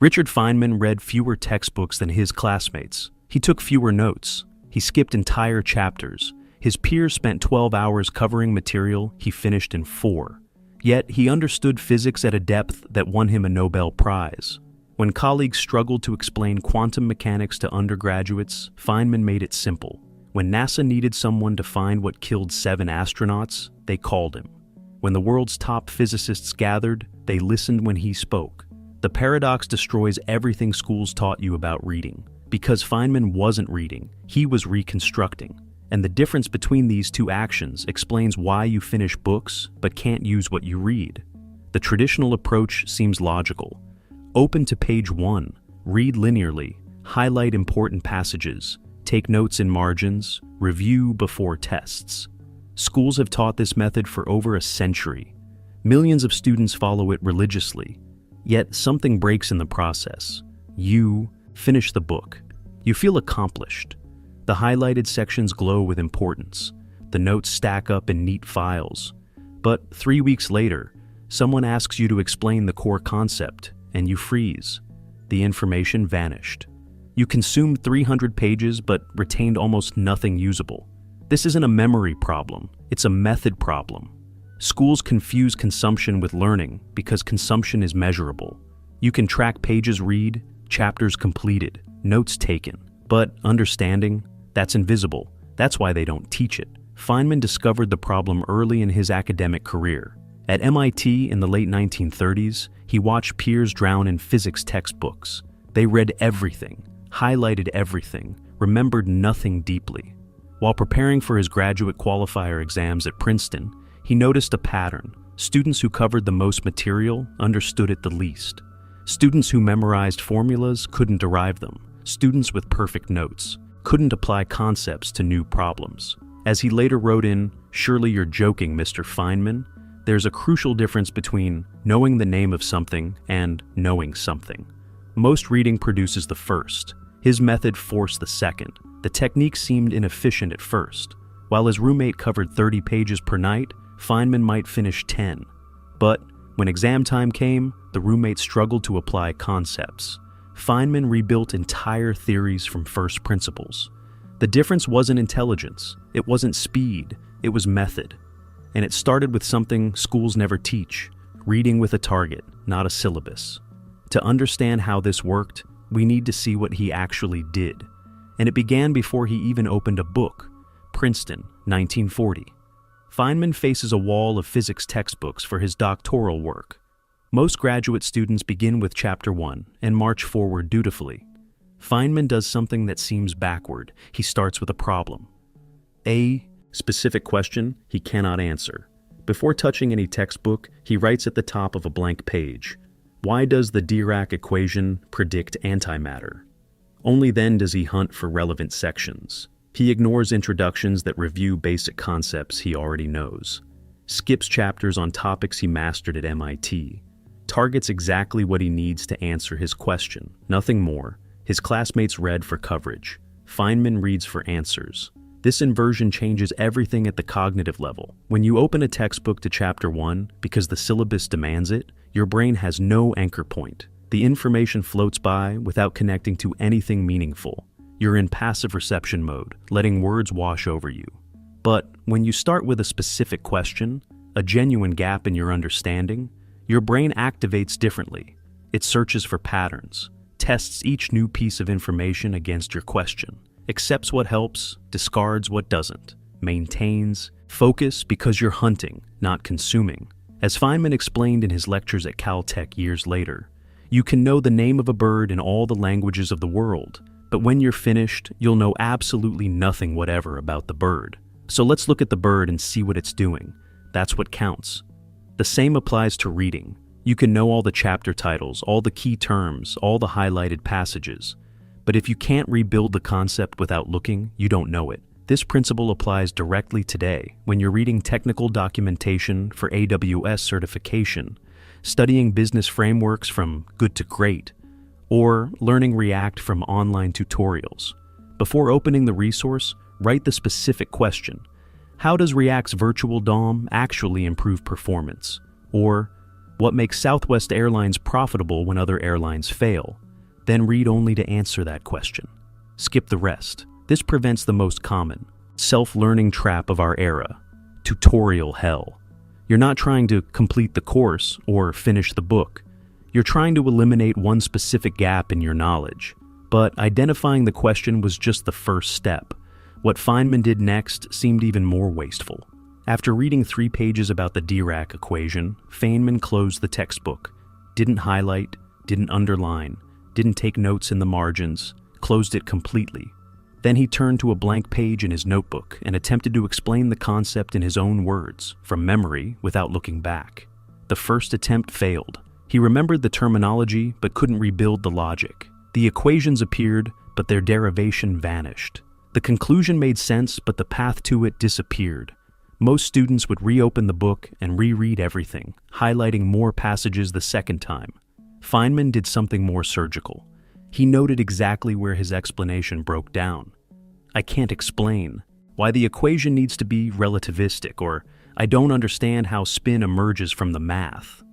Richard Feynman read fewer textbooks than his classmates. He took fewer notes. He skipped entire chapters. His peers spent 12 hours covering material he finished in 4. Yet he understood physics at a depth that won him a Nobel Prize. When colleagues struggled to explain quantum mechanics to undergraduates, Feynman made it simple. When NASA needed someone to find what killed 7 astronauts, they called him. When the world's top physicists gathered, they listened when he spoke. The paradox destroys everything schools taught you about reading. Because Feynman wasn't reading, he was reconstructing. And the difference between these two actions explains why you finish books but can't use what you read. The traditional approach seems logical. Open to page 1, read linearly, highlight important passages, take notes in margins, review before tests. Schools have taught this method for over a century. Millions of students follow it religiously. Yet something breaks in the process. You finish the book. You feel accomplished. The highlighted sections glow with importance. The notes stack up in neat files. But 3 weeks later, someone asks you to explain the core concept, and you freeze. The information vanished. You consumed 300 pages but retained almost nothing usable. This isn't a memory problem, it's a method problem. Schools confuse consumption with learning because consumption is measurable. You can track pages read, chapters completed, notes taken. But understanding, that's invisible. That's why they don't teach it. Feynman discovered the problem early in his academic career. At MIT in the late 1930s, he watched peers drown in physics textbooks. They read everything, highlighted everything, remembered nothing deeply. While preparing for his graduate qualifier exams at Princeton, he noticed a pattern. Students who covered the most material understood it the least. Students who memorized formulas couldn't derive them. Students with perfect notes couldn't apply concepts to new problems. As he later wrote in, "Surely you're joking, Mr. Feynman," there's a crucial difference between knowing the name of something and knowing something. Most reading produces the first. His method forced the second. The technique seemed inefficient at first. While his roommate covered 30 pages per night, Feynman might finish 10. But when exam time came, the roommate struggled to apply concepts. Feynman rebuilt entire theories from first principles. The difference wasn't intelligence, it wasn't speed, it was method. And it started with something schools never teach, reading with a target, not a syllabus. To understand how this worked, we need to see what he actually did. And it began before he even opened a book. Princeton, 1940. Feynman faces a wall of physics textbooks for his doctoral work. Most graduate students begin with Chapter 1 and march forward dutifully. Feynman does something that seems backward. He starts with a problem. A specific question he cannot answer. Before touching any textbook, he writes at the top of a blank page, "Why does the Dirac equation predict antimatter?" Only then does he hunt for relevant sections. He ignores introductions that review basic concepts he already knows, skips chapters on topics he mastered at MIT, targets exactly what he needs to answer his question, nothing more. His classmates read for coverage. Feynman reads for answers. This inversion changes everything at the cognitive level. When you open a textbook to Chapter 1, because the syllabus demands it, your brain has no anchor point. The information floats by without connecting to anything meaningful. You're in passive reception mode, letting words wash over you. But when you start with a specific question, a genuine gap in your understanding, your brain activates differently. It searches for patterns, tests each new piece of information against your question, accepts what helps, discards what doesn't, maintains focus because you're hunting, not consuming. As Feynman explained in his lectures at Caltech years later, you can know the name of a bird in all the languages of the world, but when you're finished, you'll know absolutely nothing whatever about the bird. So let's look at the bird and see what it's doing. That's what counts. The same applies to reading. You can know all the chapter titles, all the key terms, all the highlighted passages. But if you can't rebuild the concept without looking, you don't know it. This principle applies directly today when you're reading technical documentation for AWS certification, studying business frameworks from good to great, or learning React from online tutorials. Before opening the resource, write the specific question. How does React's virtual DOM actually improve performance? Or, What makes Southwest Airlines profitable when other airlines fail? Then read only to answer that question. Skip the rest. This prevents the most common self-learning trap of our era: tutorial hell. You're not trying to complete the course or finish the book. You're trying to eliminate one specific gap in your knowledge. But identifying the question was just the first step. What Feynman did next seemed even more wasteful. After reading 3 pages about the Dirac equation, Feynman closed the textbook, didn't highlight, didn't underline, didn't take notes in the margins, closed it completely. Then he turned to a blank page in his notebook and attempted to explain the concept in his own words, from memory, without looking back. The first attempt failed. He remembered the terminology but couldn't rebuild the logic. The equations appeared, but their derivation vanished. The conclusion made sense, but the path to it disappeared. Most students would reopen the book and reread everything, highlighting more passages the second time. Feynman did something more surgical. He noted exactly where his explanation broke down. I can't explain why the equation needs to be relativistic, or I don't understand how spin emerges from the math.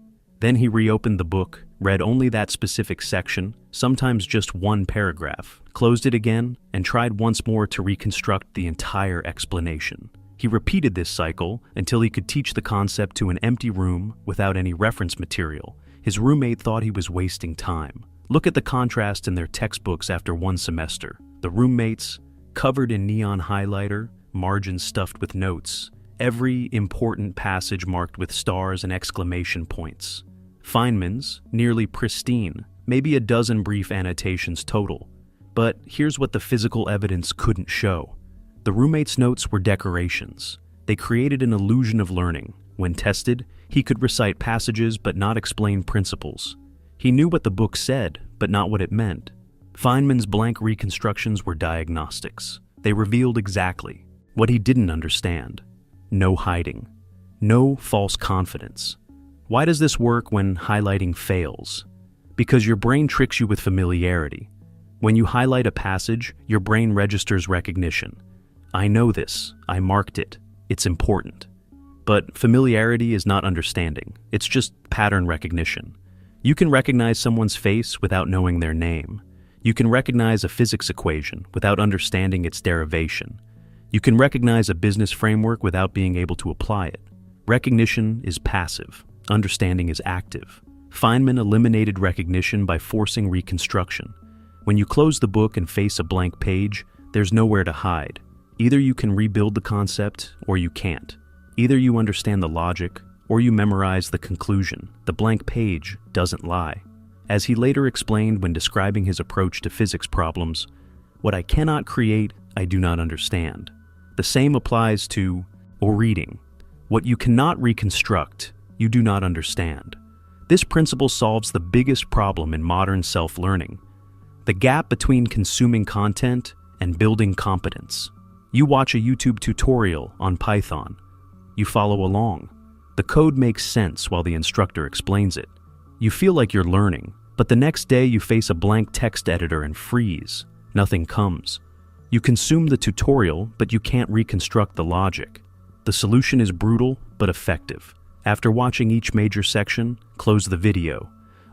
Then he reopened the book, read only that specific section, sometimes just one paragraph, closed it again, and tried once more to reconstruct the entire explanation. He repeated this cycle until he could teach the concept to an empty room without any reference material. His roommate thought he was wasting time. Look at the contrast in their textbooks after one semester. The roommates, covered in neon highlighter, margins stuffed with notes, every important passage marked with stars and exclamation points. Feynman's, nearly pristine, maybe a dozen brief annotations total. But here's what the physical evidence couldn't show. The roommate's notes were decorations. They created an illusion of learning. When tested, he could recite passages but not explain principles. He knew what the book said, but not what it meant. Feynman's blank reconstructions were diagnostics. They revealed exactly what he didn't understand. No hiding. No false confidence. Why does this work when highlighting fails? Because your brain tricks you with familiarity. When you highlight a passage, your brain registers recognition. I know this. I marked it. It's important. But familiarity is not understanding. It's just pattern recognition. You can recognize someone's face without knowing their name. You can recognize a physics equation without understanding its derivation. You can recognize a business framework without being able to apply it. Recognition is passive. Understanding is active. Feynman eliminated recognition by forcing reconstruction. When you close the book and face a blank page, there's nowhere to hide. Either you can rebuild the concept, or you can't. Either you understand the logic, or you memorize the conclusion. The blank page doesn't lie. As he later explained when describing his approach to physics problems, what I cannot create, I do not understand. The same applies to reading. What you cannot reconstruct, you do not understand. This principle solves the biggest problem in modern self-learning: the gap between consuming content and building competence. You watch a YouTube tutorial on Python. You follow along. The code makes sense while the instructor explains it. You feel like you're learning, but the next day you face a blank text editor and freeze. Nothing comes. You consume the tutorial, but you can't reconstruct the logic. The solution is brutal, but effective. After watching each major section, close the video.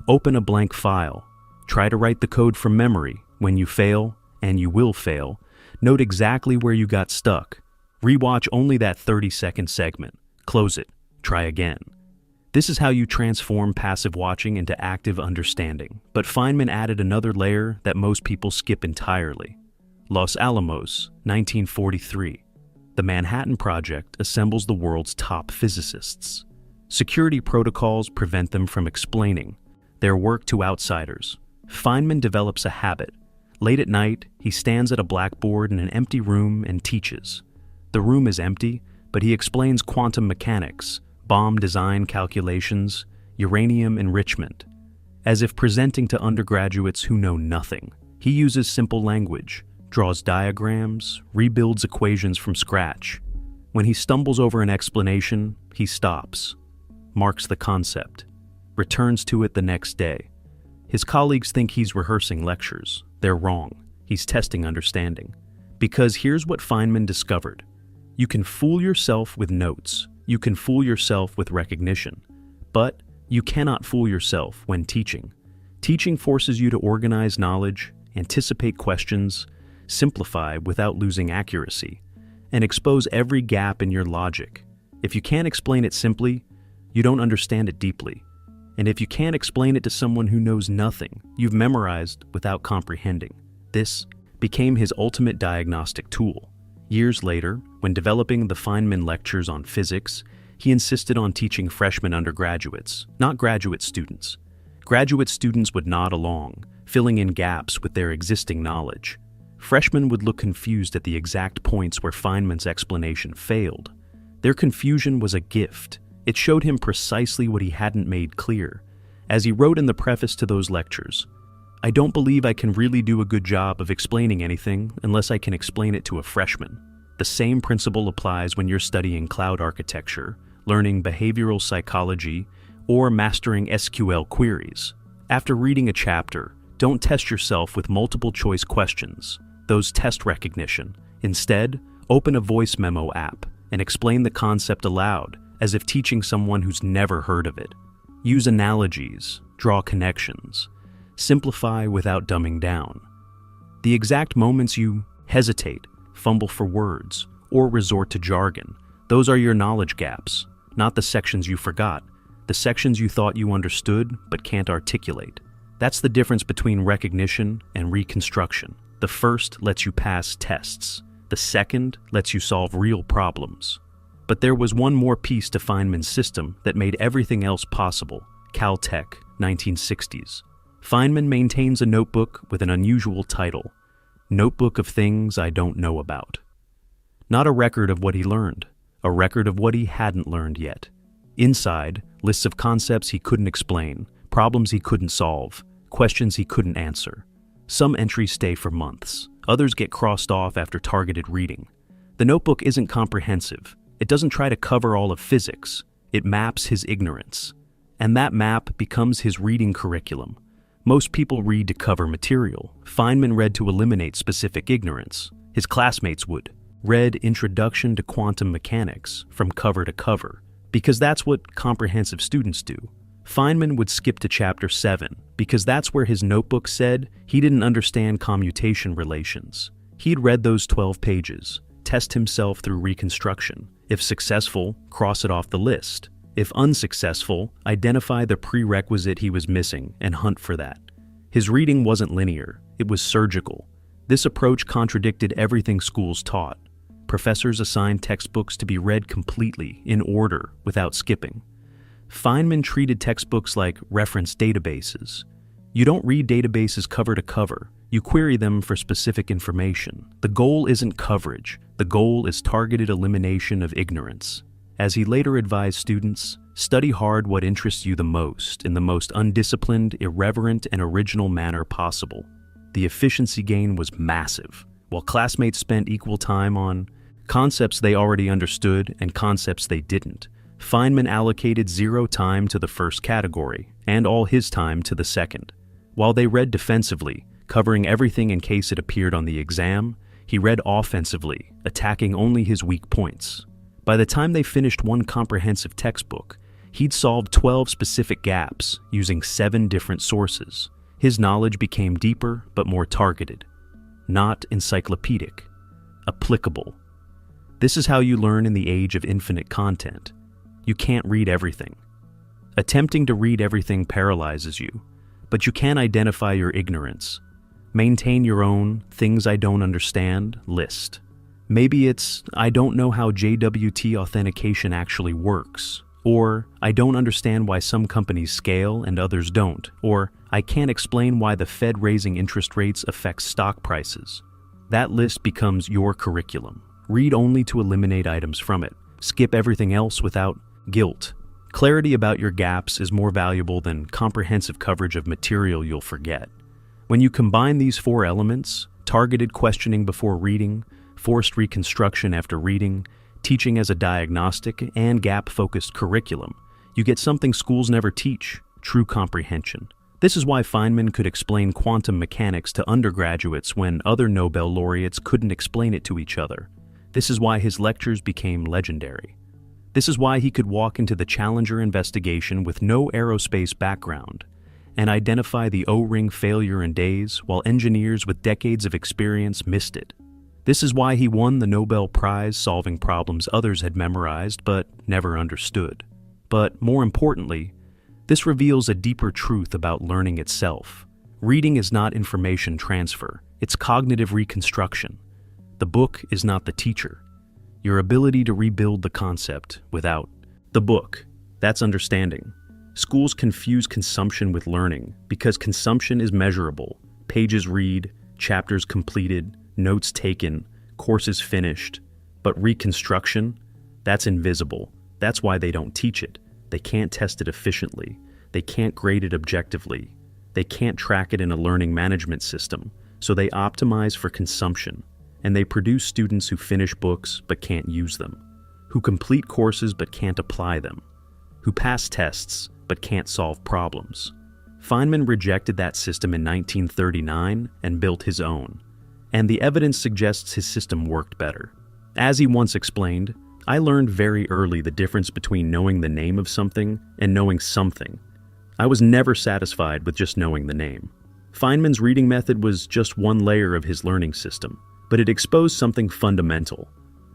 Open a blank file. Try to write the code from memory. When you fail, and you will fail, note exactly where you got stuck. Rewatch only that 30-second segment. Close it. Try again. This is how you transform passive watching into active understanding. But Feynman added another layer that most people skip entirely. Los Alamos, 1943. The Manhattan Project assembles the world's top physicists. Security protocols prevent them from explaining their work to outsiders. Feynman develops a habit. Late at night, he stands at a blackboard in an empty room and teaches. The room is empty, but he explains quantum mechanics, bomb design calculations, uranium enrichment. As if presenting to undergraduates who know nothing, he uses simple language, draws diagrams, rebuilds equations from scratch. When he stumbles over an explanation, he stops, marks the concept, returns to it the next day. His colleagues think he's rehearsing lectures. They're wrong. He's testing understanding. Because here's what Feynman discovered. You can fool yourself with notes. You can fool yourself with recognition. But You cannot fool yourself when teaching. Teaching forces you to organize knowledge, anticipate questions, simplify without losing accuracy, and expose every gap in your logic. If you can't explain it simply, you don't understand it deeply. And if you can't explain it to someone who knows nothing, you've memorized without comprehending. This became his ultimate diagnostic tool. Years later, when developing the Feynman lectures on physics, he insisted on teaching freshman undergraduates, not graduate students. Graduate students would nod along, filling in gaps with their existing knowledge. Freshmen would look confused at the exact points where Feynman's explanation failed. Their confusion was a gift. It showed him precisely what he hadn't made clear. As he wrote in the preface to those lectures, "I don't believe I can really do a good job of explaining anything unless I can explain it to a freshman." The same principle applies when you're studying cloud architecture, learning behavioral psychology, or mastering SQL queries. After reading a chapter, don't test yourself with multiple choice questions, those test recognition. Instead, open a voice memo app and explain the concept aloud, as if teaching someone who's never heard of it. Use analogies, draw connections, simplify without dumbing down. The exact moments you hesitate, fumble for words, or resort to jargon, those are your knowledge gaps, not the sections you forgot, the sections you thought you understood but can't articulate. That's the difference between recognition and reconstruction. The first lets you pass tests. The second lets you solve real problems. But there was one more piece to Feynman's system that made everything else possible. Caltech, 1960s. Feynman maintains a notebook with an unusual title, Notebook of Things I Don't Know About. Not a record of what he learned, a record of what he hadn't learned yet. Inside, lists of concepts he couldn't explain, problems he couldn't solve, questions he couldn't answer. Some entries stay for months, others get crossed off after targeted reading. The notebook isn't comprehensive. It doesn't try to cover all of physics. It maps his ignorance. And that map becomes his reading curriculum. Most people read to cover material. Feynman read to eliminate specific ignorance. His classmates would. Read Introduction to Quantum Mechanics from cover to cover, because that's what comprehensive students do. Feynman would skip to chapter 7, because that's where his notebook said he didn't understand commutation relations. He'd read those 12 pages, test himself through reconstruction. If successful, cross it off the list. If unsuccessful, identify the prerequisite he was missing and hunt for that. His reading wasn't linear, it was surgical. This approach contradicted everything schools taught. Professors assigned textbooks to be read completely, in order, without skipping. Feynman treated textbooks like reference databases. You don't read databases cover to cover. You query them for specific information. The goal isn't coverage. The goal is targeted elimination of ignorance. As he later advised students, study hard what interests you the most in the most undisciplined, irreverent, and original manner possible. The efficiency gain was massive. While classmates spent equal time on concepts they already understood and concepts they didn't, Feynman allocated 0 time to the first category and all his time to the second. While they read defensively, covering everything in case it appeared on the exam, he read offensively, attacking only his weak points. By the time they finished one comprehensive textbook, he'd solved 12 specific gaps using 7 different sources. His knowledge became deeper but more targeted. Not encyclopedic. Applicable. This is how you learn in the age of infinite content. You can't read everything. Attempting to read everything paralyzes you, but you can identify your ignorance. Maintain your own things I don't understand list. Maybe it's, I don't know how JWT authentication actually works, or I don't understand why some companies scale and others don't, or I can't explain why the Fed raising interest rates affects stock prices. That list becomes your curriculum. Read only to eliminate items from it. Skip everything else without guilt. Clarity about your gaps is more valuable than comprehensive coverage of material you'll forget. When you combine these 4 elements, targeted questioning before reading, forced reconstruction after reading, teaching as a diagnostic, and gap-focused curriculum, you get something schools never teach, true comprehension. This is why Feynman could explain quantum mechanics to undergraduates when other Nobel laureates couldn't explain it to each other. This is why his lectures became legendary. This is why he could walk into the Challenger investigation with no aerospace background and identify the O-ring failure in days while engineers with decades of experience missed it. This is why he won the Nobel Prize solving problems others had memorized but never understood. But more importantly, this reveals a deeper truth about learning itself. Reading is not information transfer, it's cognitive reconstruction. The book is not the teacher. Your ability to rebuild the concept without the book, that's understanding. Schools confuse consumption with learning because consumption is measurable. Pages read, chapters completed, notes taken, courses finished. But reconstruction, that's invisible. That's why they don't teach it. They can't test it efficiently. They can't grade it objectively. They can't track it in a learning management system. So they optimize for consumption. And they produce students who finish books but can't use them, who complete courses but can't apply them, who pass tests but can't solve problems. Feynman rejected that system in 1939 and built his own. And the evidence suggests his system worked better. As he once explained, I learned very early the difference between knowing the name of something and knowing something. I was never satisfied with just knowing the name. Feynman's reading method was just one layer of his learning system, but it exposed something fundamental.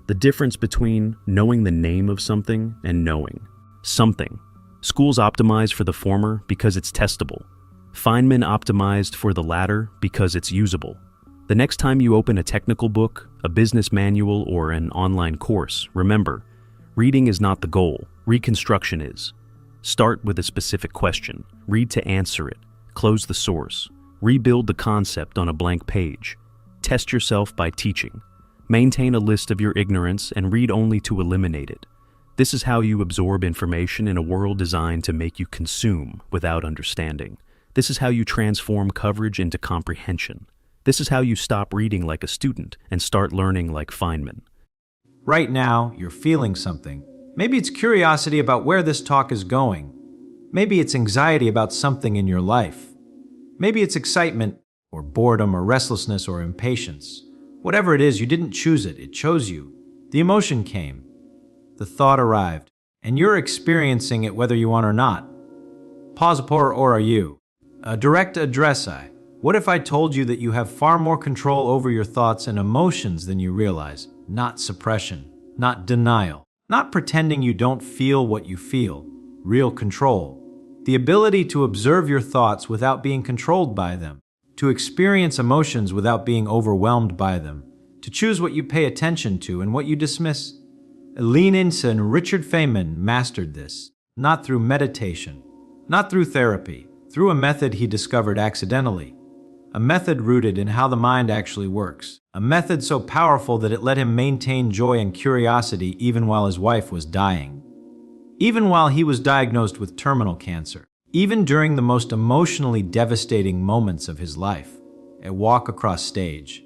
The difference between knowing the name of something and knowing something. Schools optimize for the former because it's testable. Feynman optimized for the latter because it's usable. The next time you open a technical book, a business manual, or an online course, remember, reading is not the goal, reconstruction is. Start with a specific question, read to answer it, close the source, rebuild the concept on a blank page. Test yourself by teaching. Maintain a list of your ignorance and read only to eliminate it. This is how you absorb information in a world designed to make you consume without understanding. This is how you transform coverage into comprehension. This is how you stop reading like a student and start learning like Feynman. Right now, you're feeling something. Maybe it's curiosity about where this talk is going. Maybe it's anxiety about something in your life. Maybe it's excitement or boredom or restlessness or impatience. Whatever it is, you didn't choose it, it chose you. The emotion came. The thought arrived, and you're experiencing it whether you want or not. Pause or are you? A direct address I. What if I told you that you have far more control over your thoughts and emotions than you realize? Not suppression, not denial, not pretending you don't feel what you feel. Real control. The ability to observe your thoughts without being controlled by them, to experience emotions without being overwhelmed by them, to choose what you pay attention to and what you dismiss. Lean into and Richard Feynman mastered this, not through meditation, not through therapy, through a method he discovered accidentally. A method rooted in how the mind actually works. A method so powerful that it let him maintain joy and curiosity even while his wife was dying. Even while he was diagnosed with terminal cancer. Even during the most emotionally devastating moments of his life. A walk across stage.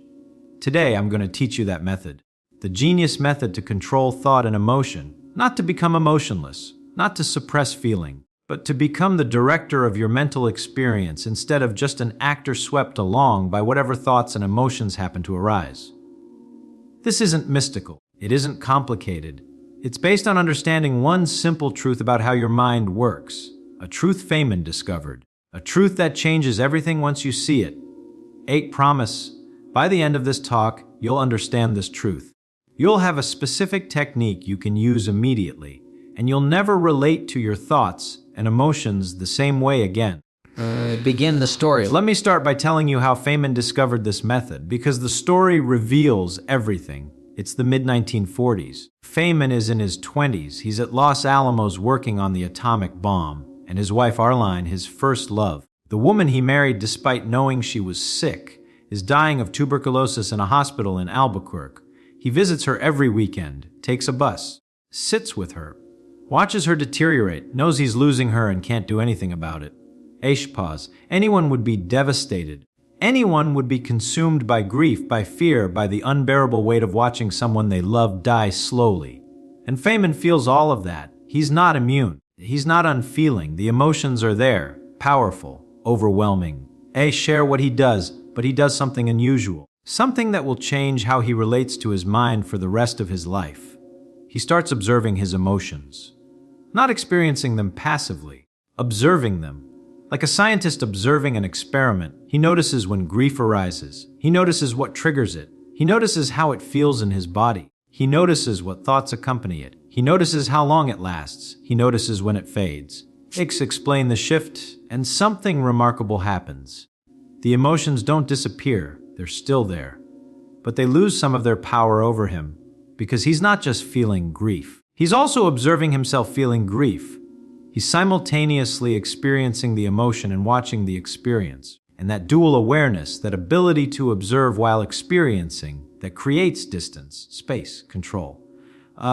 Today, I'm going to teach you that method. The genius method to control thought and emotion. Not to become emotionless. Not to suppress feeling. But to become the director of your mental experience instead of just an actor swept along by whatever thoughts and emotions happen to arise. This isn't mystical. It isn't complicated. It's based on understanding one simple truth about how your mind works. A truth Feynman discovered. A truth that changes everything once you see it. 8 promise. By the end of this talk, you'll understand this truth. You'll have a specific technique you can use immediately, and you'll never relate to your thoughts and emotions the same way again. Begin the story. Let me start by telling you how Feynman discovered this method, because the story reveals everything. It's the mid-1940s. Feynman is in his 20s. He's at Los Alamos working on the atomic bomb, and his wife Arline, his first love, the woman he married despite knowing she was sick, is dying of tuberculosis in a hospital in Albuquerque. He visits her every weekend, takes a bus, sits with her, watches her deteriorate, knows he's losing her and can't do anything about it. Pause. Anyone would be devastated. Anyone would be consumed by grief, by fear, by the unbearable weight of watching someone they love die slowly. And Feynman feels all of that. He's not immune. He's not unfeeling. The emotions are there, powerful, overwhelming. Share what he does, but he does something unusual. Something that will change how he relates to his mind for the rest of his life. He starts observing his emotions, not experiencing them passively, observing them. Like a scientist observing an experiment, he notices when grief arises. He notices what triggers it. He notices how it feels in his body. He notices what thoughts accompany it. He notices how long it lasts. He notices when it fades. Explain the shift, and something remarkable happens. The emotions don't disappear, they're still there. But they lose some of their power over him, because he's not just feeling grief. He's also observing himself feeling grief. He's simultaneously experiencing the emotion and watching the experience. And that dual awareness, that ability to observe while experiencing, that creates distance, space, control.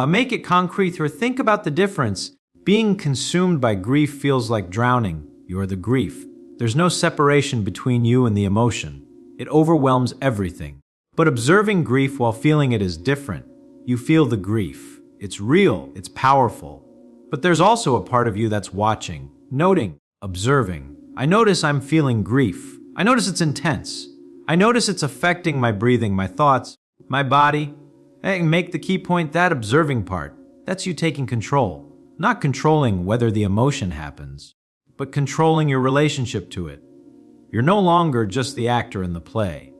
Make it concrete or think about the difference. Being consumed by grief feels like drowning. You're the grief. There's no separation between you and the emotion. It overwhelms everything. But observing grief while feeling it is different. You feel the grief. It's real. It's powerful. But there's also a part of you that's watching, noting, observing. I notice I'm feeling grief. I notice it's intense. I notice it's affecting my breathing, my thoughts, my body. And make the key point, that observing part. That's you taking control. Not controlling whether the emotion happens, but controlling your relationship to it. You're no longer just the actor in the play.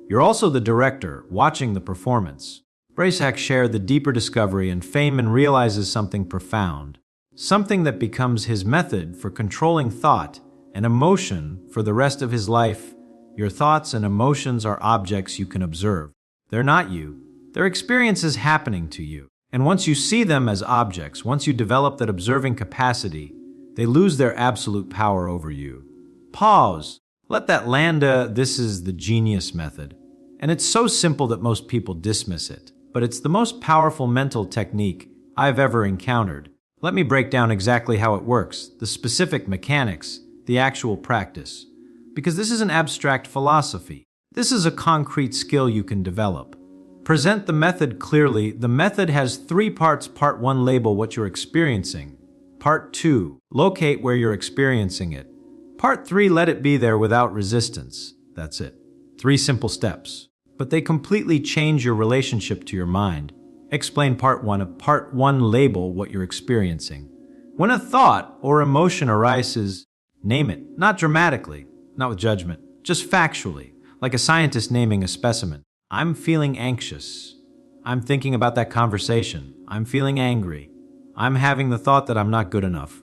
You're also the director, watching the performance. Brasak shared the deeper discovery, and Feynman realizes something profound. Something that becomes his method for controlling thought and emotion for the rest of his life. Your thoughts and emotions are objects you can observe. They're not you. They're experiences happening to you. And once you see them as objects, once you develop that observing capacity, they lose their absolute power over you. Pause. Let that land. This is the genius method. And it's so simple that most people dismiss it. But it's the most powerful mental technique I've ever encountered. Let me break down exactly how it works, the specific mechanics, the actual practice. Because this is an abstract philosophy. This is a concrete skill you can develop. Present the method clearly. The method has 3 parts. Part 1, label what you're experiencing. Part 2, locate where you're experiencing it. Part 3, let it be there without resistance. That's it. 3 simple steps. But they completely change your relationship to your mind. Explain part 1 of part 1, label what you're experiencing. When a thought or emotion arises, name it. Not dramatically, not with judgment, just factually, like a scientist naming a specimen. I'm feeling anxious. I'm thinking about that conversation. I'm feeling angry. I'm having the thought that I'm not good enough.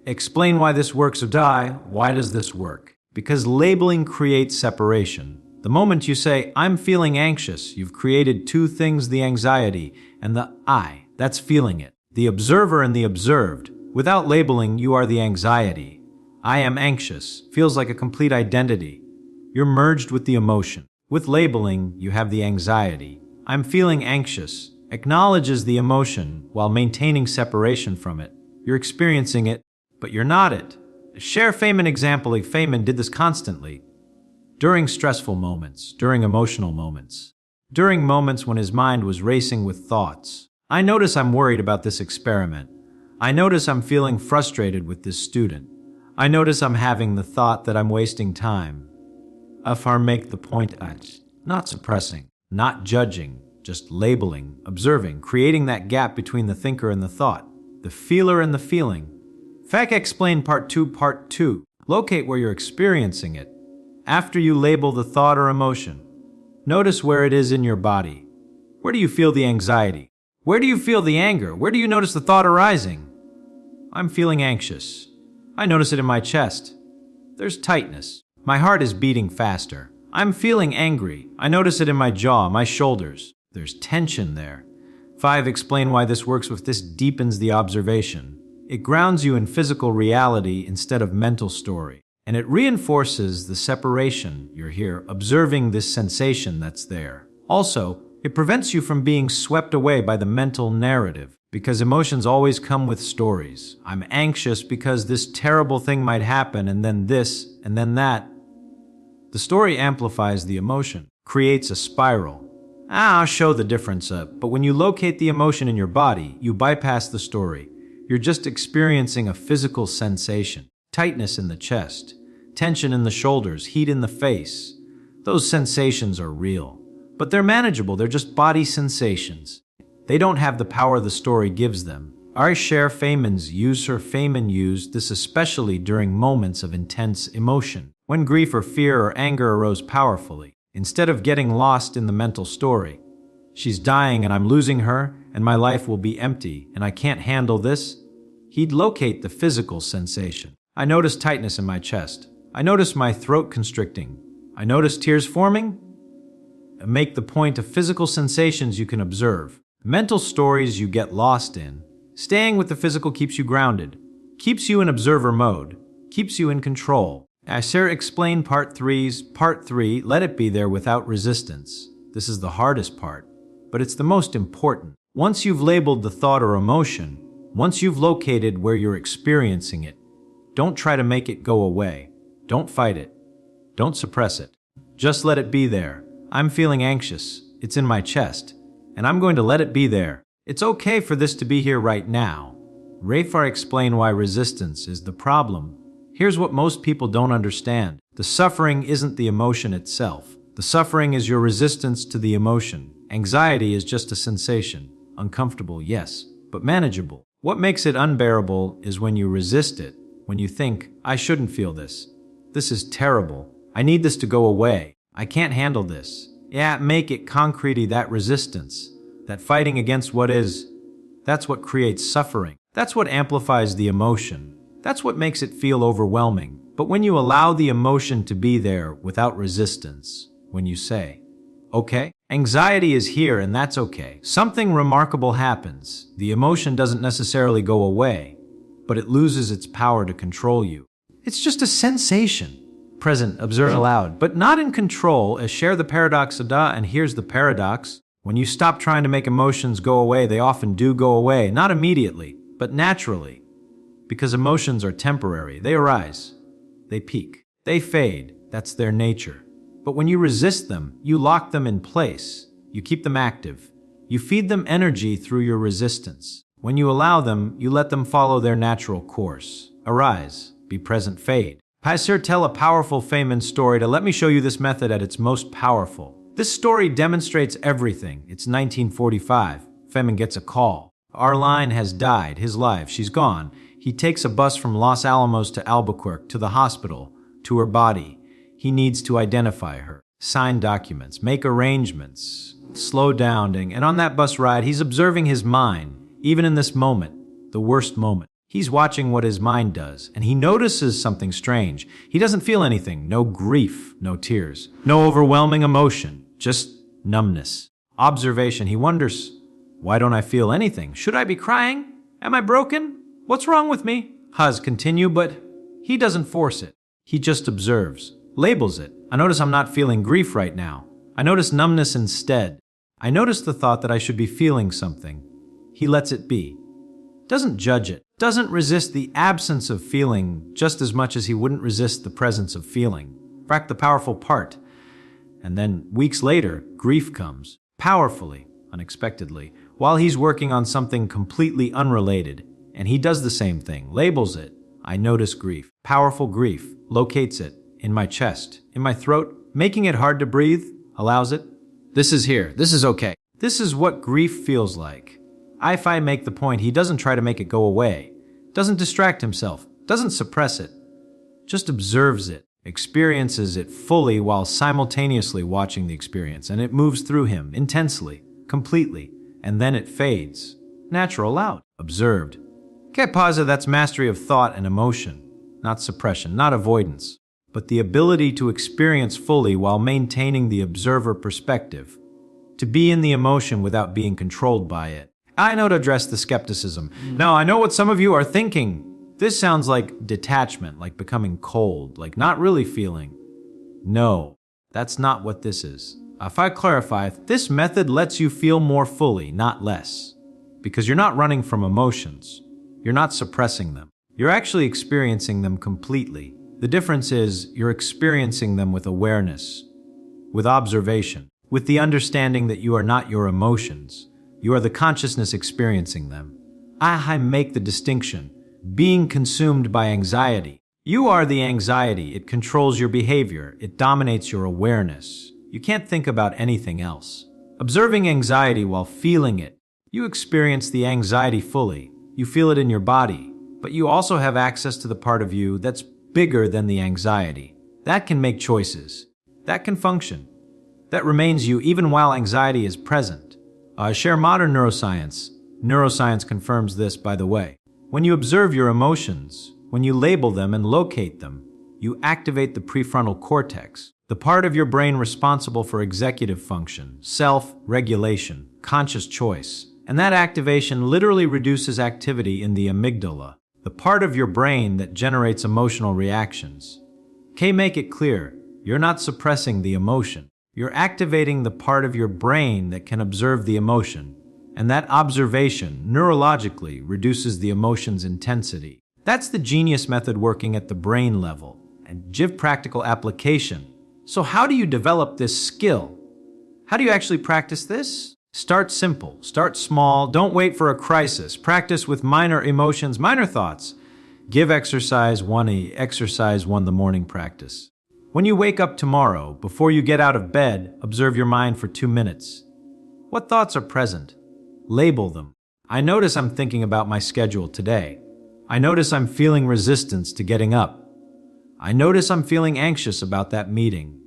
Explain why this works or die. Why does this work? Because labeling creates separation. The moment you say, I'm feeling anxious, you've created 2 things, the anxiety and the I. That's feeling it. The observer and the observed. Without labeling, you are the anxiety. I am anxious. Feels like a complete identity. You're merged with the emotion. With labeling, you have the anxiety. I'm feeling anxious. Acknowledges the emotion while maintaining separation from it. You're experiencing it, but you're not it. Share Feynman example. Feynman did this constantly. During stressful moments, during emotional moments, during moments when his mind was racing with thoughts. I notice I'm worried about this experiment. I notice I'm feeling frustrated with this student. I notice I'm having the thought that I'm wasting time. Make the point, not suppressing, not judging, just labeling, observing, creating that gap between the thinker and the thought, the feeler and the feeling. Explain part 2, locate where you're experiencing it. After you label the thought or emotion, notice where it is in your body. Where do you feel the anxiety? Where do you feel the anger? Where do you notice the thought arising? I'm feeling anxious. I notice it in my chest. There's tightness. My heart is beating faster. I'm feeling angry. I notice it in my jaw, my shoulders. There's tension there. 5, explain why this works. With this deepens the observation. It grounds you in physical reality instead of mental story. And it reinforces the separation. You're here observing this sensation that's there. Also, it prevents you from being swept away by the mental narrative, because emotions always come with stories. I'm anxious because this terrible thing might happen, and then this, and then that. The story amplifies the emotion, creates a spiral. I'll show the difference, but when you locate the emotion in your body, you bypass the story. You're just experiencing a physical sensation. Tightness in the chest, tension in the shoulders, heat in the face. Those sensations are real, but they're manageable. They're just body sensations. They don't have the power the story gives them. Richard Feynman used this especially during moments of intense emotion, when grief or fear or anger arose powerfully. Instead of getting lost in the mental story, she's dying and I'm losing her and my life will be empty and I can't handle this, he'd locate the physical sensation. I notice tightness in my chest. I notice my throat constricting. I notice tears forming. Make the point of physical sensations you can observe. Mental stories you get lost in. Staying with the physical keeps you grounded, keeps you in observer mode, keeps you in control. I shall explain Part 3, let it be there without resistance. This is the hardest part, but it's the most important. Once you've labeled the thought or emotion, once you've located where you're experiencing it, don't try to make it go away. Don't fight it. Don't suppress it. Just let it be there. I'm feeling anxious. It's in my chest, and I'm going to let it be there. It's okay for this to be here right now. Rayfar explained why resistance is the problem. Here's what most people don't understand. The suffering isn't the emotion itself. The suffering is your resistance to the emotion. Anxiety is just a sensation. Uncomfortable, yes, but manageable. What makes it unbearable is when you resist it, when you think, I shouldn't feel this. This is terrible. I need this to go away. I can't handle this. Yeah, make it concretey, that resistance, that fighting against what is. That's what creates suffering. That's what amplifies the emotion. That's what makes it feel overwhelming. But when you allow the emotion to be there without resistance, when you say, okay, anxiety is here and that's okay. Something remarkable happens. The emotion doesn't necessarily go away, but it loses its power to control you. It's just a sensation. Present, observe aloud, but not in control, as share the paradox and here's the paradox. When you stop trying to make emotions go away, they often do go away, not immediately, but naturally. Because emotions are temporary. They arise, they peak, they fade. That's their nature. But when you resist them, you lock them in place. You keep them active. You feed them energy through your resistance. When you allow them, you let them follow their natural course. Arise, be present, fade. Passer tell a powerful Feynman story to let me show you this method at its most powerful. This story demonstrates everything. It's 1945. Feynman gets a call. Arline has died. His life, she's gone. He takes a bus from Los Alamos to Albuquerque to the hospital, to her body. He needs to identify her, sign documents, make arrangements, slow down, and on that bus ride, he's observing his mind, even in this moment, the worst moment. He's watching what his mind does, and he notices something strange. He doesn't feel anything, no grief, no tears, no overwhelming emotion, just numbness. Observation, he wonders, why don't I feel anything? Should I be crying? Am I broken? What's wrong with me? Huz continue, but he doesn't force it. He just observes, labels it. I notice I'm not feeling grief right now. I notice numbness instead. I notice the thought that I should be feeling something. He lets it be. Doesn't judge it. Doesn't resist the absence of feeling just as much as he wouldn't resist the presence of feeling. Frack the powerful part. And then, weeks later, grief comes. Powerfully, unexpectedly, while he's working on something completely unrelated. And he does the same thing, labels it. I notice grief. Powerful grief. Locates it. In my chest. In my throat. Making it hard to breathe. Allows it. This is here. This is okay. This is what grief feels like. If I make the point, he doesn't try to make it go away. Doesn't distract himself. Doesn't suppress it. Just observes it. Experiences it fully while simultaneously watching the experience. And it moves through him intensely, completely. And then it fades. Natural out. Observed. Que pasa, that's mastery of thought and emotion. Not suppression, not avoidance. But the ability to experience fully while maintaining the observer perspective. To be in the emotion without being controlled by it. I know to address the skepticism. Now, I know what some of you are thinking. This sounds like detachment, like becoming cold, like not really feeling. No, that's not what this is. If I clarify, this method lets you feel more fully, not less. Because you're not running from emotions. You're not suppressing them. You're actually experiencing them completely. The difference is you're experiencing them with awareness, with observation, with the understanding that you are not your emotions. You are the consciousness experiencing them. I make the distinction. Being consumed by anxiety. You are the anxiety. It controls your behavior. It dominates your awareness. You can't think about anything else. Observing anxiety while feeling it You experience the anxiety fully. You feel it in your body, but you also have access to the part of you that's bigger than the anxiety. That can make choices. That can function. That remains you even while anxiety is present. Share modern neuroscience. Neuroscience confirms this, by the way. When you observe your emotions, when you label them and locate them, you activate the prefrontal cortex, the part of your brain responsible for executive function, self-regulation, conscious choice. And that activation literally reduces activity in the amygdala, the part of your brain that generates emotional reactions. Make it clear, you're not suppressing the emotion. You're activating the part of your brain that can observe the emotion, and that observation neurologically reduces the emotion's intensity. That's the genius method working at the brain level, and give practical application. So how do you develop this skill? How do you actually practice this? Start simple, start small, don't wait for a crisis. Practice with minor emotions, minor thoughts. Give exercise 1E, exercise 1 the morning practice. When you wake up tomorrow, before you get out of bed, observe your mind for 2 minutes. What thoughts are present? Label them. I notice I'm thinking about my schedule today. I notice I'm feeling resistance to getting up. I notice I'm feeling anxious about that meeting.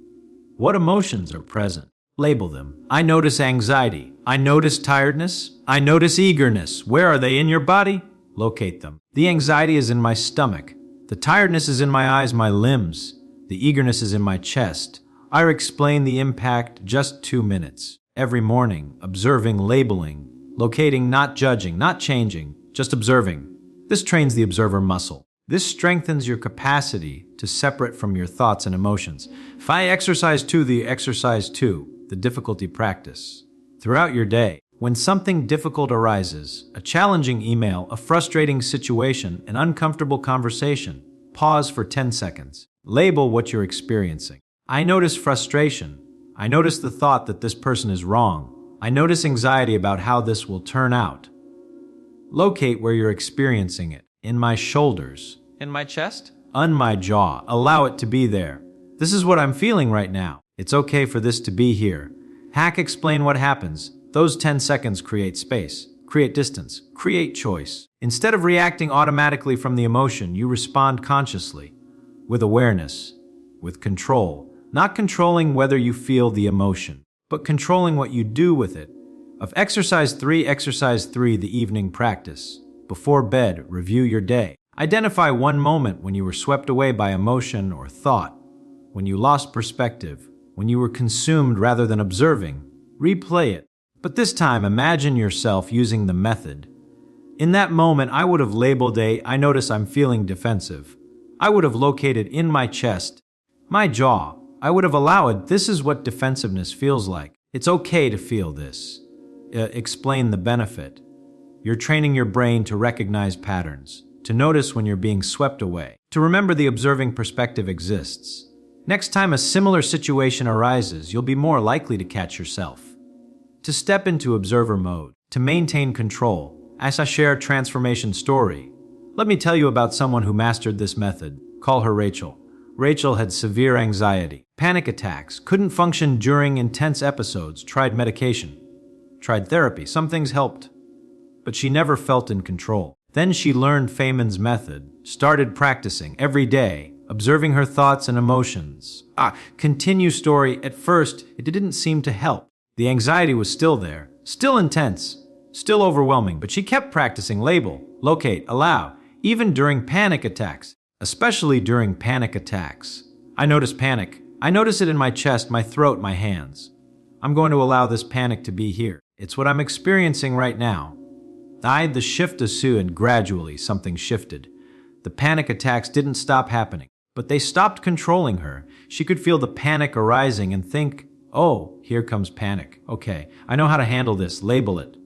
What emotions are present? Label them. I notice anxiety. I notice tiredness. I notice eagerness. Where are they in your body? Locate them. The anxiety is in my stomach. The tiredness is in my eyes, my limbs. The eagerness is in my chest. I explain the impact just 2 minutes. Every morning, observing, labeling, locating, not judging, not changing, just observing. This trains the observer muscle. This strengthens your capacity to separate from your thoughts and emotions. If I exercise 2, the difficulty practice. Throughout your day, when something difficult arises, a challenging email, a frustrating situation, an uncomfortable conversation, pause for 10 seconds. Label what you're experiencing. I notice frustration. I notice the thought that this person is wrong. I notice anxiety about how this will turn out. Locate where you're experiencing it. In my shoulders. In my chest? On my jaw. Allow it to be there. This is what I'm feeling right now. It's okay for this to be here. Explain what happens. Those 10 seconds create space, create distance, create choice. Instead of reacting automatically from the emotion, you respond consciously, with awareness, with control. Not controlling whether you feel the emotion, but controlling what you do with it. Of exercise 3, the evening practice. Before bed, review your day. Identify one moment when you were swept away by emotion or thought, when you lost perspective, when you were consumed rather than observing. Replay it. But this time, imagine yourself using the method. In that moment, I would have labeled I notice I'm feeling defensive. I would have located in my chest, my jaw. I would have allowed, this is what defensiveness feels like. It's okay to feel this. Explain the benefit. You're training your brain to recognize patterns, to notice when you're being swept away, to remember the observing perspective exists. Next time a similar situation arises, you'll be more likely to catch yourself. To step into observer mode, to maintain control, as I share a transformation story. Let me tell you about someone who mastered this method. Call her Rachel. Rachel had severe anxiety, panic attacks, couldn't function during intense episodes, tried medication, tried therapy, some things helped. But she never felt in control. Then she learned Feynman's method, started practicing every day, observing her thoughts and emotions. Continue story. At first, it didn't seem to help. The anxiety was still there, still intense, still overwhelming, but she kept practicing label, locate, allow, even during panic attacks, especially during panic attacks. I notice panic. I notice it in my chest, my throat, my hands. I'm going to allow this panic to be here. It's what I'm experiencing right now. The shift ensued and gradually something shifted. The panic attacks didn't stop happening, but they stopped controlling her. She could feel the panic arising and think, oh, here comes panic. Okay, I know how to handle this. Label it.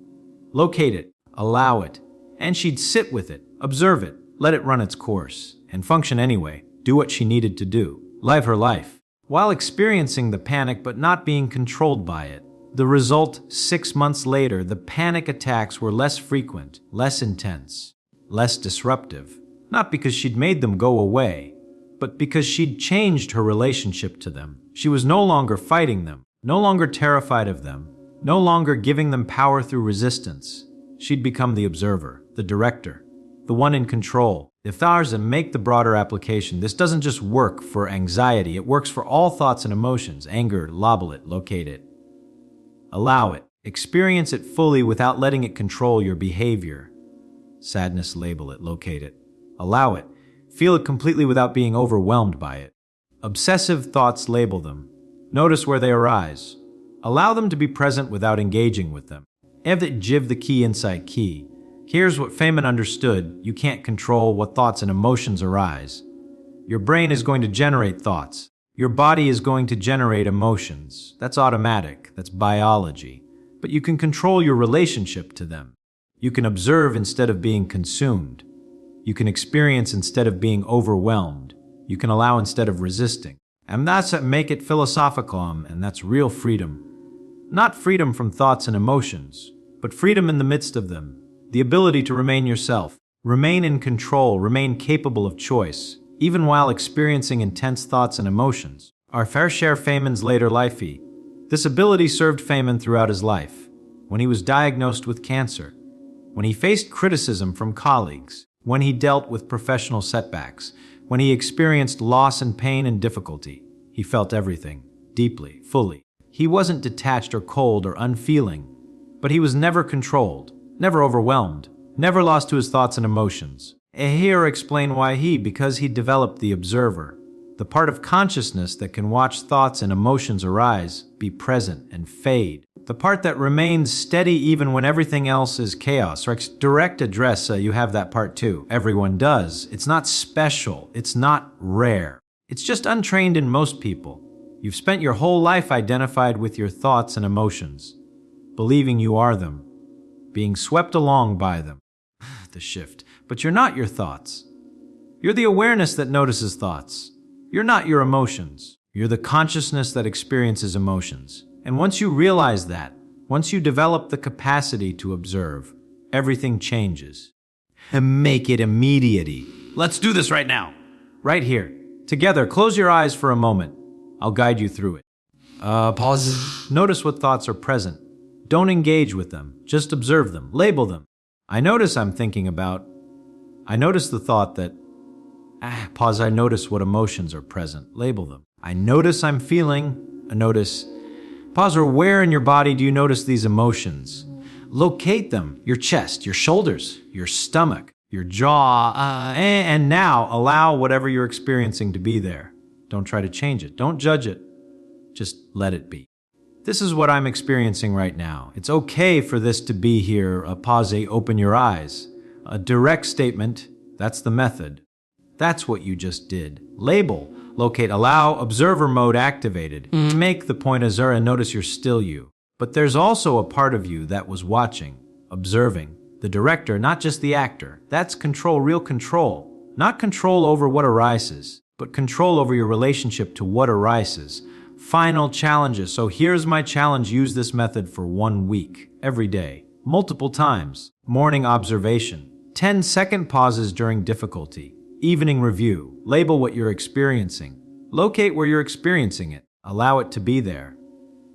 Locate it. Allow it. And she'd sit with it, observe it, let it run its course, and function anyway, do what she needed to do, live her life, while experiencing the panic but not being controlled by it. The result, 6 months later, the panic attacks were less frequent, less intense, less disruptive. Not because she'd made them go away, but because she'd changed her relationship to them. She was no longer fighting them, no longer terrified of them, no longer giving them power through resistance. she'd become the observer, the director, the one in control. If ours and make the broader application, this doesn't just work for anxiety, it works for all thoughts and emotions. Anger, label it, locate it. Allow it. Experience it fully without letting it control your behavior. Sadness, label it, locate it. Allow it. Feel it completely without being overwhelmed by it. Obsessive thoughts, label them. Notice where they arise. Allow them to be present without engaging with them. Give the key insight key. Here's what Feynman understood. You can't control what thoughts and emotions arise. Your brain is going to generate thoughts. Your body is going to generate emotions. That's automatic. That's biology. But you can control your relationship to them. You can observe instead of being consumed. You can experience instead of being overwhelmed. You can allow instead of resisting. And that's what make it philosophical, and that's real freedom. Not freedom from thoughts and emotions, but freedom in the midst of them. The ability to remain yourself, remain in control, remain capable of choice, even while experiencing intense thoughts and emotions. Our fair share Feynman's later life. This ability served Feynman throughout his life. When he was diagnosed with cancer, when he faced criticism from colleagues, when he dealt with professional setbacks, when he experienced loss and pain and difficulty, he felt everything, deeply, fully. He wasn't detached or cold or unfeeling, but he was never controlled, never overwhelmed, never lost to his thoughts and emotions. Here explain why because he developed the observer, the part of consciousness that can watch thoughts and emotions arise, be present, and fade. The part that remains steady even when everything else is chaos. Direct address, you have that part too. Everyone does. It's not special. It's not rare. It's just untrained in most people. You've spent your whole life identified with your thoughts and emotions, believing you are them, being swept along by them. The shift. But you're not your thoughts. You're the awareness that notices thoughts. You're not your emotions. You're the consciousness that experiences emotions. And once you realize that, once you develop the capacity to observe, everything changes. And make it immediately. Let's do this right now. Right here. Together, close your eyes for a moment. I'll guide you through it. Pause. Notice what thoughts are present. Don't engage with them. Just observe them. Label them. I notice I'm thinking about. I notice the thought that. Pause. I notice what emotions are present. Label them. I notice I'm feeling. I notice. Pause. Or where in your body do you notice these emotions? Locate them. Your chest, your shoulders, your stomach, your jaw. And now allow whatever you're experiencing to be there. Don't try to change it. Don't judge it. Just let it be. This is what I'm experiencing right now. It's okay for this to be here. A pause, open your eyes. A direct statement, that's the method. That's what you just did. Label, locate, allow, observer mode activated. Make the point azure and notice you're still you. But there's also a part of you that was watching, observing. The director, not just the actor. That's control, real control. Not control over what arises, but control over your relationship to what arises. Final challenges. So here's my challenge. Use this method for 1 week, every day, multiple times. Morning observation. 10-second pauses during difficulty. Evening review. Label what you're experiencing. Locate where you're experiencing it. Allow it to be there.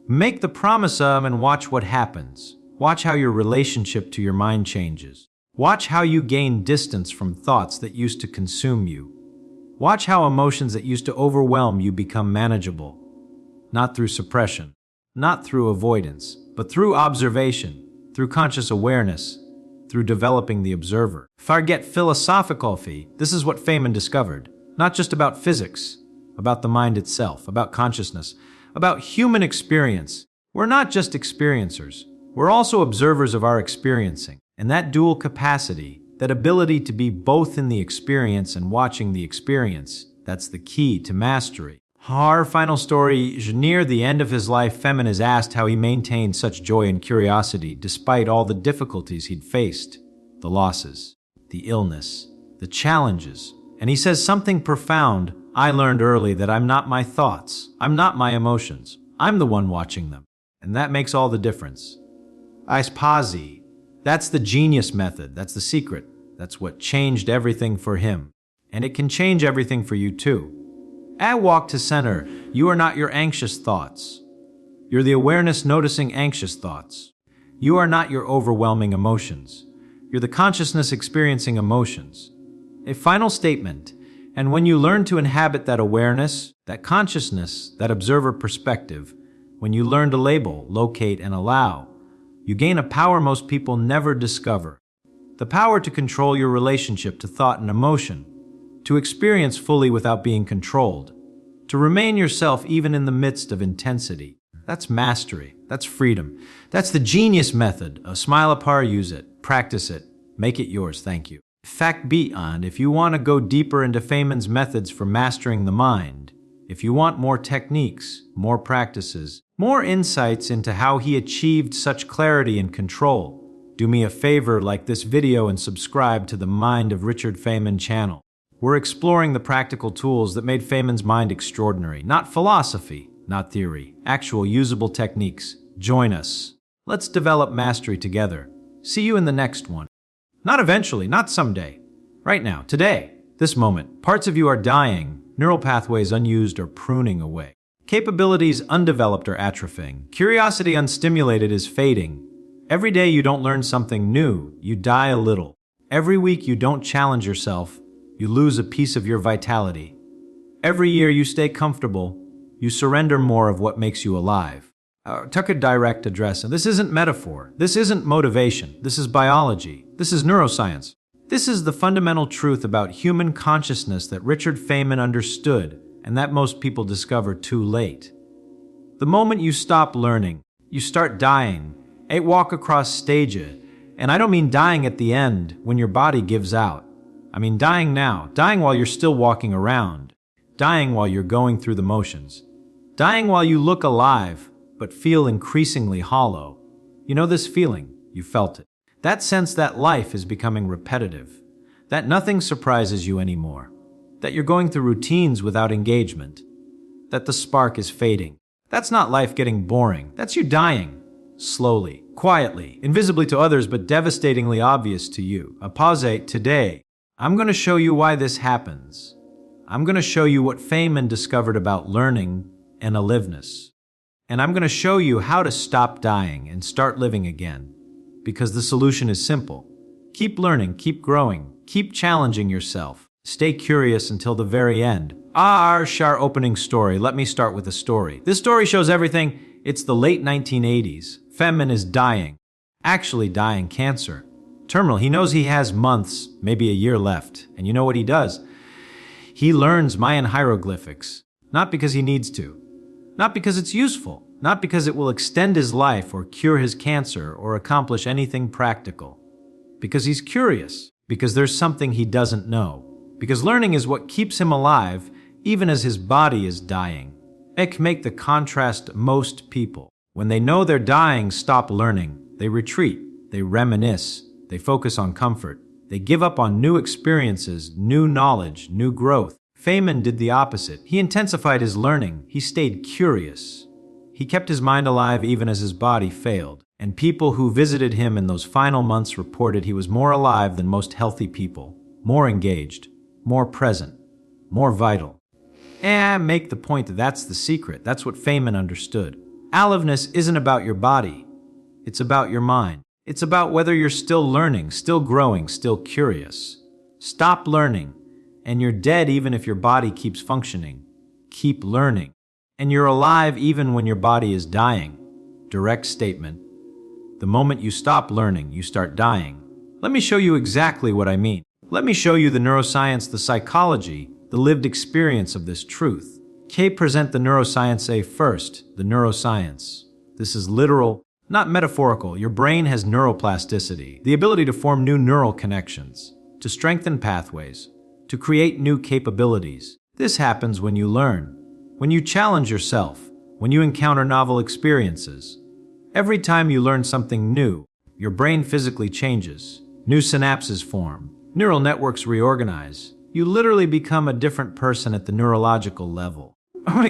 Make the promise of and watch what happens. Watch how your relationship to your mind changes. Watch how you gain distance from thoughts that used to consume you. Watch how emotions that used to overwhelm you become manageable. Not through suppression, not through avoidance, but through observation, through conscious awareness, through developing the observer. Forget philosophical. This is what Feynman discovered. Not just about physics, about the mind itself, about consciousness, about human experience. We're not just experiencers. We're also observers of our experiencing. And that dual capacity, that ability to be both in the experience and watching the experience, that's the key to mastery. Our final story, near the end of his life, Feynman is asked how he maintained such joy and curiosity despite all the difficulties he'd faced, the losses, the illness, the challenges. And he says something profound. I learned early that I'm not my thoughts. I'm not my emotions. I'm the one watching them. And that makes all the difference. Ispazi. That's the genius method. That's the secret. That's what changed everything for him. And it can change everything for you too. At walk to center, you are not your anxious thoughts. You're the awareness noticing anxious thoughts. You are not your overwhelming emotions. You're the consciousness experiencing emotions. A final statement, and when you learn to inhabit that awareness, that consciousness, that observer perspective, when you learn to label, locate, and allow, you gain a power most people never discover. The power to control your relationship to thought and emotion, to experience fully without being controlled, to remain yourself even in the midst of intensity. That's mastery. That's freedom. That's the genius method. A smile apart, use it, practice it, make it yours. Thank you. Fact beyond, if you want to go deeper into Feynman's methods for mastering the mind, if you want more techniques, more practices, more insights into how he achieved such clarity and control, do me a favor, like this video and subscribe to the Mind of Richard Feynman channel. We're exploring the practical tools that made Feynman's mind extraordinary. Not philosophy, not theory, actual usable techniques. Join us. Let's develop mastery together. See you in the next one. Not eventually, not someday. Right now, today, this moment, parts of you are dying, neural pathways unused or pruning away. Capabilities undeveloped or atrophying. Curiosity unstimulated is fading. Every day you don't learn something new, you die a little. Every week you don't challenge yourself, you lose a piece of your vitality. Every year you stay comfortable, you surrender more of what makes you alive. Took a direct address, and this isn't metaphor, this isn't motivation, this is biology, this is neuroscience. This is the fundamental truth about human consciousness that Richard Feynman understood, and that most people discover too late. The moment you stop learning, you start dying. A walk across stage, and I don't mean dying at the end when your body gives out. I mean dying now, dying while you're still walking around, dying while you're going through the motions, dying while you look alive but feel increasingly hollow. You know this feeling, you felt it. That sense that life is becoming repetitive, that nothing surprises you anymore, that you're going through routines without engagement, that the spark is fading. That's not life getting boring, that's you dying. Slowly, quietly, invisibly to others but devastatingly obvious to you. A pause. Today, I'm going to show you why this happens. I'm going to show you what Feynman discovered about learning and aliveness. And I'm going to show you how to stop dying and start living again. Because the solution is simple. Keep learning, keep growing, keep challenging yourself. Stay curious until the very end. Our opening story. Let me start with a story. This story shows everything. It's the late 1980s. Feynman is dying. Actually dying cancer. Terminal. He knows he has months, maybe a year left. And you know what he does? He learns Mayan hieroglyphics. Not because he needs to. Not because it's useful. Not because it will extend his life or cure his cancer or accomplish anything practical. Because he's curious. Because there's something he doesn't know. Because learning is what keeps him alive even as his body is dying. Make the contrast most people. When they know they're dying, stop learning. They retreat. They reminisce. They focus on comfort. They give up on new experiences, new knowledge, new growth. Feynman did the opposite. He intensified his learning. He stayed curious. He kept his mind alive even as his body failed. And people who visited him in those final months reported he was more alive than most healthy people. More engaged. More present. More vital. And make the point that that's the secret. That's what Feynman understood. Aliveness isn't about your body. It's about your mind. It's about whether you're still learning, still growing, still curious. Stop learning, and you're dead even if your body keeps functioning. Keep learning, and you're alive even when your body is dying. Direct statement. The moment you stop learning, you start dying. Let me show you exactly what I mean. Let me show you the neuroscience, the psychology, the lived experience of this truth. Present the neuroscience first, the neuroscience. This is literal, not metaphorical. Your brain has neuroplasticity, the ability to form new neural connections, to strengthen pathways, to create new capabilities. This happens when you learn, when you challenge yourself, when you encounter novel experiences. Every time you learn something new, your brain physically changes. New synapses form, neural networks reorganize. You literally become a different person at the neurological level.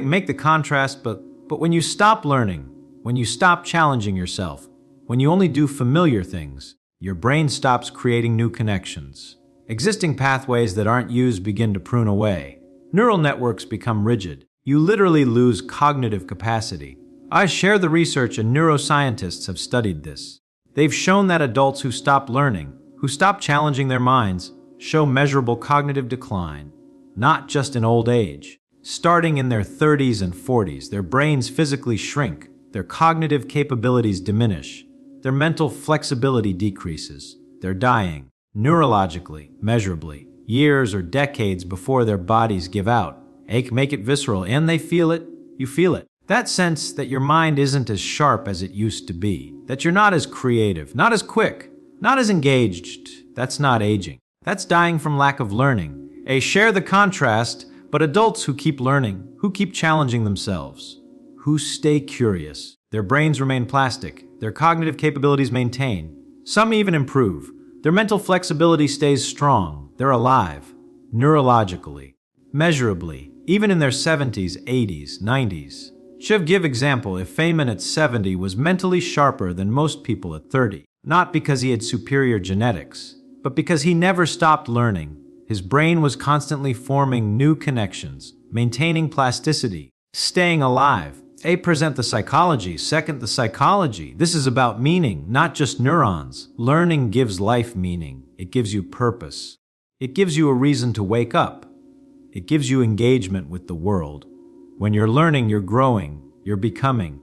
Make the contrast, but when you stop learning, when you stop challenging yourself, when you only do familiar things, your brain stops creating new connections. Existing pathways that aren't used begin to prune away. Neural networks become rigid. You literally lose cognitive capacity. I share the research, and neuroscientists have studied this. They've shown that adults who stop learning, who stop challenging their minds, show measurable cognitive decline, not just in old age. Starting in their 30s and 40s, their brains physically shrink, their cognitive capabilities diminish, their mental flexibility decreases. They're dying, neurologically, measurably, years or decades before their bodies give out. Ache make it visceral, and they feel it. You feel it. That sense that your mind isn't as sharp as it used to be, that you're not as creative, not as quick, not as engaged, that's not aging. That's dying from lack of learning. Share the contrast, but adults who keep learning, who keep challenging themselves, who stay curious. Their brains remain plastic, their cognitive capabilities maintain, some even improve. Their mental flexibility stays strong, they're alive, neurologically, measurably, even in their 70s, 80s, 90s. Should give example, if Feynman at 70 was mentally sharper than most people at 30, not because he had superior genetics, but because he never stopped learning. His brain was constantly forming new connections, maintaining plasticity, staying alive. Present the psychology, second the psychology. This is about meaning, not just neurons. Learning gives life meaning. It gives you purpose. It gives you a reason to wake up. It gives you engagement with the world. When you're learning, you're growing, you're becoming,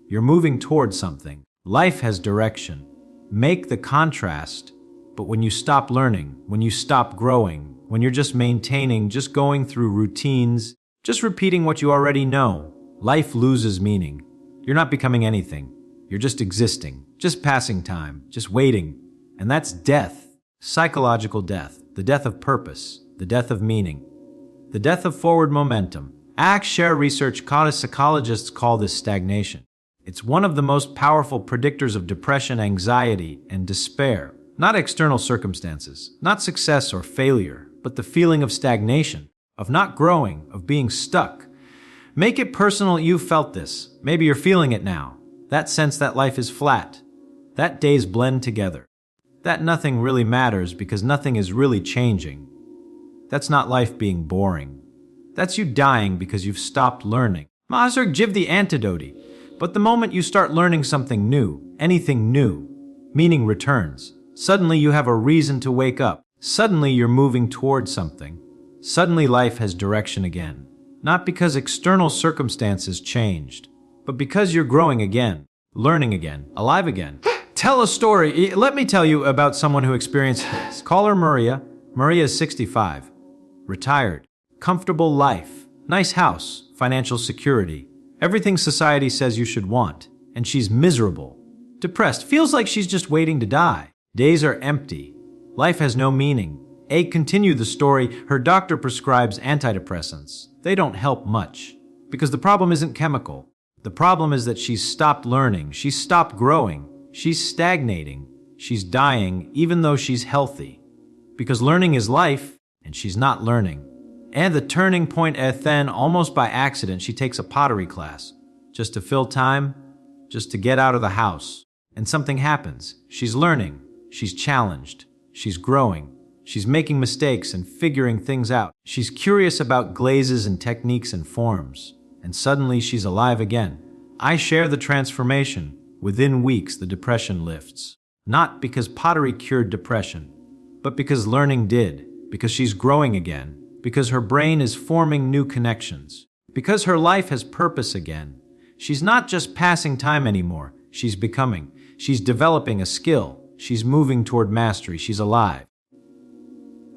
you're moving towards something. Life has direction. Make the contrast. But when you stop learning, when you stop growing, when you're just maintaining, just going through routines, just repeating what you already know, life loses meaning. You're not becoming anything. You're just existing, just passing time, just waiting. And that's death. Psychological death. The death of purpose. The death of meaning. The death of forward momentum. Share research psychologists call this stagnation. It's one of the most powerful predictors of depression, anxiety, and despair. Not external circumstances, not success or failure, but the feeling of stagnation, of not growing, of being stuck. Make it personal. You felt this. Maybe you're feeling it now. That sense that life is flat. That days blend together. That nothing really matters because nothing is really changing. That's not life being boring. That's you dying because you've stopped learning. Mazur give the antidote. But the moment you start learning something new, anything new, meaning returns. Suddenly you have a reason to wake up. Suddenly you're moving towards something. Suddenly life has direction again. Not because external circumstances changed, but because you're growing again, learning again, alive again. Tell a story. Let me tell you about someone who experienced this. Call her Maria. Maria is 65. Retired. Comfortable life. Nice house. Financial security. Everything society says you should want. And she's miserable. Depressed. Feels like she's just waiting to die. Days are empty. Life has no meaning. Continue the story. Her doctor prescribes antidepressants. They don't help much. Because the problem isn't chemical. The problem is that she's stopped learning. She's stopped growing. She's stagnating. She's dying even though she's healthy. Because learning is life, and she's not learning. And the turning point then, almost by accident, she takes a pottery class. Just to fill time, just to get out of the house. And something happens. She's learning. She's challenged. She's growing. She's making mistakes and figuring things out. She's curious about glazes and techniques and forms. And suddenly she's alive again. I share the transformation. Within weeks, the depression lifts. Not because pottery cured depression, but because learning did. Because she's growing again. Because her brain is forming new connections. Because her life has purpose again. She's not just passing time anymore. She's becoming. She's developing a skill. She's moving toward mastery. She's alive.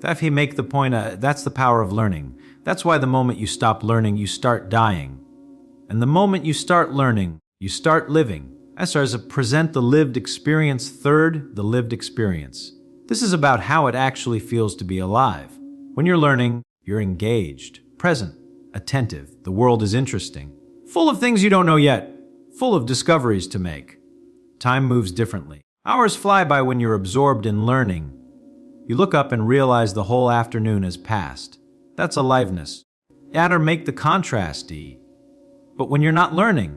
If he make the point, that's the power of learning. That's why the moment you stop learning, you start dying. And the moment you start learning, you start living. As far as present the lived experience, third, the lived experience. This is about how it actually feels to be alive. When you're learning, you're engaged, present, attentive. The world is interesting. Full of things you don't know yet. Full of discoveries to make. Time moves differently. Hours fly by when you're absorbed in learning. You look up and realize the whole afternoon has passed. That's aliveness. Add or make the contrast, But when you're not learning,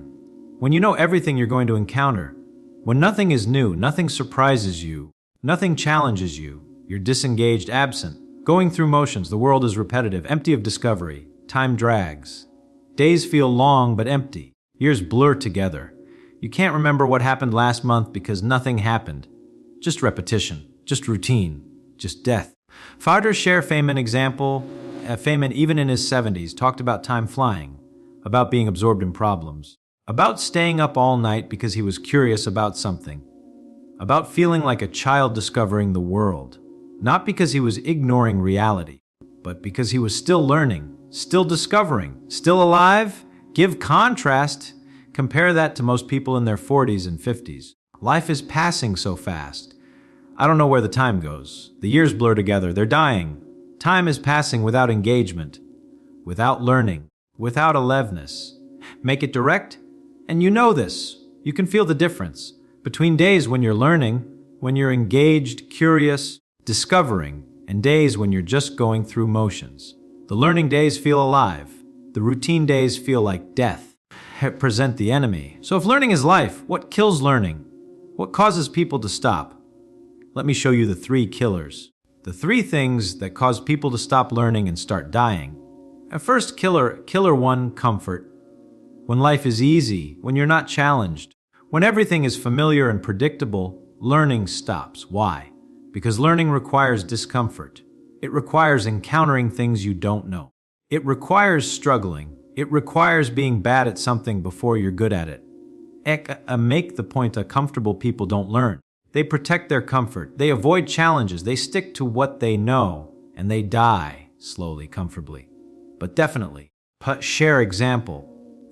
when you know everything you're going to encounter, when nothing is new, nothing surprises you, nothing challenges you, you're disengaged, absent, going through motions, the world is repetitive, empty of discovery, time drags. Days feel long but empty. Years blur together. You can't remember what happened last month because nothing happened. Just repetition, just routine, just death. Father share Feynman example. Feynman, even in his 70s, talked about time flying, about being absorbed in problems, about staying up all night because he was curious about something, about feeling like a child discovering the world, not because he was ignoring reality, but because he was still learning, still discovering, still alive. Give contrast. Compare that to most people in their 40s and 50s. Life is passing so fast. I don't know where the time goes. The years blur together. They're dying. Time is passing without engagement, without learning, without aliveness. Make it direct, and you know this. You can feel the difference between days when you're learning, when you're engaged, curious, discovering, and days when you're just going through motions. The learning days feel alive. The routine days feel like death. Present the enemy. So if learning is life, what kills learning? What causes people to stop? Let me show you the 3 killers. The 3 things that cause people to stop learning and start dying. First killer 1, comfort. When life is easy, when you're not challenged, when everything is familiar and predictable, learning stops. Why? Because learning requires discomfort. It requires encountering things you don't know. It requires struggling. It requires being bad at something before you're good at it. Make the point that comfortable people don't learn. They protect their comfort. They avoid challenges. They stick to what they know, and they die slowly, comfortably. But definitely, share example.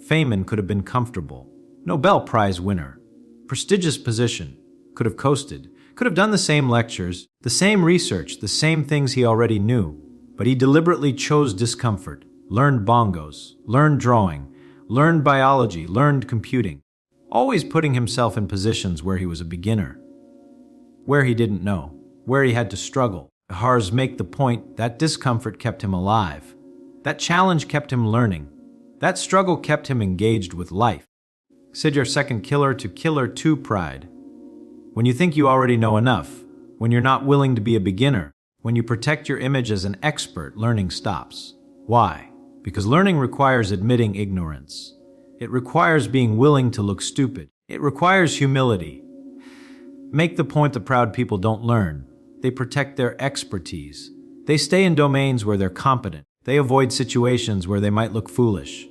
Feynman could have been comfortable. Nobel Prize winner. Prestigious position. Could have coasted. Could have done the same lectures, the same research, the same things he already knew. But he deliberately chose discomfort. Learned bongos, learned drawing, learned biology, learned computing, always putting himself in positions where he was a beginner, where he didn't know, where he had to struggle. Hars make the point that discomfort kept him alive. That challenge kept him learning. That struggle kept him engaged with life. Said your second killer to killer 2, pride. When you think you already know enough, when you're not willing to be a beginner, when you protect your image as an expert, learning stops. Why? Because learning requires admitting ignorance. It requires being willing to look stupid. It requires humility. Make the point that proud people don't learn. They protect their expertise. They stay in domains where they're competent. They avoid situations where they might look foolish.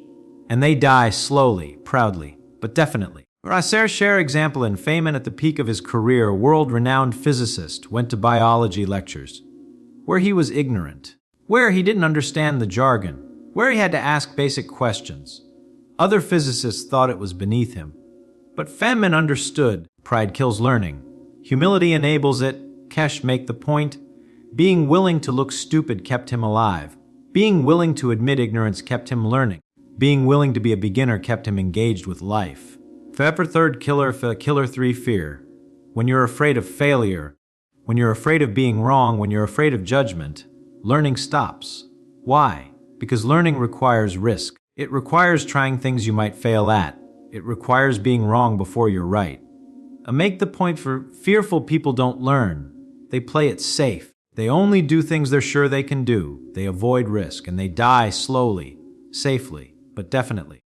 And they die slowly, proudly, but definitely. Rasser share example in Feynman at the peak of his career, world-renowned physicist, went to biology lectures, where he was ignorant, where he didn't understand the jargon, where he had to ask basic questions. Other physicists thought it was beneath him. But Feynman understood pride kills learning. Humility enables it. Kesh make the point. Being willing to look stupid kept him alive. Being willing to admit ignorance kept him learning. Being willing to be a beginner kept him engaged with life. Third killer 3, fear. When you're afraid of failure, when you're afraid of being wrong, when you're afraid of judgment, learning stops. Why? Because learning requires risk. It requires trying things you might fail at. It requires being wrong before you're right. Make the point for fearful people don't learn. They play it safe. They only do things they're sure they can do. They avoid risk, and they die slowly, safely, but definitely.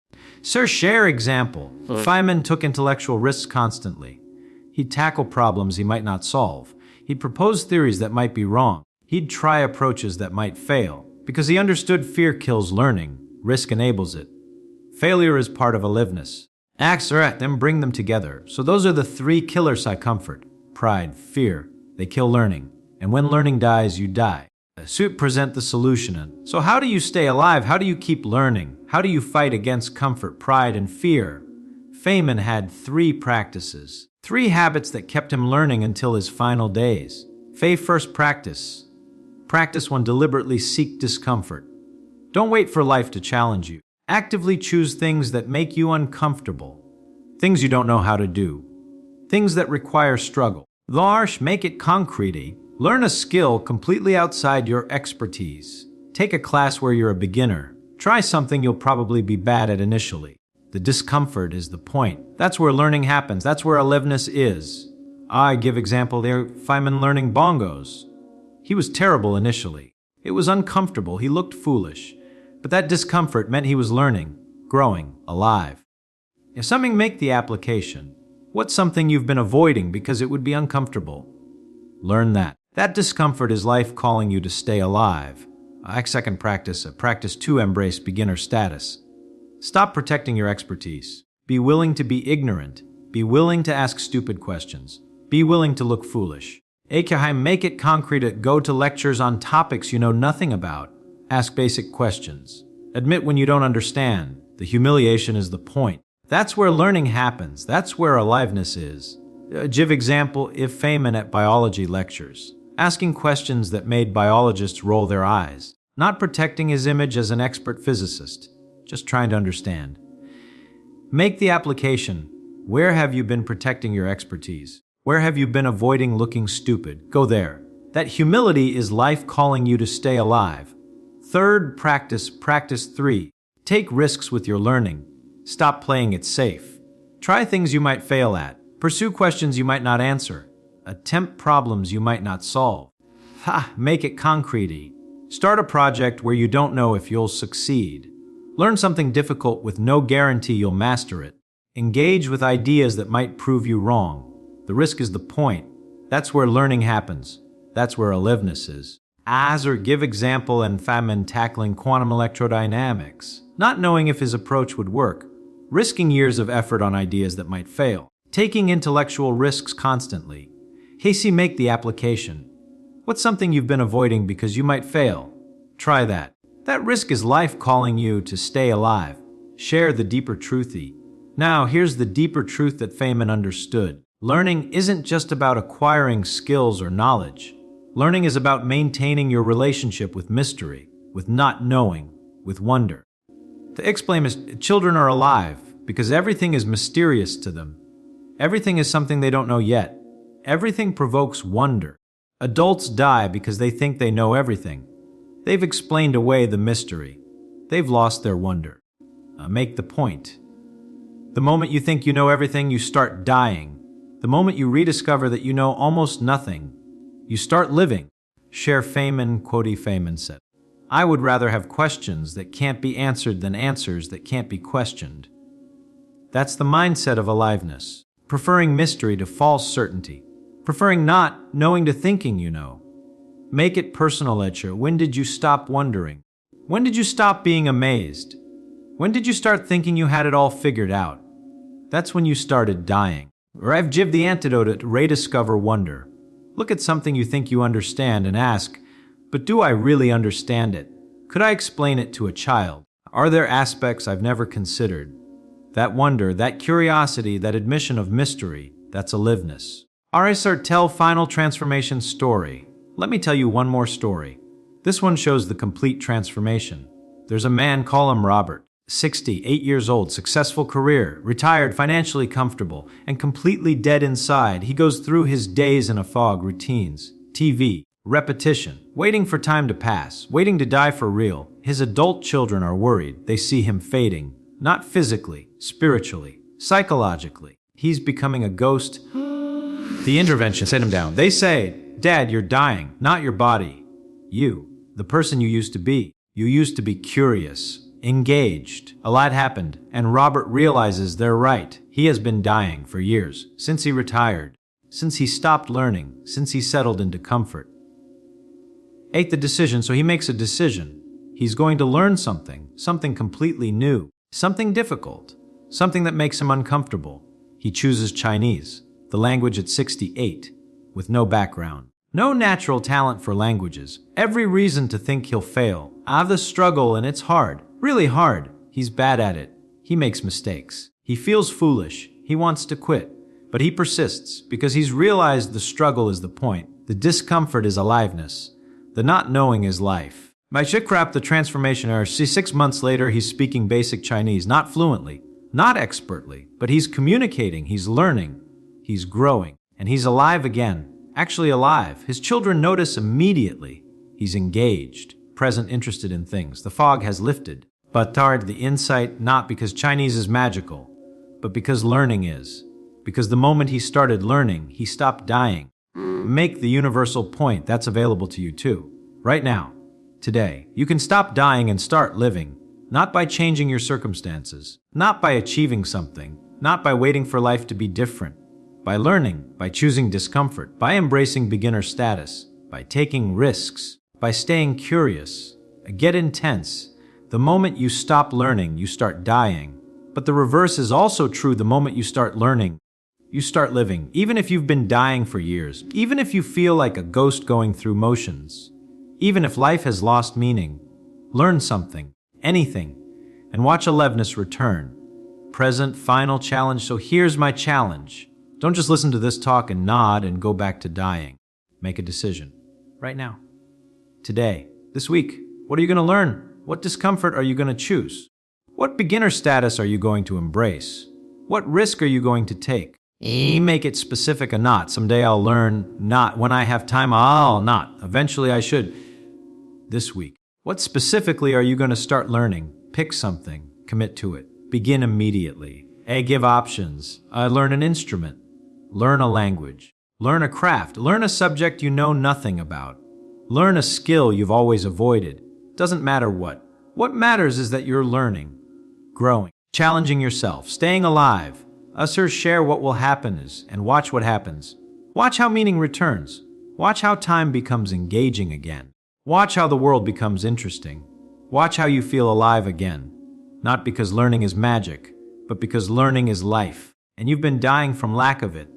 Sir share example. Feynman took intellectual risks constantly. He'd tackle problems he might not solve. He'd propose theories that might be wrong. He'd try approaches that might fail. Because he understood fear kills learning, risk enables it. Failure is part of aliveness. Acts are at them, bring them together. So those are the 3 killers: comfort, pride, fear. They kill learning. And when learning dies, you die. Present the solution. So how do you stay alive? How do you keep learning? How do you fight against comfort, pride, and fear? Feynman had 3 practices, 3 habits that kept him learning until his final days. First practice. Practice 1, deliberately seek discomfort. Don't wait for life to challenge you. Actively choose things that make you uncomfortable. Things you don't know how to do. Things that require struggle. Larsh, make it concrete. Learn a skill completely outside your expertise. Take a class where you're a beginner. Try something you'll probably be bad at initially. The discomfort is the point. That's where learning happens. That's where aliveness is. I give example there, Feynman learning bongos. He was terrible initially. It was uncomfortable. He looked foolish. But that discomfort meant he was learning, growing, alive. If something, make the application. What's something you've been avoiding because it would be uncomfortable? Learn that. That discomfort is life calling you to stay alive. Second practice, practice 2, embrace beginner status. Stop protecting your expertise. Be willing to be ignorant. Be willing to ask stupid questions. Be willing to look foolish. Make it concrete. Go to lectures on topics you know nothing about. Ask basic questions. Admit when you don't understand. The humiliation is the point. That's where learning happens. That's where aliveness is. Give example if Feynman at biology lectures, asking questions that made biologists roll their eyes, not protecting his image as an expert physicist, just trying to understand. Make the application. Where have you been protecting your expertise? Where have you been avoiding looking stupid? Go there. That humility is life calling you to stay alive. Third practice, practice 3. Take risks with your learning. Stop playing it safe. Try things you might fail at. Pursue questions you might not answer. Attempt problems you might not solve. Make it concrete. Start a project where you don't know if you'll succeed. Learn something difficult with no guarantee you'll master it. Engage with ideas that might prove you wrong. The risk is the point. That's where learning happens. That's where aliveness is. Give example and Feynman tackling quantum electrodynamics, not knowing if his approach would work, risking years of effort on ideas that might fail, taking intellectual risks constantly. Make the application. What's something you've been avoiding because you might fail? Try that. That risk is life calling you to stay alive. Share the deeper truthy. Now, here's the deeper truth that Feynman understood. Learning isn't just about acquiring skills or knowledge. Learning is about maintaining your relationship with mystery, with not knowing, with wonder. To explain this, children are alive because everything is mysterious to them. Everything is something they don't know yet. Everything provokes wonder. Adults die because they think they know everything. They've explained away the mystery. They've lost their wonder. Make the point. The moment you think you know everything, you start dying. The moment you rediscover that you know almost nothing, you start living. Share Feynman, Feynman said, "I would rather have questions that can't be answered than answers that can't be questioned." That's the mindset of aliveness, preferring mystery to false certainty, preferring not knowing to thinking you know. Make it personal, Etcher. When did you stop wondering? When did you stop being amazed? When did you start thinking you had it all figured out? That's when you started dying. Or I've give the antidote to rediscover wonder. Look at something you think you understand and ask, but do I really understand it? Could I explain it to a child? Are there aspects I've never considered? That wonder, that curiosity, that admission of mystery, that's aliveness. Tell final transformation story. Let me tell you one more story. This one shows the complete transformation. There's a man, call him Robert, 68 years old, successful career, retired, financially comfortable, and completely dead inside. He goes through his days in a fog, routines, TV, repetition, waiting for time to pass, waiting to die for real. His adult children are worried. They see him fading, not physically, spiritually, psychologically. He's becoming a ghost. The intervention set him down. They say, "Dad, you're dying, not your body. You, the person you used to be. You used to be curious, engaged." A lot happened, and Robert realizes they're right. He has been dying for years, since he retired, since he stopped learning, since he settled into comfort. The decision, so he makes a decision. He's going to learn something completely new, something difficult, something that makes him uncomfortable. He chooses Chinese, the language at 68, with no background. No natural talent for languages. Every reason to think he'll fail. The struggle, and it's hard. Really hard. He's bad at it. He makes mistakes. He feels foolish. He wants to quit. But he persists because he's realized the struggle is the point. The discomfort is aliveness. The not knowing is life. By Shikrap, the transformation error. 6 months later, he's speaking basic Chinese, not fluently, not expertly, but he's communicating, he's learning, he's growing, and he's alive again. Actually alive. His children notice immediately. He's engaged, present, interested in things. The fog has lifted. But the insight, not because Chinese is magical, but because learning is. Because the moment he started learning, he stopped dying. Make the universal point. That's available to you too. Right now. Today. You can stop dying and start living. Not by changing your circumstances, not by achieving something, not by waiting for life to be different. By learning, by choosing discomfort, by embracing beginner status, by taking risks, by staying curious. Get intense. The moment you stop learning, you start dying. But the reverse is also true. The moment you start learning, you start living. Even if you've been dying for years, even if you feel like a ghost going through motions, even if life has lost meaning, learn something, anything, and watch aliveness return. Present, final challenge. So here's my challenge. Don't just listen to this talk and nod and go back to dying. Make a decision. Right now. Today. This week. What are you going to learn? What discomfort are you going to choose? What beginner status are you going to embrace? What risk are you going to take? Make it specific or not. Someday I'll learn. Not. When I have time, I'll not. Eventually I should. This week. What specifically are you going to start learning? Pick something. Commit to it. Begin immediately. Give options. Learn an instrument. Learn a language. Learn a craft. Learn a subject you know nothing about. Learn a skill you've always avoided. Doesn't matter what. What matters is that you're learning, growing, challenging yourself, staying alive. Share what will happen and watch what happens. Watch how meaning returns. Watch how time becomes engaging again. Watch how the world becomes interesting. Watch how you feel alive again. Not because learning is magic, but because learning is life, and you've been dying from lack of it.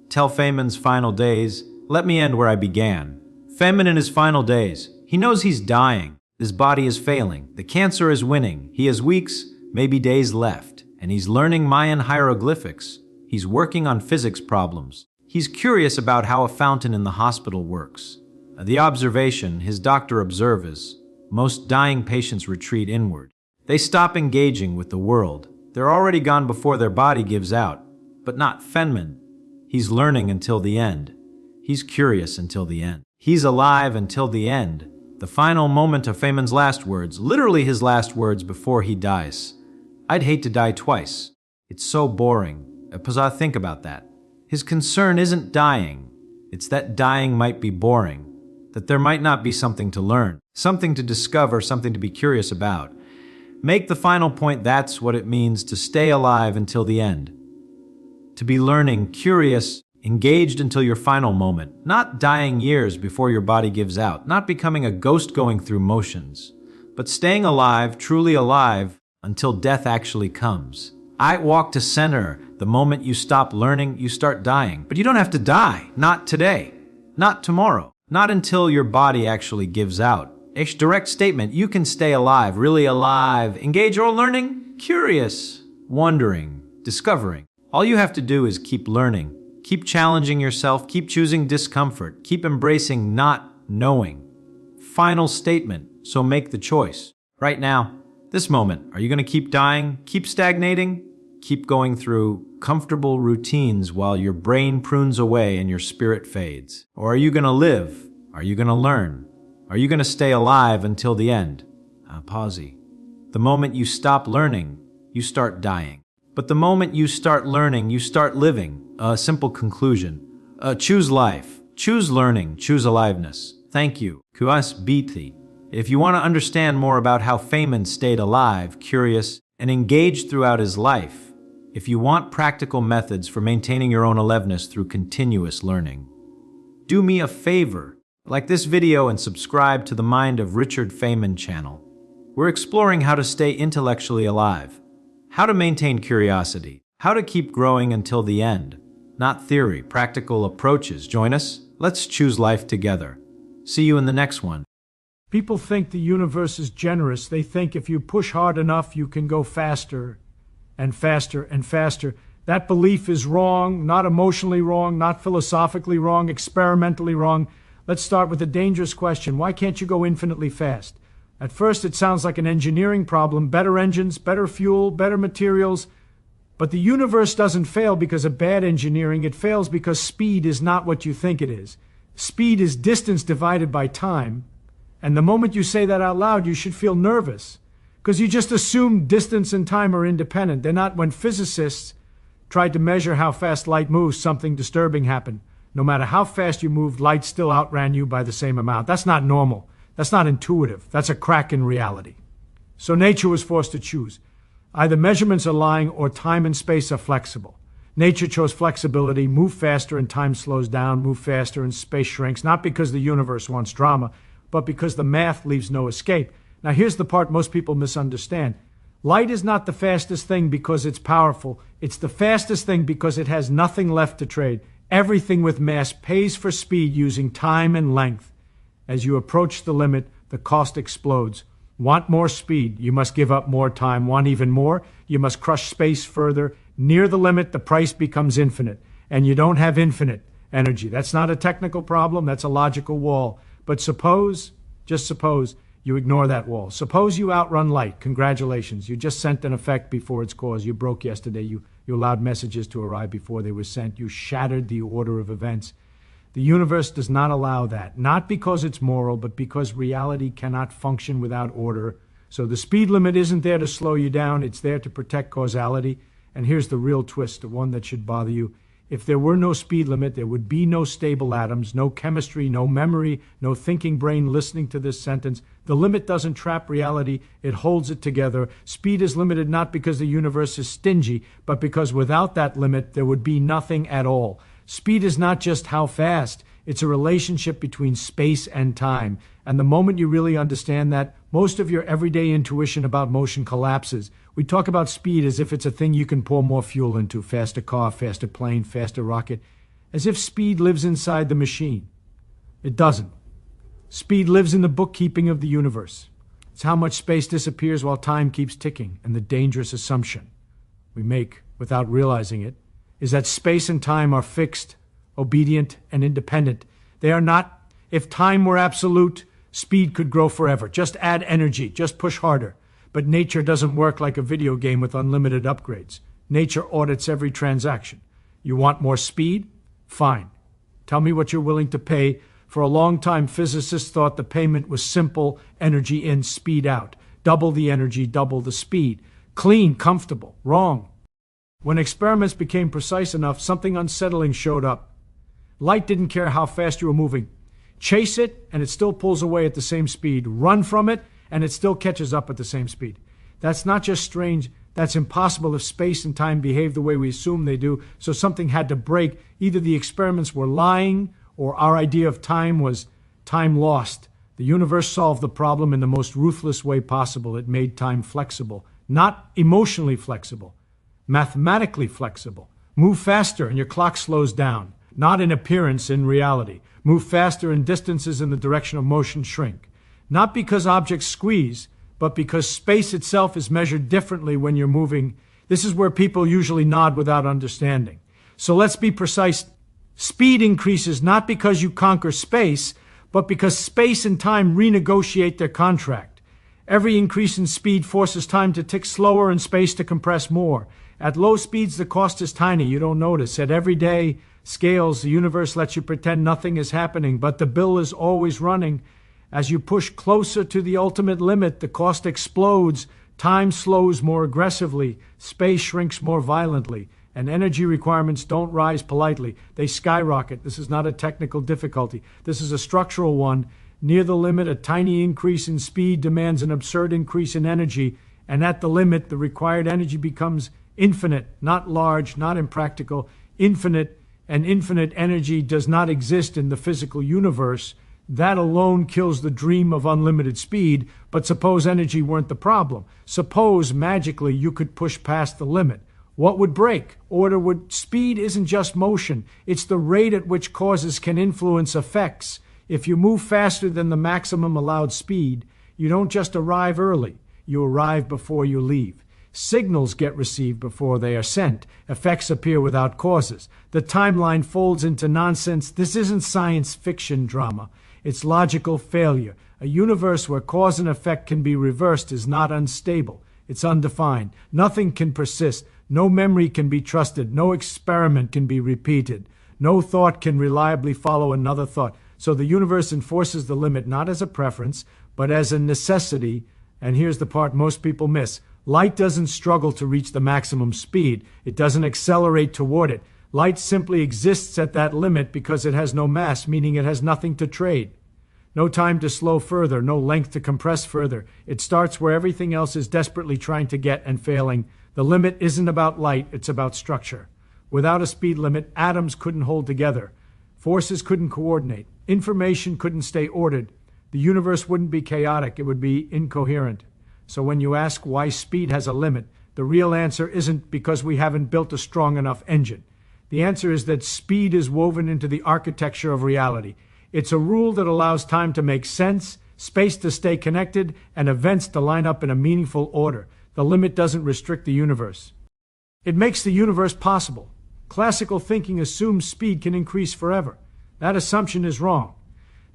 Tell Feynman's final days, let me end where I began. Feynman in his final days, he knows he's dying. His body is failing. The cancer is winning. He has weeks, maybe days left, and he's learning Mayan hieroglyphics. He's working on physics problems. He's curious about how a fountain in the hospital works. The observation his doctor observes is, most dying patients retreat inward. They stop engaging with the world. They're already gone before their body gives out. But not Feynman. He's learning until the end. He's curious until the end. He's alive until the end. The final moment of Feynman's last words, literally his last words before he dies. I'd hate to die twice. It's so boring. Think about that. His concern isn't dying. It's that dying might be boring. That there might not be something to learn, something to discover, something to be curious about. Make the final point that's what it means to stay alive until the end. To be learning, curious, engaged until your final moment, not dying years before your body gives out, not becoming a ghost going through motions, but staying alive, truly alive, until death actually comes. I walk to center. The moment you stop learning, you start dying. But you don't have to die. Not today. Not tomorrow. Not until your body actually gives out. Direct statement, you can stay alive, really alive, engage or learning, curious, wondering, discovering. All you have to do is keep learning, keep challenging yourself, keep choosing discomfort, keep embracing not knowing. Final statement, so make the choice. Right now, this moment, are you going to keep dying, keep stagnating, keep going through comfortable routines while your brain prunes away and your spirit fades? Or are you going to live? Are you going to learn? Are you going to stay alive until the end? Pause. The moment you stop learning, you start dying. But the moment you start learning, you start living. A simple conclusion. Choose life. Choose learning. Choose aliveness. Thank you. Kuas biti. If you want to understand more about how Feynman stayed alive, curious, and engaged throughout his life, if you want practical methods for maintaining your own aliveness through continuous learning, do me a favor. Like this video and subscribe to the Mind of Richard Feynman channel. We're exploring how to stay intellectually alive, how to maintain curiosity, how to keep growing until the end. Not theory, practical approaches. Join us. Let's choose life together. See you in the next one. People think the universe is generous. They think if you push hard enough, you can go faster and faster and faster. That belief is wrong, not emotionally wrong, not philosophically wrong, experimentally wrong. Let's start with a dangerous question. Why can't you go infinitely fast? At first, it sounds like an engineering problem. Better engines, better fuel, better materials. But the universe doesn't fail because of bad engineering. It fails because speed is not what you think it is. Speed is distance divided by time. And the moment you say that out loud, you should feel nervous because you just assume distance and time are independent. They're not. When physicists tried to measure how fast light moves, something disturbing happened. No matter how fast you moved, light still outran you by the same amount. That's not normal. That's not intuitive. That's a crack in reality. So nature was forced to choose. Either measurements are lying or time and space are flexible. Nature chose flexibility, move faster and time slows down, move faster and space shrinks, not because the universe wants drama, but because the math leaves no escape. Now here's the part most people misunderstand. Light is not the fastest thing because it's powerful. It's the fastest thing because it has nothing left to trade. Everything with mass pays for speed using time and length. As you approach the limit, the cost explodes. Want more speed, you must give up more time. Want even more, you must crush space further. Near the limit, the price becomes infinite, and you don't have infinite energy. That's not a technical problem, that's a logical wall. But suppose, just suppose, you ignore that wall. Suppose you outrun light. Congratulations, you just sent an effect before its cause. You broke yesterday, you allowed messages to arrive before they were sent. You shattered the order of events. The universe does not allow that, not because it's moral, but because reality cannot function without order. So the speed limit isn't there to slow you down, it's there to protect causality. And here's the real twist, the one that should bother you. If there were no speed limit, there would be no stable atoms, no chemistry, no memory, no thinking brain listening to this sentence. The limit doesn't trap reality, it holds it together. Speed is limited not because the universe is stingy, but because without that limit, there would be nothing at all. Speed is not just how fast, it's a relationship between space and time. And the moment you really understand that, most of your everyday intuition about motion collapses. We talk about speed as if it's a thing you can pour more fuel into, faster car, faster plane, faster rocket, as if speed lives inside the machine. It doesn't. Speed lives in the bookkeeping of the universe. It's how much space disappears while time keeps ticking, and the dangerous assumption we make without realizing it is that space and time are fixed, obedient, and independent. They are not. If time were absolute, speed could grow forever. Just add energy, just push harder. But nature doesn't work like a video game with unlimited upgrades. Nature audits every transaction. You want more speed? Fine. Tell me what you're willing to pay. For a long time, physicists thought the payment was simple: energy in, speed out. Double the energy, double the speed. Clean, comfortable. Wrong. When experiments became precise enough, something unsettling showed up. Light didn't care how fast you were moving. Chase it, and it still pulls away at the same speed. Run from it, and it still catches up at the same speed. That's not just strange, that's impossible if space and time behave the way we assume they do, so something had to break. Either the experiments were lying, or our idea of time was time lost. The universe solved the problem in the most ruthless way possible. It made time flexible, not emotionally flexible, mathematically flexible. Move faster and your clock slows down, not in appearance, in reality. Move faster and distances in the direction of motion shrink. Not because objects squeeze, but because space itself is measured differently when you're moving. This is where people usually nod without understanding. So let's be precise. Speed increases not because you conquer space, but because space and time renegotiate their contract. Every increase in speed forces time to tick slower and space to compress more. At low speeds, the cost is tiny. You don't notice. At everyday scales, the universe lets you pretend nothing is happening, but the bill is always running. As you push closer to the ultimate limit, the cost explodes. Time slows more aggressively. Space shrinks more violently. And energy requirements don't rise politely. They skyrocket. This is not a technical difficulty. This is a structural one. Near the limit, a tiny increase in speed demands an absurd increase in energy. And at the limit, the required energy becomes infinite, not large, not impractical, infinite, and infinite energy does not exist in the physical universe. That alone kills the dream of unlimited speed, but suppose energy weren't the problem. Suppose magically you could push past the limit. What would break? Speed isn't just motion, it's the rate at which causes can influence effects. If you move faster than the maximum allowed speed, you don't just arrive early, you arrive before you leave. Signals get received before they are sent. Effects appear without causes. The timeline folds into nonsense. This isn't science fiction drama. It's logical failure. A universe where cause and effect can be reversed is not unstable. It's undefined. Nothing can persist. No memory can be trusted. No experiment can be repeated. No thought can reliably follow another thought. So the universe enforces the limit not as a preference, but as a necessity. And here's the part most people miss. Light doesn't struggle to reach the maximum speed. It doesn't accelerate toward it. Light simply exists at that limit because it has no mass, meaning it has nothing to trade. No time to slow further, no length to compress further. It starts where everything else is desperately trying to get and failing. The limit isn't about light, it's about structure. Without a speed limit, atoms couldn't hold together. Forces couldn't coordinate. Information couldn't stay ordered. The universe wouldn't be chaotic, it would be incoherent. So when you ask why speed has a limit, the real answer isn't because we haven't built a strong enough engine. The answer is that speed is woven into the architecture of reality. It's a rule that allows time to make sense, space to stay connected, and events to line up in a meaningful order. The limit doesn't restrict the universe. It makes the universe possible. Classical thinking assumes speed can increase forever. That assumption is wrong.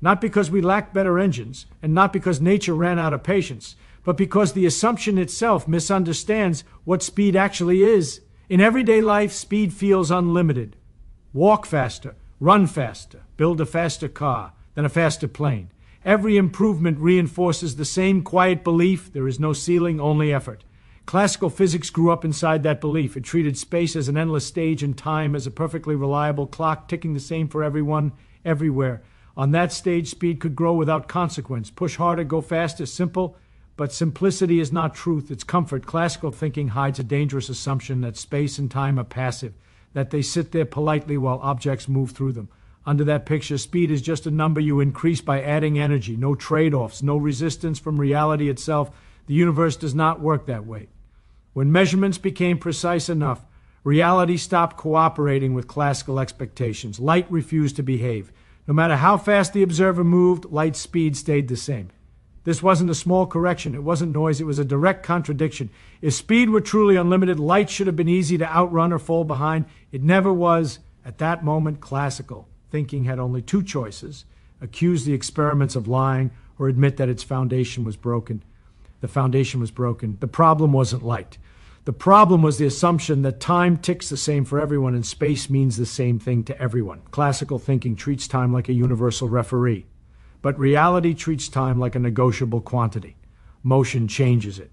Not because we lack better engines, and not because nature ran out of patience, but because the assumption itself misunderstands what speed actually is. In everyday life, speed feels unlimited. Walk faster, run faster, build a faster car, then a faster plane. Every improvement reinforces the same quiet belief: there is no ceiling, only effort. Classical physics grew up inside that belief. It treated space as an endless stage and time as a perfectly reliable clock ticking the same for everyone, everywhere. On that stage, speed could grow without consequence. Push harder, go faster, simple. But simplicity is not truth, it's comfort. Classical thinking hides a dangerous assumption that space and time are passive, that they sit there politely while objects move through them. Under that picture, speed is just a number you increase by adding energy. No trade-offs, no resistance from reality itself. The universe does not work that way. When measurements became precise enough, reality stopped cooperating with classical expectations. Light refused to behave. No matter how fast the observer moved, light's speed stayed the same. This wasn't a small correction. It wasn't noise. It was a direct contradiction. If speed were truly unlimited, light should have been easy to outrun or fall behind. It never was. At that moment, classical thinking had only two choices: accuse the experiments of lying or admit that its foundation was broken. The foundation was broken. The problem wasn't light. The problem was the assumption that time ticks the same for everyone and space means the same thing to everyone. Classical thinking treats time like a universal referee. But reality treats time like a negotiable quantity. Motion changes it.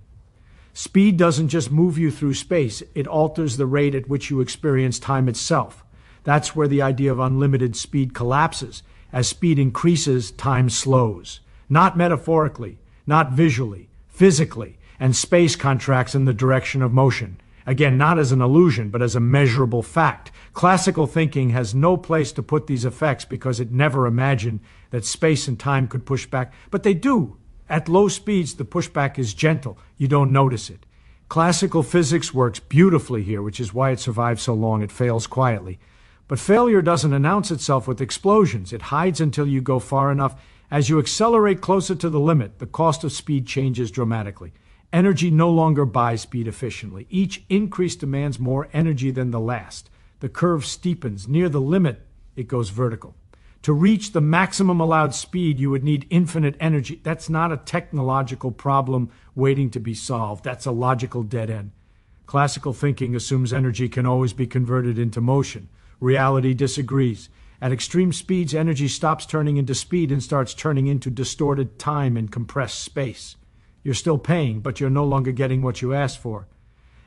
Speed doesn't just move you through space, it alters the rate at which you experience time itself. That's where the idea of unlimited speed collapses. As speed increases, time slows. Not metaphorically, not visually, physically, and space contracts in the direction of motion. Again, not as an illusion, but as a measurable fact. Classical thinking has no place to put these effects because it never imagined that space and time could push back. But they do. At low speeds, the pushback is gentle. You don't notice it. Classical physics works beautifully here, which is why it survives so long. It fails quietly. But failure doesn't announce itself with explosions. It hides until you go far enough. As you accelerate closer to the limit, the cost of speed changes dramatically. Energy no longer buys speed efficiently. Each increase demands more energy than the last. The curve steepens. Near the limit, it goes vertical. To reach the maximum allowed speed, you would need infinite energy. That's not a technological problem waiting to be solved. That's a logical dead end. Classical thinking assumes energy can always be converted into motion. Reality disagrees. At extreme speeds, energy stops turning into speed and starts turning into distorted time and compressed space. You're still paying, but you're no longer getting what you asked for.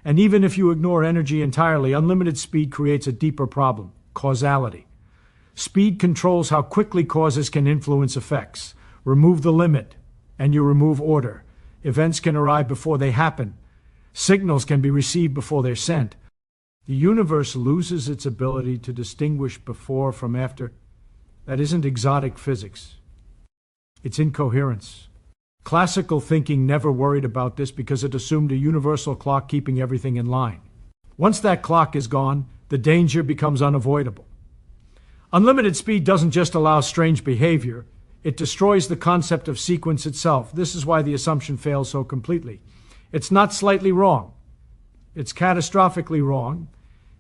And even if you ignore energy entirely, unlimited speed creates a deeper problem: causality. Speed controls how quickly causes can influence effects. Remove the limit, and you remove order. Events can arrive before they happen. Signals can be received before they're sent. The universe loses its ability to distinguish before from after. That isn't exotic physics. It's incoherence. Classical thinking never worried about this because it assumed a universal clock keeping everything in line. Once that clock is gone, the danger becomes unavoidable. Unlimited speed doesn't just allow strange behavior, it destroys the concept of sequence itself. This is why the assumption fails so completely. It's not slightly wrong. It's catastrophically wrong.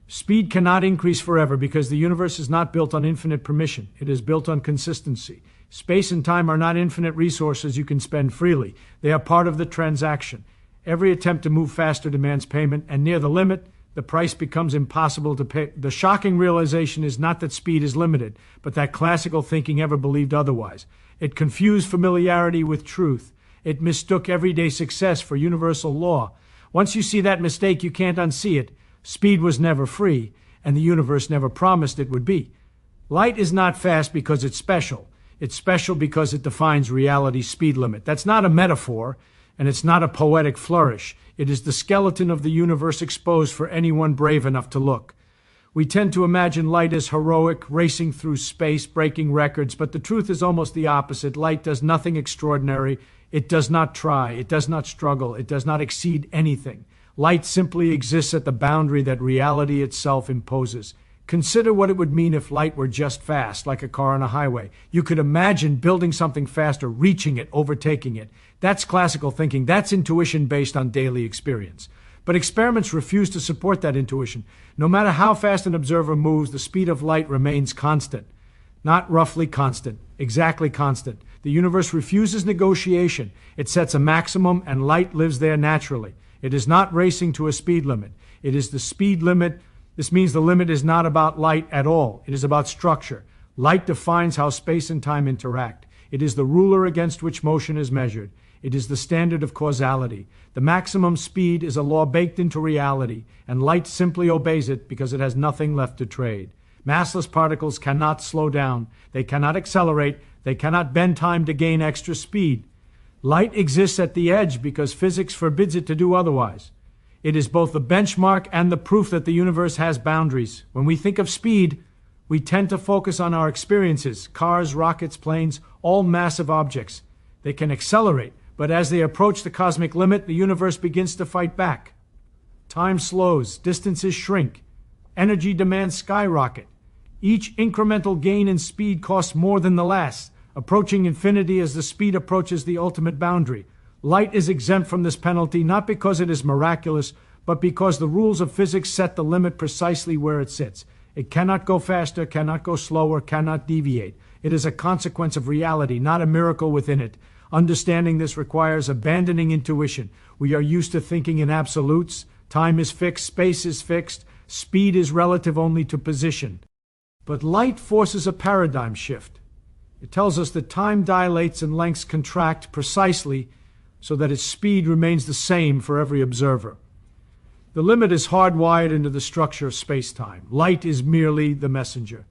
Speed cannot increase forever because the universe is not built on infinite permission. It is built on consistency. Space and time are not infinite resources you can spend freely. They are part of the transaction. Every attempt to move faster demands payment, and near the limit, the price becomes impossible to pay. The shocking realization is not that speed is limited, but that classical thinking ever believed otherwise. It confused familiarity with truth. It mistook everyday success for universal law. Once you see that mistake, you can't unsee it. Speed was never free, and the universe never promised it would be. Light is not fast because it's special. It's special because it defines reality's speed limit. That's not a metaphor, and it's not a poetic flourish. It is the skeleton of the universe exposed for anyone brave enough to look. We tend to imagine light as heroic, racing through space, breaking records, but the truth is almost the opposite. Light does nothing extraordinary. It does not try. It does not struggle. It does not exceed anything. Light simply exists at the boundary that reality itself imposes. Consider what it would mean if light were just fast, like a car on a highway. You could imagine building something faster, reaching it, overtaking it. That's classical thinking. That's intuition based on daily experience. But experiments refuse to support that intuition. No matter how fast an observer moves, the speed of light remains constant. Not roughly constant, exactly constant. The universe refuses negotiation. It sets a maximum, and light lives there naturally. It is not racing to a speed limit. It is the speed limit. This means the limit is not about light at all. It is about structure. Light defines how space and time interact. It is the ruler against which motion is measured. It is the standard of causality. The maximum speed is a law baked into reality, and light simply obeys it because it has nothing left to trade. Massless particles cannot slow down. They cannot accelerate. They cannot bend time to gain extra speed. Light exists at the edge because physics forbids it to do otherwise. It is both the benchmark and the proof that the universe has boundaries. When we think of speed, we tend to focus on our experiences, cars, rockets, planes, all massive objects. They can accelerate, but as they approach the cosmic limit, the universe begins to fight back. Time slows, distances shrink, energy demands skyrocket. Each incremental gain in speed costs more than the last, approaching infinity as the speed approaches the ultimate boundary. Light is exempt from this penalty not because it is miraculous, but because the rules of physics set the limit precisely where it sits. It cannot go faster, cannot go slower, cannot deviate. It is a consequence of reality, not a miracle within it. Understanding this requires abandoning intuition. We are used to thinking in absolutes. Time is fixed, space is fixed, speed is relative only to position. But light forces a paradigm shift. It tells us that time dilates and lengths contract precisely so that its speed remains the same for every observer. The limit is hardwired into the structure of space-time. Light is merely the messenger,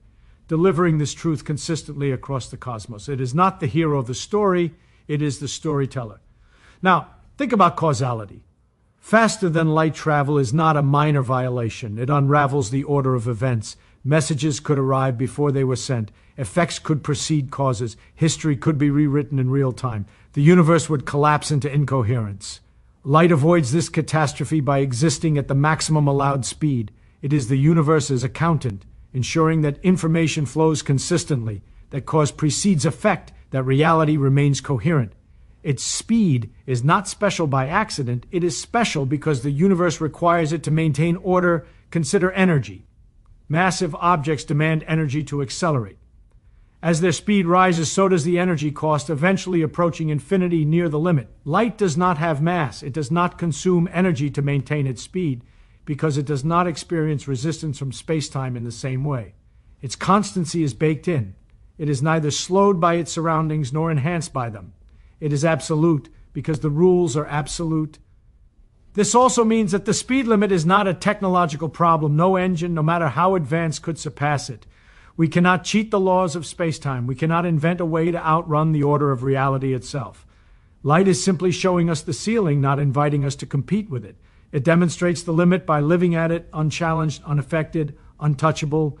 delivering this truth consistently across the cosmos. It is not the hero of the story, it is the storyteller. Now, think about causality. Faster than light travel is not a minor violation. It unravels the order of events. Messages could arrive before they were sent. Effects could precede causes. History could be rewritten in real time. The universe would collapse into incoherence. Light avoids this catastrophe by existing at the maximum allowed speed. It is the universe's accountant, ensuring that information flows consistently, that cause precedes effect, that reality remains coherent. Its speed is not special by accident. It is special because the universe requires it to maintain order. Consider energy. Massive objects demand energy to accelerate. As their speed rises, so does the energy cost, eventually approaching infinity near the limit. Light does not have mass. It does not consume energy to maintain its speed because it does not experience resistance from space-time in the same way. Its constancy is baked in. It is neither slowed by its surroundings nor enhanced by them. It is absolute because the rules are absolute. This also means that the speed limit is not a technological problem. No engine, no matter how advanced, could surpass it. We cannot cheat the laws of space-time. We cannot invent a way to outrun the order of reality itself. Light is simply showing us the ceiling, not inviting us to compete with it. It demonstrates the limit by living at it, unchallenged, unaffected, untouchable.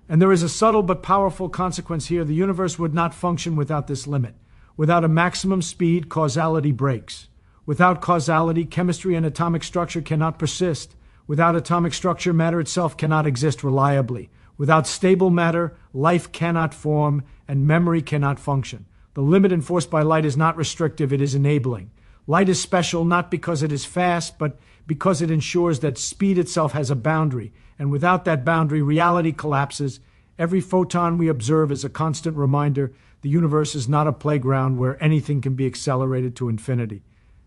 And there is a subtle but powerful consequence here. The universe would not function without this limit. Without a maximum speed, causality breaks. Without causality, chemistry and atomic structure cannot persist. Without atomic structure, matter itself cannot exist reliably. Without stable matter, life cannot form and memory cannot function. The limit enforced by light is not restrictive, it is enabling. Light is special not because it is fast, but because it ensures that speed itself has a boundary. And without that boundary, reality collapses. Every photon we observe is a constant reminder the universe is not a playground where anything can be accelerated to infinity.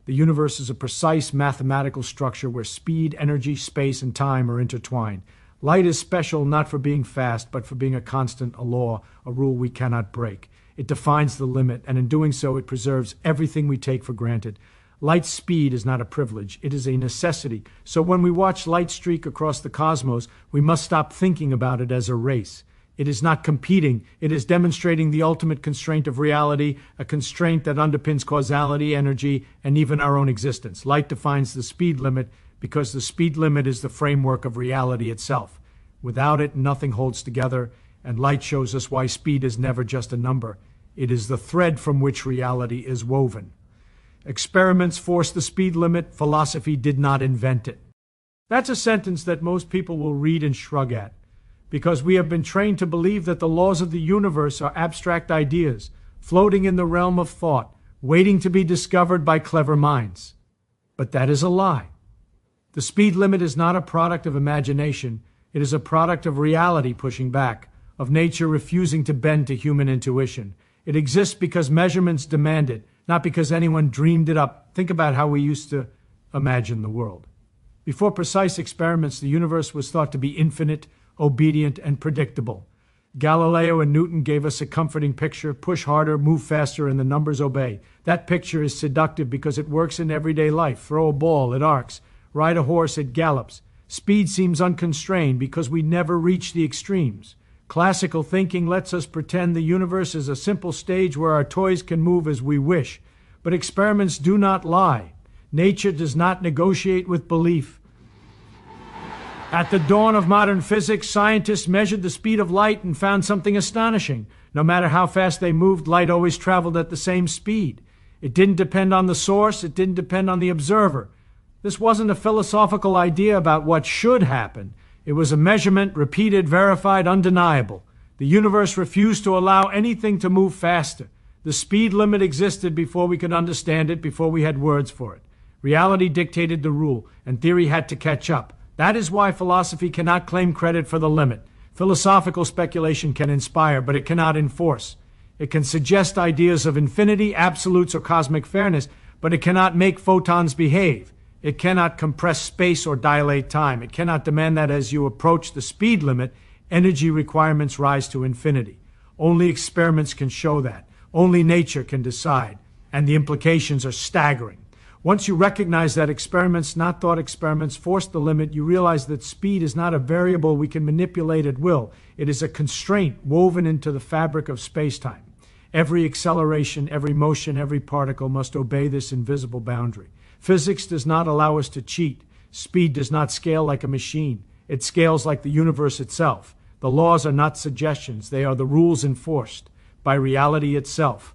The universe is a precise mathematical structure where speed, energy, space, and time are intertwined. Light is special not for being fast, but for being a constant, a law, a rule we cannot break. It defines the limit, and in doing so, it preserves everything we take for granted. Light's speed is not a privilege, it is a necessity. So when we watch light streak across the cosmos, we must stop thinking about it as a race. It is not competing. It is demonstrating the ultimate constraint of reality, a constraint that underpins causality, energy, and even our own existence. Light defines the speed limit because the speed limit is the framework of reality itself. Without it, nothing holds together, and light shows us why speed is never just a number. It is the thread from which reality is woven. Experiments force the speed limit. Philosophy did not invent it. That's a sentence that most people will read and shrug at, because we have been trained to believe that the laws of the universe are abstract ideas, floating in the realm of thought, waiting to be discovered by clever minds. But that is a lie. The speed limit is not a product of imagination. It is a product of reality pushing back, of nature refusing to bend to human intuition. It exists because measurements demand it, not because anyone dreamed it up. Think about how we used to imagine the world. Before precise experiments, the universe was thought to be infinite, obedient, and predictable. Galileo and Newton gave us a comforting picture: push harder, move faster, and the numbers obey. That picture is seductive because it works in everyday life. Throw a ball, it arcs. Ride a horse, it gallops. Speed seems unconstrained because we never reach the extremes. Classical thinking lets us pretend the universe is a simple stage where our toys can move as we wish. But experiments do not lie. Nature does not negotiate with belief. At the dawn of modern physics, scientists measured the speed of light and found something astonishing. No matter how fast they moved, light always traveled at the same speed. It didn't depend on the source, it didn't depend on the observer. This wasn't a philosophical idea about what should happen. It was a measurement, repeated, verified, undeniable. The universe refused to allow anything to move faster. The speed limit existed before we could understand it, before we had words for it. Reality dictated the rule, and theory had to catch up. That is why philosophy cannot claim credit for the limit. Philosophical speculation can inspire, but it cannot enforce. It can suggest ideas of infinity, absolutes, or cosmic fairness, but it cannot make photons behave. It cannot compress space or dilate time. It cannot demand that as you approach the speed limit, energy requirements rise to infinity. Only experiments can show that. Only nature can decide. And the implications are staggering. Once you recognize that experiments, not thought experiments, force the limit, you realize that speed is not a variable we can manipulate at will. It is a constraint woven into the fabric of space-time. Every acceleration, every motion, every particle must obey this invisible boundary. Physics does not allow us to cheat. Speed does not scale like a machine. It scales like the universe itself. The laws are not suggestions. They are the rules enforced by reality itself.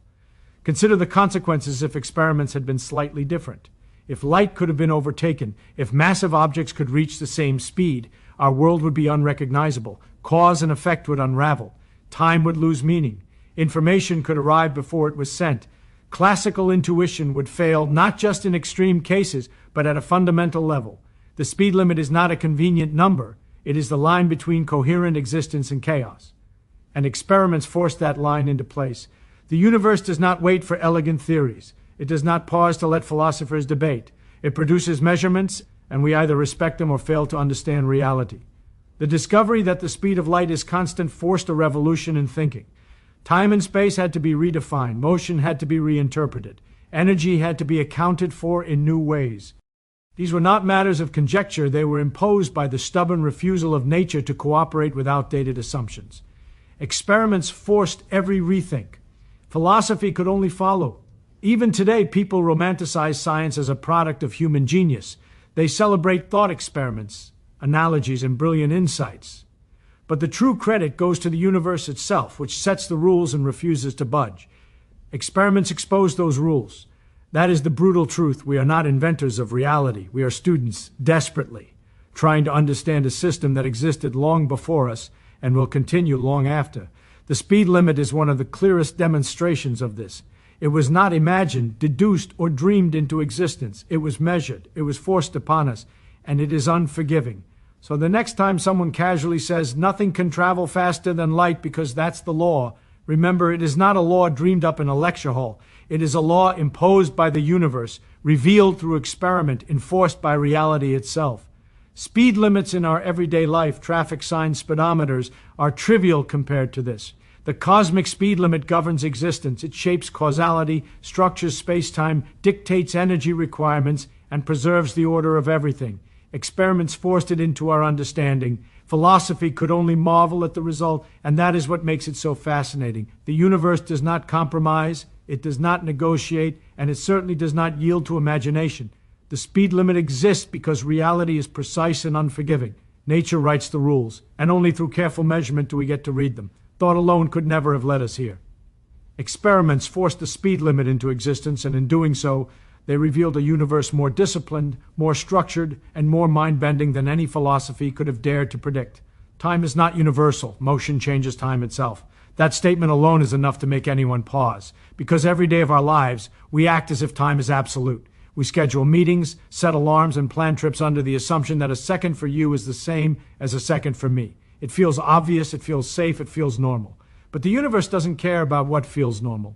Consider the consequences if experiments had been slightly different. If light could have been overtaken, if massive objects could reach the same speed, our world would be unrecognizable. Cause and effect would unravel. Time would lose meaning. Information could arrive before it was sent. Classical intuition would fail not just in extreme cases, but at a fundamental level. The speed limit is not a convenient number. It is the line between coherent existence and chaos. And experiments force that line into place. The universe does not wait for elegant theories. It does not pause to let philosophers debate. It produces measurements, and we either respect them or fail to understand reality. The discovery that the speed of light is constant forced a revolution in thinking. Time and space had to be redefined. Motion had to be reinterpreted. Energy had to be accounted for in new ways. These were not matters of conjecture. They were imposed by the stubborn refusal of nature to cooperate with outdated assumptions. Experiments forced every rethink. Philosophy could only follow. Even today, people romanticize science as a product of human genius. They celebrate thought experiments, analogies, and brilliant insights. But the true credit goes to the universe itself, which sets the rules and refuses to budge. Experiments expose those rules. That is the brutal truth. We are not inventors of reality. We are students, desperately, trying to understand a system that existed long before us and will continue long after. The speed limit is one of the clearest demonstrations of this. It was not imagined, deduced, or dreamed into existence. It was measured. It was forced upon us, and it is unforgiving. So the next time someone casually says nothing can travel faster than light because that's the law, remember, it is not a law dreamed up in a lecture hall. It is a law imposed by the universe, revealed through experiment, enforced by reality itself. Speed limits in our everyday life, traffic signs, speedometers, are trivial compared to this. The cosmic speed limit governs existence. It shapes causality, structures space-time, dictates energy requirements, and preserves the order of everything. Experiments forced it into our understanding. Philosophy could only marvel at the result, and that is what makes it so fascinating. The universe does not compromise, it does not negotiate, and it certainly does not yield to imagination. The speed limit exists because reality is precise and unforgiving. Nature writes the rules, and only through careful measurement do we get to read them. Thought alone could never have led us here. Experiments forced the speed limit into existence, and in doing so, they revealed a universe more disciplined, more structured, and more mind-bending than any philosophy could have dared to predict. Time is not universal. Motion changes time itself. That statement alone is enough to make anyone pause, because every day of our lives, we act as if time is absolute. We schedule meetings, set alarms, and plan trips under the assumption that a second for you is the same as a second for me. It feels obvious, it feels safe, it feels normal. But the universe doesn't care about what feels normal.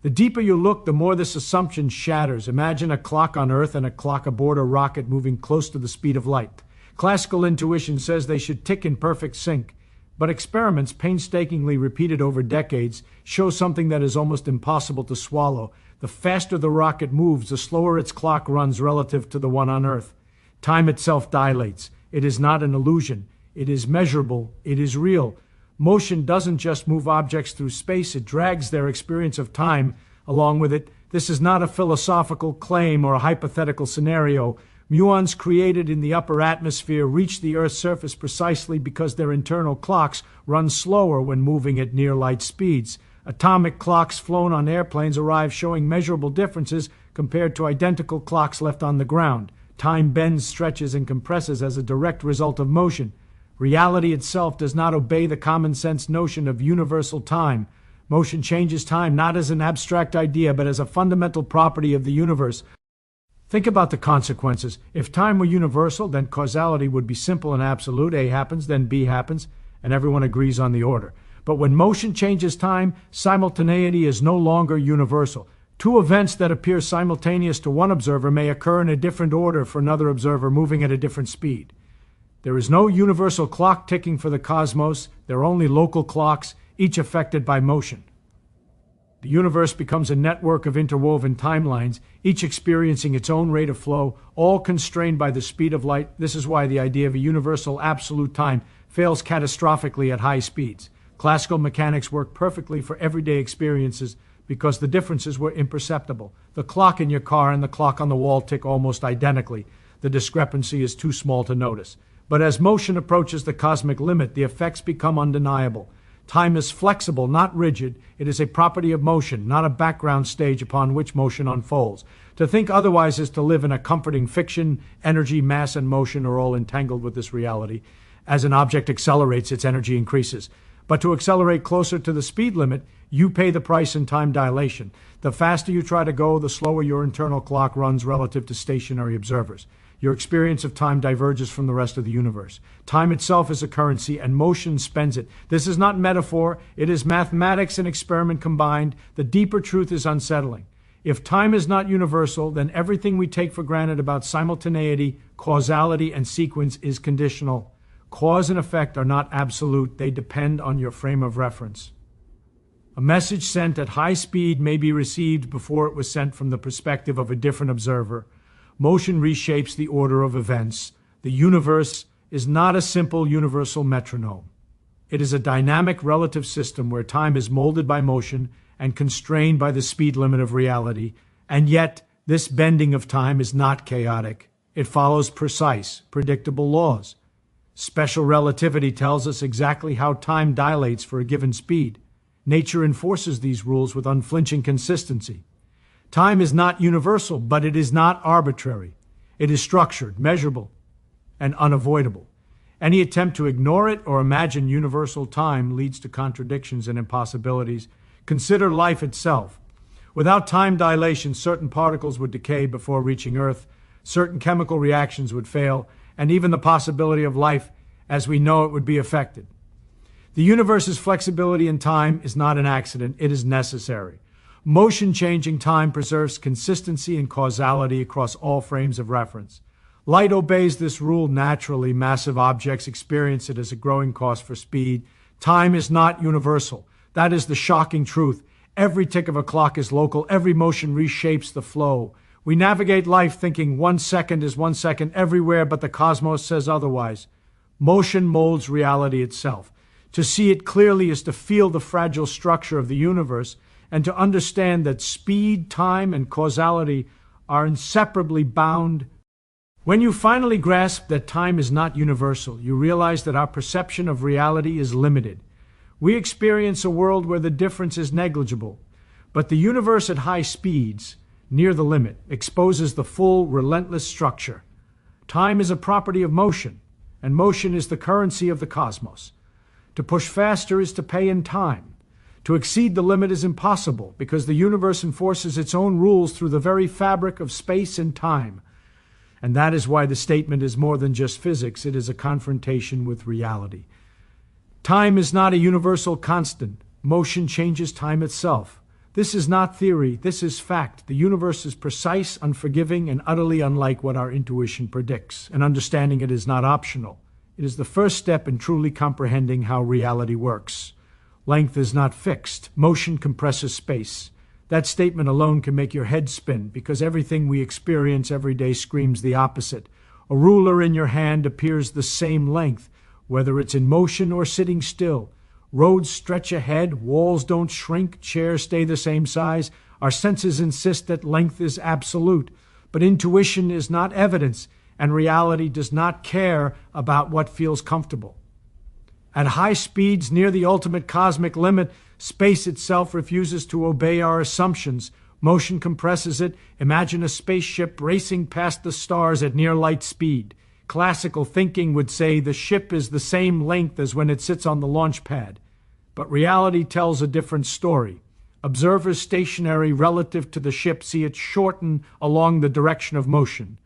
The deeper you look, the more this assumption shatters. Imagine a clock on Earth and a clock aboard a rocket moving close to the speed of light. Classical intuition says they should tick in perfect sync, but experiments painstakingly repeated over decades show something that is almost impossible to swallow. The faster the rocket moves, the slower its clock runs relative to the one on Earth. Time itself dilates. It is not an illusion. It is measurable. It is real. Motion doesn't just move objects through space, it drags their experience of time along with it. This is not a philosophical claim or a hypothetical scenario. Muons created in the upper atmosphere reach the Earth's surface precisely because their internal clocks run slower when moving at near light speeds. Atomic clocks flown on airplanes arrive showing measurable differences compared to identical clocks left on the ground. Time bends, stretches, and compresses as a direct result of motion. Reality itself does not obey the common-sense notion of universal time. Motion changes time not as an abstract idea, but as a fundamental property of the universe. Think about the consequences. If time were universal, then causality would be simple and absolute. A happens, then B happens, and everyone agrees on the order. But when motion changes time, simultaneity is no longer universal. Two events that appear simultaneous to one observer may occur in a different order for another observer moving at a different speed. There is no universal clock ticking for the cosmos. There are only local clocks, each affected by motion. The universe becomes a network of interwoven timelines, each experiencing its own rate of flow, all constrained by the speed of light. This is why the idea of a universal absolute time fails catastrophically at high speeds. Classical mechanics work perfectly for everyday experiences because the differences were imperceptible. The clock in your car and the clock on the wall tick almost identically. The discrepancy is too small to notice. But as motion approaches the cosmic limit, the effects become undeniable. Time is flexible, not rigid. It is a property of motion, not a background stage upon which motion unfolds. To think otherwise is to live in a comforting fiction. Energy, mass, and motion are all entangled with this reality. As an object accelerates, its energy increases. But to accelerate closer to the speed limit, you pay the price in time dilation. The faster you try to go, the slower your internal clock runs relative to stationary observers. Your experience of time diverges from the rest of the universe. Time itself is a currency, and motion spends it. This is not metaphor. It is mathematics and experiment combined. The deeper truth is unsettling. If time is not universal, then everything we take for granted about simultaneity, causality, and sequence is conditional. Cause and effect are not absolute. They depend on your frame of reference. A message sent at high speed may be received before it was sent from the perspective of a different observer. Motion reshapes the order of events. The universe is not a simple universal metronome. It is a dynamic relative system where time is molded by motion and constrained by the speed limit of reality. And yet, this bending of time is not chaotic. It follows precise, predictable laws. Special relativity tells us exactly how time dilates for a given speed. Nature enforces these rules with unflinching consistency. Time is not universal, but it is not arbitrary. It is structured, measurable, and unavoidable. Any attempt to ignore it or imagine universal time leads to contradictions and impossibilities. Consider life itself. Without time dilation, certain particles would decay before reaching Earth, certain chemical reactions would fail, and even the possibility of life as we know it would be affected. The universe's flexibility in time is not an accident, it is necessary. Motion-changing time preserves consistency and causality across all frames of reference. Light obeys this rule naturally. Massive objects experience it as a growing cost for speed. Time is not universal. That is the shocking truth. Every tick of a clock is local. Every motion reshapes the flow. We navigate life thinking 1 second is 1 second everywhere, but the cosmos says otherwise. Motion molds reality itself. To see it clearly is to feel the fragile structure of the universe and to understand that speed, time, and causality are inseparably bound. When you finally grasp that time is not universal, you realize that our perception of reality is limited. We experience a world where the difference is negligible, but the universe at high speeds, near the limit, exposes the full, relentless structure. Time is a property of motion, and motion is the currency of the cosmos. To push faster is to pay in time. To exceed the limit is impossible because the universe enforces its own rules through the very fabric of space and time. And that is why the statement is more than just physics, it is a confrontation with reality. Time is not a universal constant. Motion changes time itself. This is not theory, this is fact. The universe is precise, unforgiving, and utterly unlike what our intuition predicts, and understanding it is not optional. It is the first step in truly comprehending how reality works. Length is not fixed. Motion compresses space. That statement alone can make your head spin because everything we experience every day screams the opposite. A ruler in your hand appears the same length, whether it's in motion or sitting still. Roads stretch ahead, walls don't shrink, chairs stay the same size. Our senses insist that length is absolute. But intuition is not evidence, and reality does not care about what feels comfortable. At high speeds near the ultimate cosmic limit, space itself refuses to obey our assumptions. Motion compresses it. Imagine a spaceship racing past the stars at near light speed. Classical thinking would say the ship is the same length as when it sits on the launch pad. But reality tells a different story. Observers stationary relative to the ship see it shorten along the direction of motion.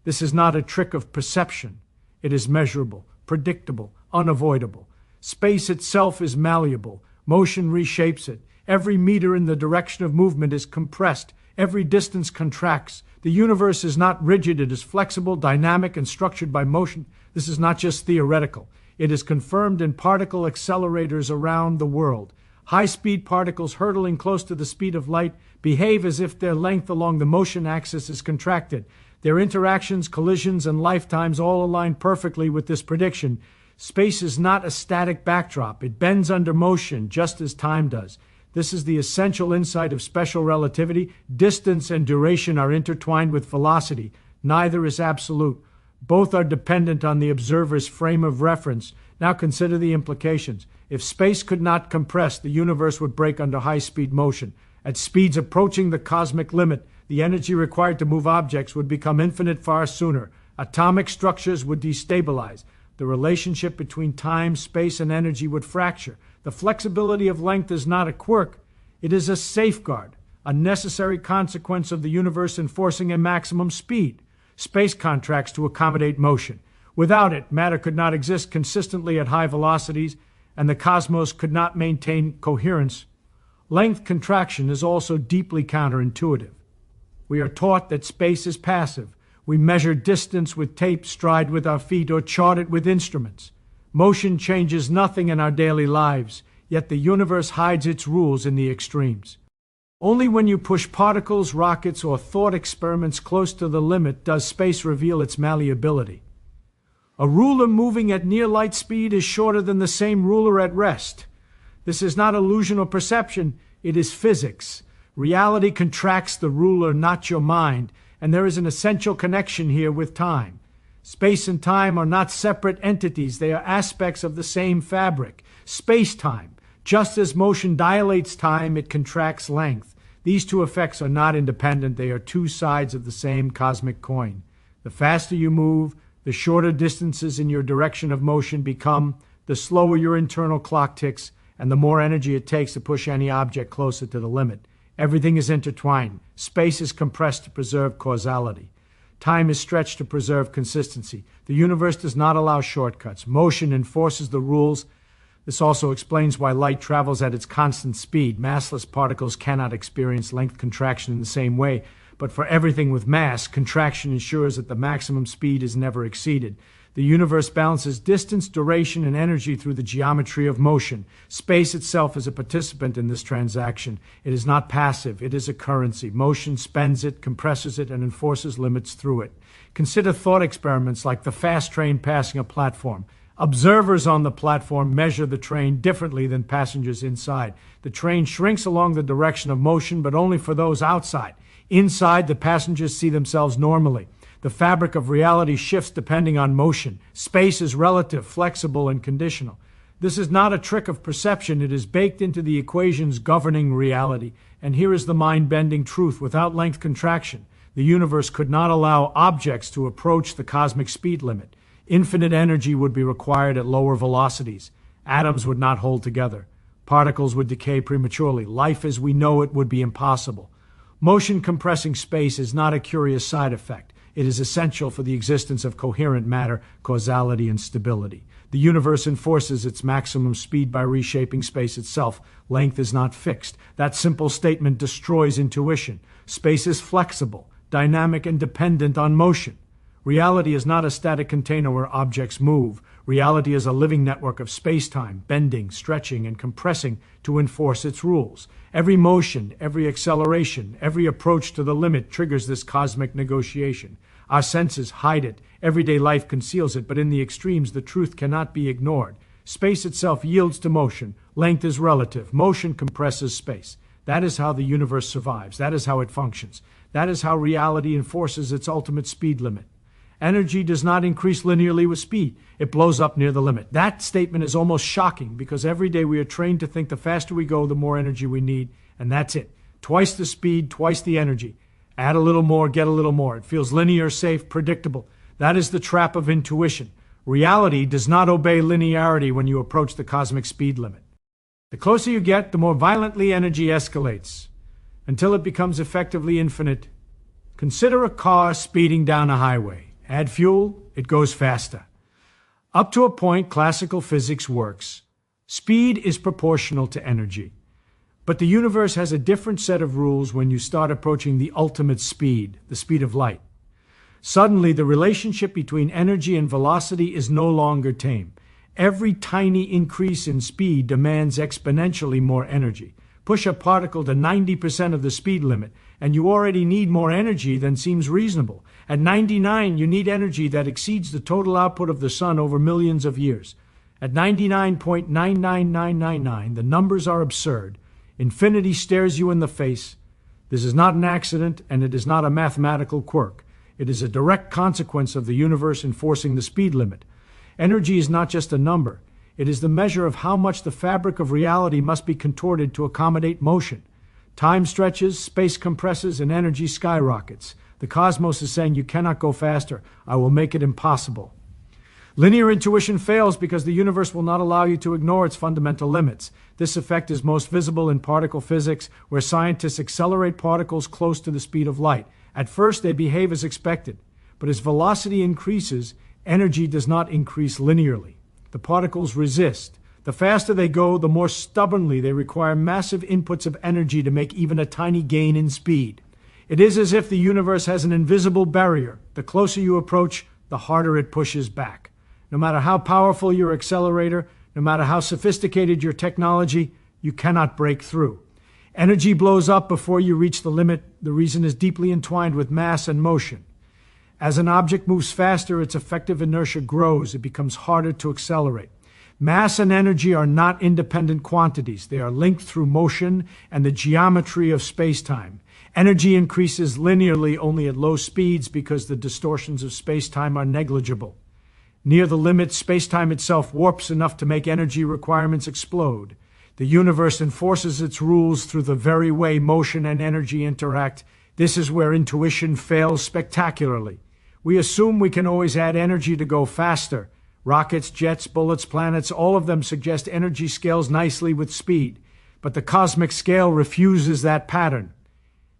This is not a trick of perception. It is measurable, predictable, unavoidable. Space itself is malleable. Motion reshapes it. Every meter in the direction of movement is compressed. Every distance contracts. The universe is not rigid. It is flexible, dynamic, and structured by motion. This is not just theoretical. It is confirmed in particle accelerators around the world. High-speed particles hurtling close to the speed of light behave as if their length along the motion axis is contracted. Their interactions, collisions, and lifetimes all align perfectly with this prediction. Space is not a static backdrop. It bends under motion, just as time does. This is the essential insight of special relativity. Distance and duration are intertwined with velocity. Neither is absolute. Both are dependent on the observer's frame of reference. Now consider the implications. If space could not compress, the universe would break under high-speed motion. At speeds approaching the cosmic limit, the energy required to move objects would become infinite far sooner. Atomic structures would destabilize. The relationship between time, space, and energy would fracture. The flexibility of length is not a quirk. It is a safeguard, a necessary consequence of the universe enforcing a maximum speed. Space contracts to accommodate motion. Without it, matter could not exist consistently at high velocities, and the cosmos could not maintain coherence. Length contraction is also deeply counterintuitive. We are taught that space is passive. We measure distance with tape, stride with our feet, or chart it with instruments. Motion changes nothing in our daily lives, yet the universe hides its rules in the extremes. Only when you push particles, rockets, or thought experiments close to the limit does space reveal its malleability. A ruler moving at near light speed is shorter than the same ruler at rest. This is not illusion or perception, it is physics. Reality contracts the ruler, not your mind, and there is an essential connection here with time. Space and time are not separate entities, they are aspects of the same fabric. Space-time, just as motion dilates time, it contracts length. These two effects are not independent, they are two sides of the same cosmic coin. The faster you move, the shorter distances in your direction of motion become, the slower your internal clock ticks, and the more energy it takes to push any object closer to the limit. Everything is intertwined. Space is compressed to preserve causality. Time is stretched to preserve consistency. The universe does not allow shortcuts. Motion enforces the rules. This also explains why light travels at its constant speed. Massless particles cannot experience length contraction in the same way, but for everything with mass, contraction ensures that the maximum speed is never exceeded. The universe balances distance, duration, and energy through the geometry of motion. Space itself is a participant in this transaction. It is not passive, it is a currency. Motion spends it, compresses it, and enforces limits through it. Consider thought experiments like the fast train passing a platform. Observers on the platform measure the train differently than passengers inside. The train shrinks along the direction of motion, but only for those outside. Inside, the passengers see themselves normally. The fabric of reality shifts depending on motion. Space is relative, flexible, and conditional. This is not a trick of perception. It is baked into the equations governing reality. And here is the mind-bending truth. Without length contraction, the universe could not allow objects to approach the cosmic speed limit. Infinite energy would be required at lower velocities. Atoms would not hold together. Particles would decay prematurely. Life as we know it would be impossible. Motion compressing space is not a curious side effect. It is essential for the existence of coherent matter, causality, and stability. The universe enforces its maximum speed by reshaping space itself. Length is not fixed. That simple statement destroys intuition. Space is flexible, dynamic, and dependent on motion. Reality is not a static container where objects move. Reality is a living network of space-time, bending, stretching, and compressing to enforce its rules. Every motion, every acceleration, every approach to the limit triggers this cosmic negotiation. Our senses hide it. Everyday life conceals it, but in the extremes, the truth cannot be ignored. Space itself yields to motion. Length is relative. Motion compresses space. That is how the universe survives. That is how it functions. That is how reality enforces its ultimate speed limit. Energy does not increase linearly with speed. It blows up near the limit. That statement is almost shocking because every day we are trained to think the faster we go, the more energy we need, and that's it. Twice the speed, twice the energy. Add a little more, get a little more. It feels linear, safe, predictable. That is the trap of intuition. Reality does not obey linearity when you approach the cosmic speed limit. The closer you get, the more violently energy escalates, until it becomes effectively infinite. Consider a car speeding down a highway. Add fuel, it goes faster. Up to a point, classical physics works. Speed is proportional to energy. But the universe has a different set of rules when you start approaching the ultimate speed, the speed of light. Suddenly, the relationship between energy and velocity is no longer tame. Every tiny increase in speed demands exponentially more energy. Push a particle to 90% of the speed limit, and you already need more energy than seems reasonable. At 99, you need energy that exceeds the total output of the sun over millions of years. At 99.99999, the numbers are absurd. Infinity stares you in the face. This is not an accident, and it is not a mathematical quirk. It is a direct consequence of the universe enforcing the speed limit. Energy is not just a number. It is the measure of how much the fabric of reality must be contorted to accommodate motion. Time stretches, space compresses, and energy skyrockets. The cosmos is saying you cannot go faster. I will make it impossible. Linear intuition fails because the universe will not allow you to ignore its fundamental limits. This effect is most visible in particle physics, where scientists accelerate particles close to the speed of light. At first, they behave as expected, but as velocity increases, energy does not increase linearly. The particles resist. The faster they go, the more stubbornly they require massive inputs of energy to make even a tiny gain in speed. It is as if the universe has an invisible barrier. The closer you approach, the harder it pushes back. No matter how powerful your accelerator, no matter how sophisticated your technology, you cannot break through. Energy blows up before you reach the limit. The reason is deeply entwined with mass and motion. As an object moves faster, its effective inertia grows. It becomes harder to accelerate. Mass and energy are not independent quantities. They are linked through motion and the geometry of space-time. Energy increases linearly only at low speeds because the distortions of space-time are negligible. Near the limit, space-time itself warps enough to make energy requirements explode. The universe enforces its rules through the very way motion and energy interact. This is where intuition fails spectacularly. We assume we can always add energy to go faster. Rockets, jets, bullets, planets, all of them suggest energy scales nicely with speed. But the cosmic scale refuses that pattern.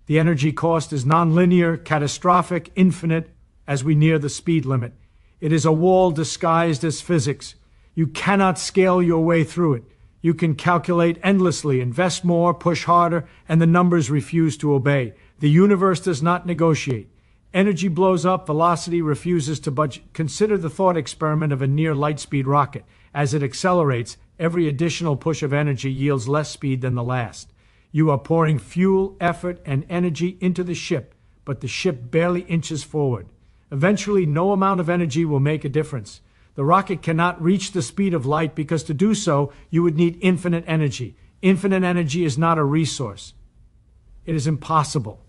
The energy cost is nonlinear, catastrophic, infinite as we near the speed limit. It is a wall disguised as physics. You cannot scale your way through it. You can calculate endlessly, invest more, push harder, and the numbers refuse to obey. The universe does not negotiate. Energy blows up, velocity refuses to budge. Consider the thought experiment of a near light-speed rocket. As it accelerates, every additional push of energy yields less speed than the last. You are pouring fuel, effort, and energy into the ship, but the ship barely inches forward. Eventually, no amount of energy will make a difference. The rocket cannot reach the speed of light because to do so, you would need infinite energy. Infinite energy is not a resource. It is impossible.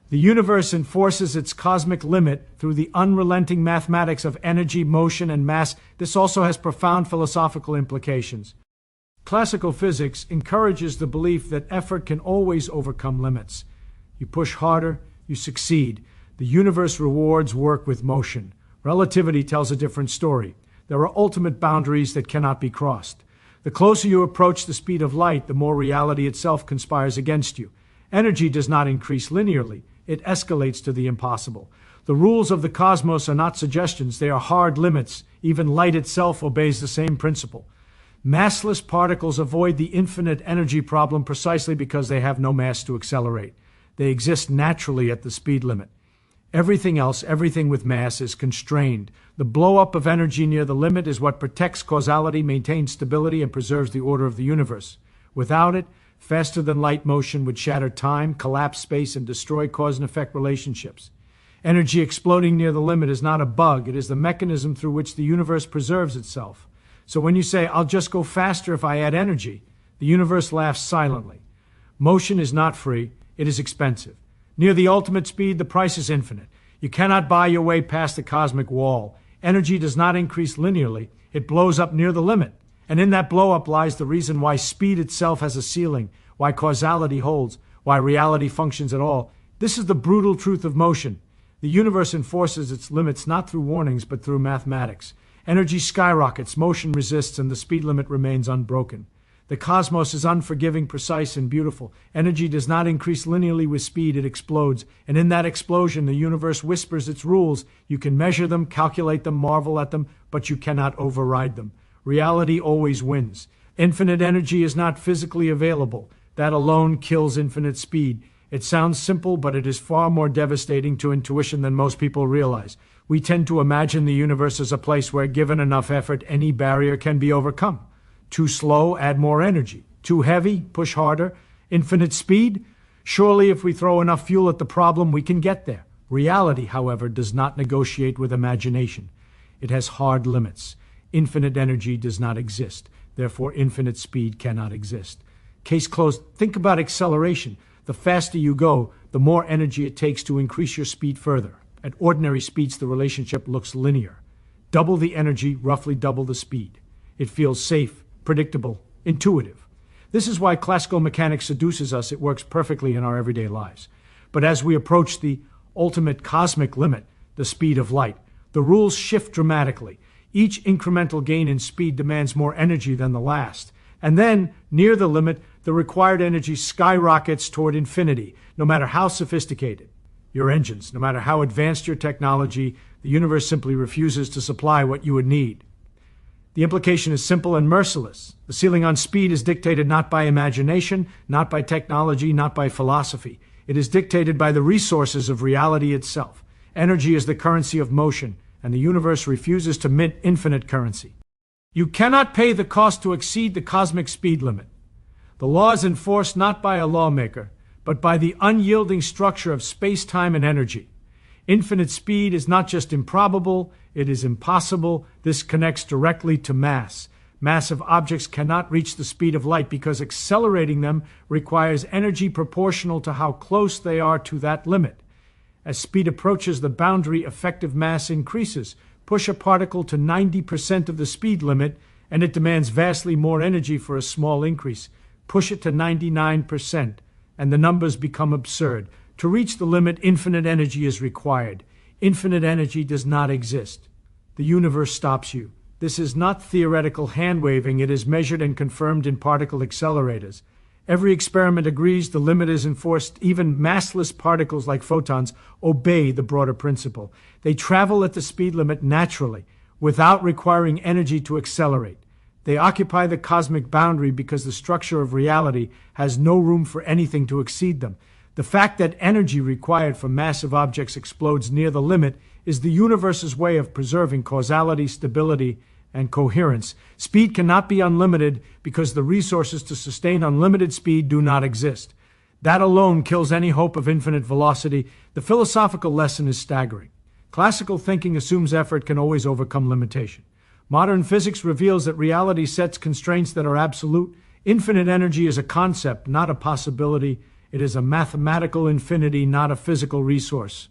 The universe enforces its cosmic limit through the unrelenting mathematics of energy, motion, and mass. This also has profound philosophical implications. Classical physics encourages the belief that effort can always overcome limits. You push harder, you succeed. The universe rewards work with motion. Relativity tells a different story. There are ultimate boundaries that cannot be crossed. The closer you approach the speed of light, the more reality itself conspires against you. Energy does not increase linearly. It escalates to the impossible. The rules of the cosmos are not suggestions, they are hard limits. Even light itself obeys the same principle. Massless particles avoid the infinite energy problem precisely because they have no mass to accelerate. They exist naturally at the speed limit. Everything else, everything with mass, is constrained. The blow-up of energy near the limit is what protects causality, maintains stability, and preserves the order of the universe. Without it, faster-than-light motion would shatter time, collapse space, and destroy cause and effect relationships. Energy exploding near the limit is not a bug. It is the mechanism through which the universe preserves itself. So when you say, "I'll just go faster if I add energy," the universe laughs silently. Motion is not free. It is expensive. Near the ultimate speed, the price is infinite. You cannot buy your way past the cosmic wall. Energy does not increase linearly. It blows up near the limit. And in that blow-up lies the reason why speed itself has a ceiling, why causality holds, why reality functions at all. This is the brutal truth of motion. The universe enforces its limits not through warnings, but through mathematics. Energy skyrockets, motion resists, and the speed limit remains unbroken. The cosmos is unforgiving, precise, and beautiful. Energy does not increase linearly with speed, it explodes. And in that explosion, the universe whispers its rules. You can measure them, calculate them, marvel at them, but you cannot override them. Reality always wins. Infinite energy is not physically available. That alone kills infinite speed. It sounds simple, but it is far more devastating to intuition than most people realize. We tend to imagine the universe as a place where, given enough effort, any barrier can be overcome. Too slow, add more energy. Too heavy, push harder. Infinite speed? Surely if we throw enough fuel at the problem, we can get there. Reality, however, does not negotiate with imagination. It has hard limits. Infinite energy does not exist. Therefore, infinite speed cannot exist. Case closed. Think about acceleration. The faster you go, the more energy it takes to increase your speed further. At ordinary speeds, the relationship looks linear. Double the energy, roughly double the speed. It feels safe, predictable, intuitive. This is why classical mechanics seduces us. It works perfectly in our everyday lives. But as we approach the ultimate cosmic limit, the speed of light, the rules shift dramatically. Each incremental gain in speed demands more energy than the last. And then, near the limit, the required energy skyrockets toward infinity, no matter how sophisticated your engines, no matter how advanced your technology, the universe simply refuses to supply what you would need. The implication is simple and merciless. The ceiling on speed is dictated not by imagination, not by technology, not by philosophy. It is dictated by the resources of reality itself. Energy is the currency of motion, and the universe refuses to mint infinite currency. You cannot pay the cost to exceed the cosmic speed limit. The law is enforced not by a lawmaker, but by the unyielding structure of space-time and energy. Infinite speed is not just improbable, it is impossible. This connects directly to mass. Massive objects cannot reach the speed of light because accelerating them requires energy proportional to how close they are to that limit. As speed approaches the boundary, effective mass increases. Push a particle to 90% of the speed limit, and it demands vastly more energy for a small increase. Push it to 99%, and the numbers become absurd. To reach the limit, infinite energy is required. Infinite energy does not exist. The universe stops you. This is not theoretical hand-waving. It is measured and confirmed in particle accelerators. Every experiment agrees the limit is enforced. Even massless particles like photons obey the broader principle. They travel at the speed limit naturally, without requiring energy to accelerate. They occupy the cosmic boundary because the structure of reality has no room for anything to exceed them. The fact that energy required for massive objects explodes near the limit is the universe's way of preserving causality, stability, and coherence. Speed cannot be unlimited because the resources to sustain unlimited speed do not exist. That alone kills any hope of infinite velocity. The philosophical lesson is staggering. Classical thinking assumes effort can always overcome limitation. Modern physics reveals that reality sets constraints that are absolute. Infinite energy is a concept, not a possibility. It is a mathematical infinity, not a physical resource.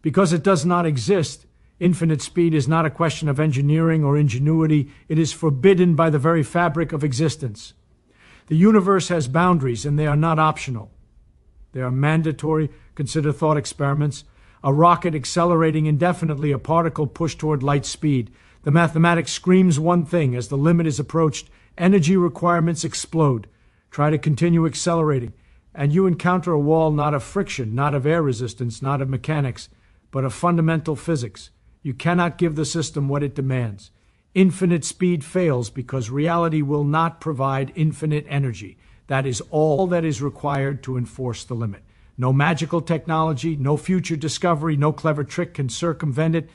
Because it does not exist, infinite speed is not a question of engineering or ingenuity. It is forbidden by the very fabric of existence. The universe has boundaries, and they are not optional. They are mandatory. Consider thought experiments. A rocket accelerating indefinitely, a particle pushed toward light speed. The mathematics screams one thing: as the limit is approached, energy requirements explode. Try to continue accelerating, and you encounter a wall not of friction, not of air resistance, not of mechanics, but of fundamental physics. You cannot give the system what it demands. Infinite speed fails because reality will not provide infinite energy. That is all that is required to enforce the limit. No magical technology, no future discovery, no clever trick can circumvent it.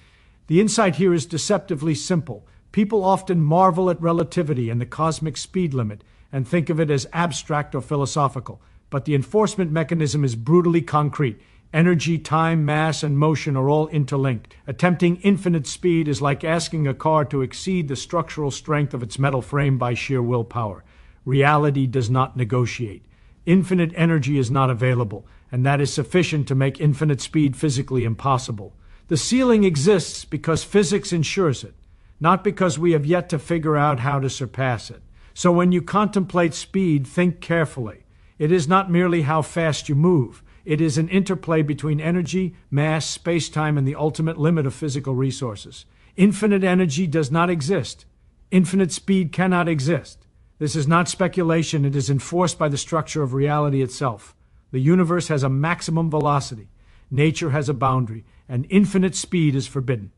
The insight here is deceptively simple. People often marvel at relativity and the cosmic speed limit and think of it as abstract or philosophical. But the enforcement mechanism is brutally concrete. Energy, time, mass, and motion are all interlinked. Attempting infinite speed is like asking a car to exceed the structural strength of its metal frame by sheer willpower. Reality does not negotiate. Infinite energy is not available, and that is sufficient to make infinite speed physically impossible. The ceiling exists because physics ensures it, not because we have yet to figure out how to surpass it. So when you contemplate speed, think carefully. It is not merely how fast you move. It is an interplay between energy, mass, space-time, and the ultimate limit of physical resources. Infinite energy does not exist. Infinite speed cannot exist. This is not speculation. It is enforced by the structure of reality itself. The universe has a maximum velocity. Nature has a boundary, and infinite speed is forbidden.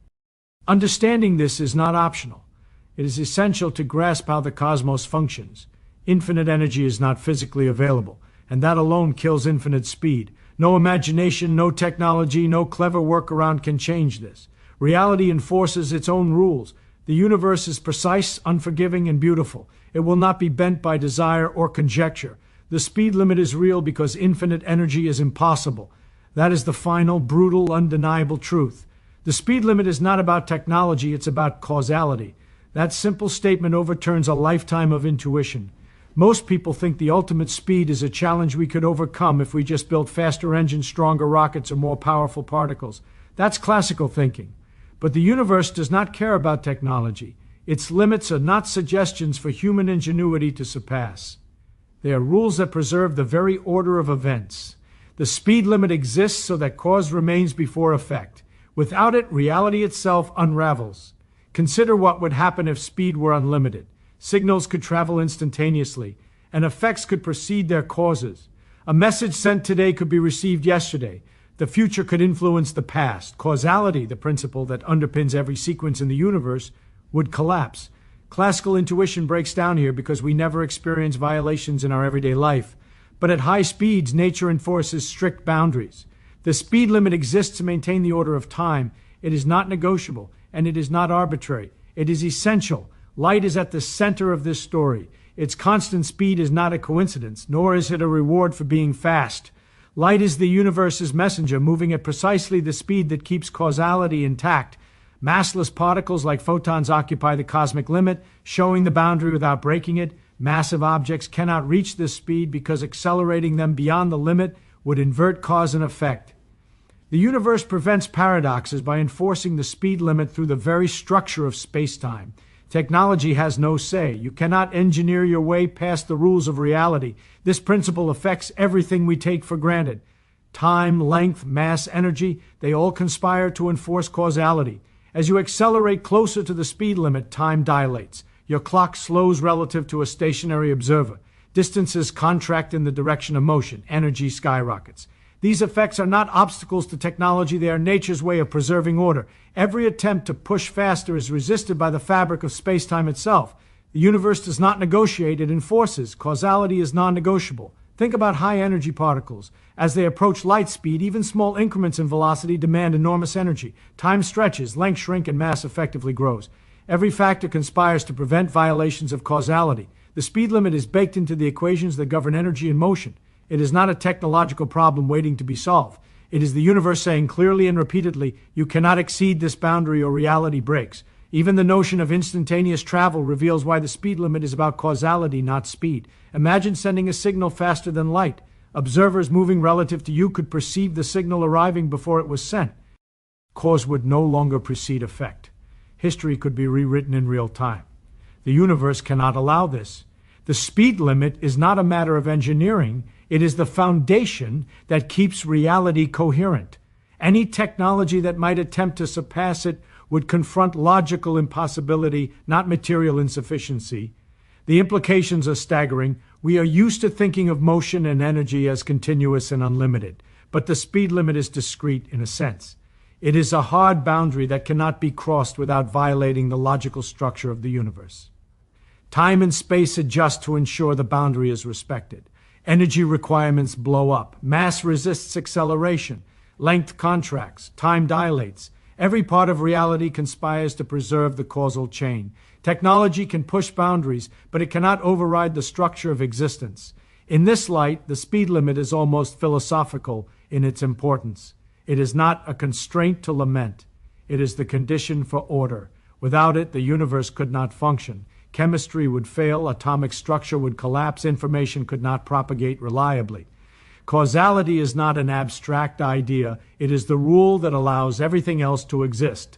Understanding this is not optional. It is essential to grasp how the cosmos functions. Infinite energy is not physically available, and that alone kills infinite speed. No imagination, no technology, no clever workaround can change this. Reality enforces its own rules. The universe is precise, unforgiving, and beautiful. It will not be bent by desire or conjecture. The speed limit is real because infinite energy is impossible. That is the final, brutal, undeniable truth. The speed limit is not about technology, it's about causality. That simple statement overturns a lifetime of intuition. Most people think the ultimate speed is a challenge we could overcome if we just built faster engines, stronger rockets, or more powerful particles. That's classical thinking. But the universe does not care about technology. Its limits are not suggestions for human ingenuity to surpass. They are rules that preserve the very order of events. The speed limit exists so that cause remains before effect. Without it, reality itself unravels. Consider what would happen if speed were unlimited. Signals could travel instantaneously, and effects could precede their causes. A message sent today could be received yesterday. The future could influence the past. Causality, the principle that underpins every sequence in the universe, would collapse. Classical intuition breaks down here because we never experience violations in our everyday life. But at high speeds, nature enforces strict boundaries. The speed limit exists to maintain the order of time. It is not negotiable, and it is not arbitrary. It is essential. Light is at the center of this story. Its constant speed is not a coincidence, nor is it a reward for being fast. Light is the universe's messenger, moving at precisely the speed that keeps causality intact. Massless particles like photons occupy the cosmic limit, showing the boundary without breaking it. Massive objects cannot reach this speed because accelerating them beyond the limit would invert cause and effect. The universe prevents paradoxes by enforcing the speed limit through the very structure of space-time. Technology has no say. You cannot engineer your way past the rules of reality. This principle affects everything we take for granted. Time, length, mass, energy, they all conspire to enforce causality. As you accelerate closer to the speed limit, time dilates. Your clock slows relative to a stationary observer. Distances contract in the direction of motion. Energy skyrockets. These effects are not obstacles to technology, they are nature's way of preserving order. Every attempt to push faster is resisted by the fabric of space-time itself. The universe does not negotiate, it enforces. Causality is non-negotiable. Think about high-energy particles. As they approach light speed, even small increments in velocity demand enormous energy. Time stretches, length shrink, and mass effectively grows. Every factor conspires to prevent violations of causality. The speed limit is baked into the equations that govern energy and motion. It is not a technological problem waiting to be solved. It is the universe saying clearly and repeatedly, you cannot exceed this boundary or reality breaks. Even the notion of instantaneous travel reveals why the speed limit is about causality, not speed. Imagine sending a signal faster than light. Observers moving relative to you could perceive the signal arriving before it was sent. Cause would no longer precede effect. History could be rewritten in real time. The universe cannot allow this. The speed limit is not a matter of engineering. It is the foundation that keeps reality coherent. Any technology that might attempt to surpass it would confront logical impossibility, not material insufficiency. The implications are staggering. We are used to thinking of motion and energy as continuous and unlimited, but the speed limit is discrete in a sense. It is a hard boundary that cannot be crossed without violating the logical structure of the universe. Time and space adjust to ensure the boundary is respected. Energy requirements blow up. Mass resists acceleration. Length contracts. Time dilates. Every part of reality conspires to preserve the causal chain. Technology can push boundaries, but it cannot override the structure of existence. In this light, the speed limit is almost philosophical in its importance. It is not a constraint to lament. It is the condition for order. Without it, the universe could not function. Chemistry would fail, atomic structure would collapse, information could not propagate reliably. Causality is not an abstract idea. It is the rule that allows everything else to exist.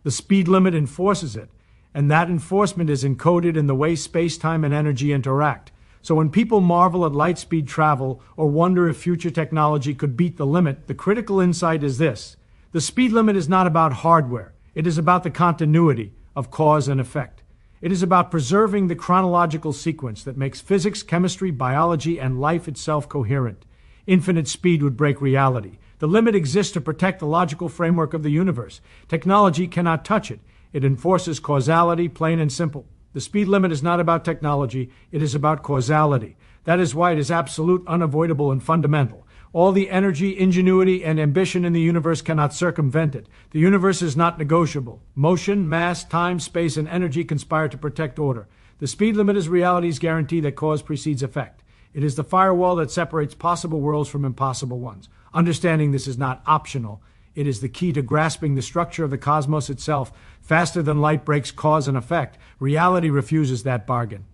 The speed limit enforces it, and that enforcement is encoded in the way space-time and energy interact. So when people marvel at light-speed travel or wonder if future technology could beat the limit, the critical insight is this. The speed limit is not about hardware. It is about the continuity of cause and effect. It is about preserving the chronological sequence that makes physics, chemistry, biology, and life itself coherent. Infinite speed would break reality. The limit exists to protect the logical framework of the universe. Technology cannot touch it. It enforces causality, plain and simple. The speed limit is not about technology. It is about causality. That is why it is absolute, unavoidable, and fundamental. All the energy, ingenuity, and ambition in the universe cannot circumvent it. The universe is not negotiable. Motion, mass, time, space, and energy conspire to protect order. The speed limit is reality's guarantee that cause precedes effect. It is the firewall that separates possible worlds from impossible ones. Understanding this is not optional. It is the key to grasping the structure of the cosmos itself. Faster than light breaks cause and effect. Reality refuses that bargain.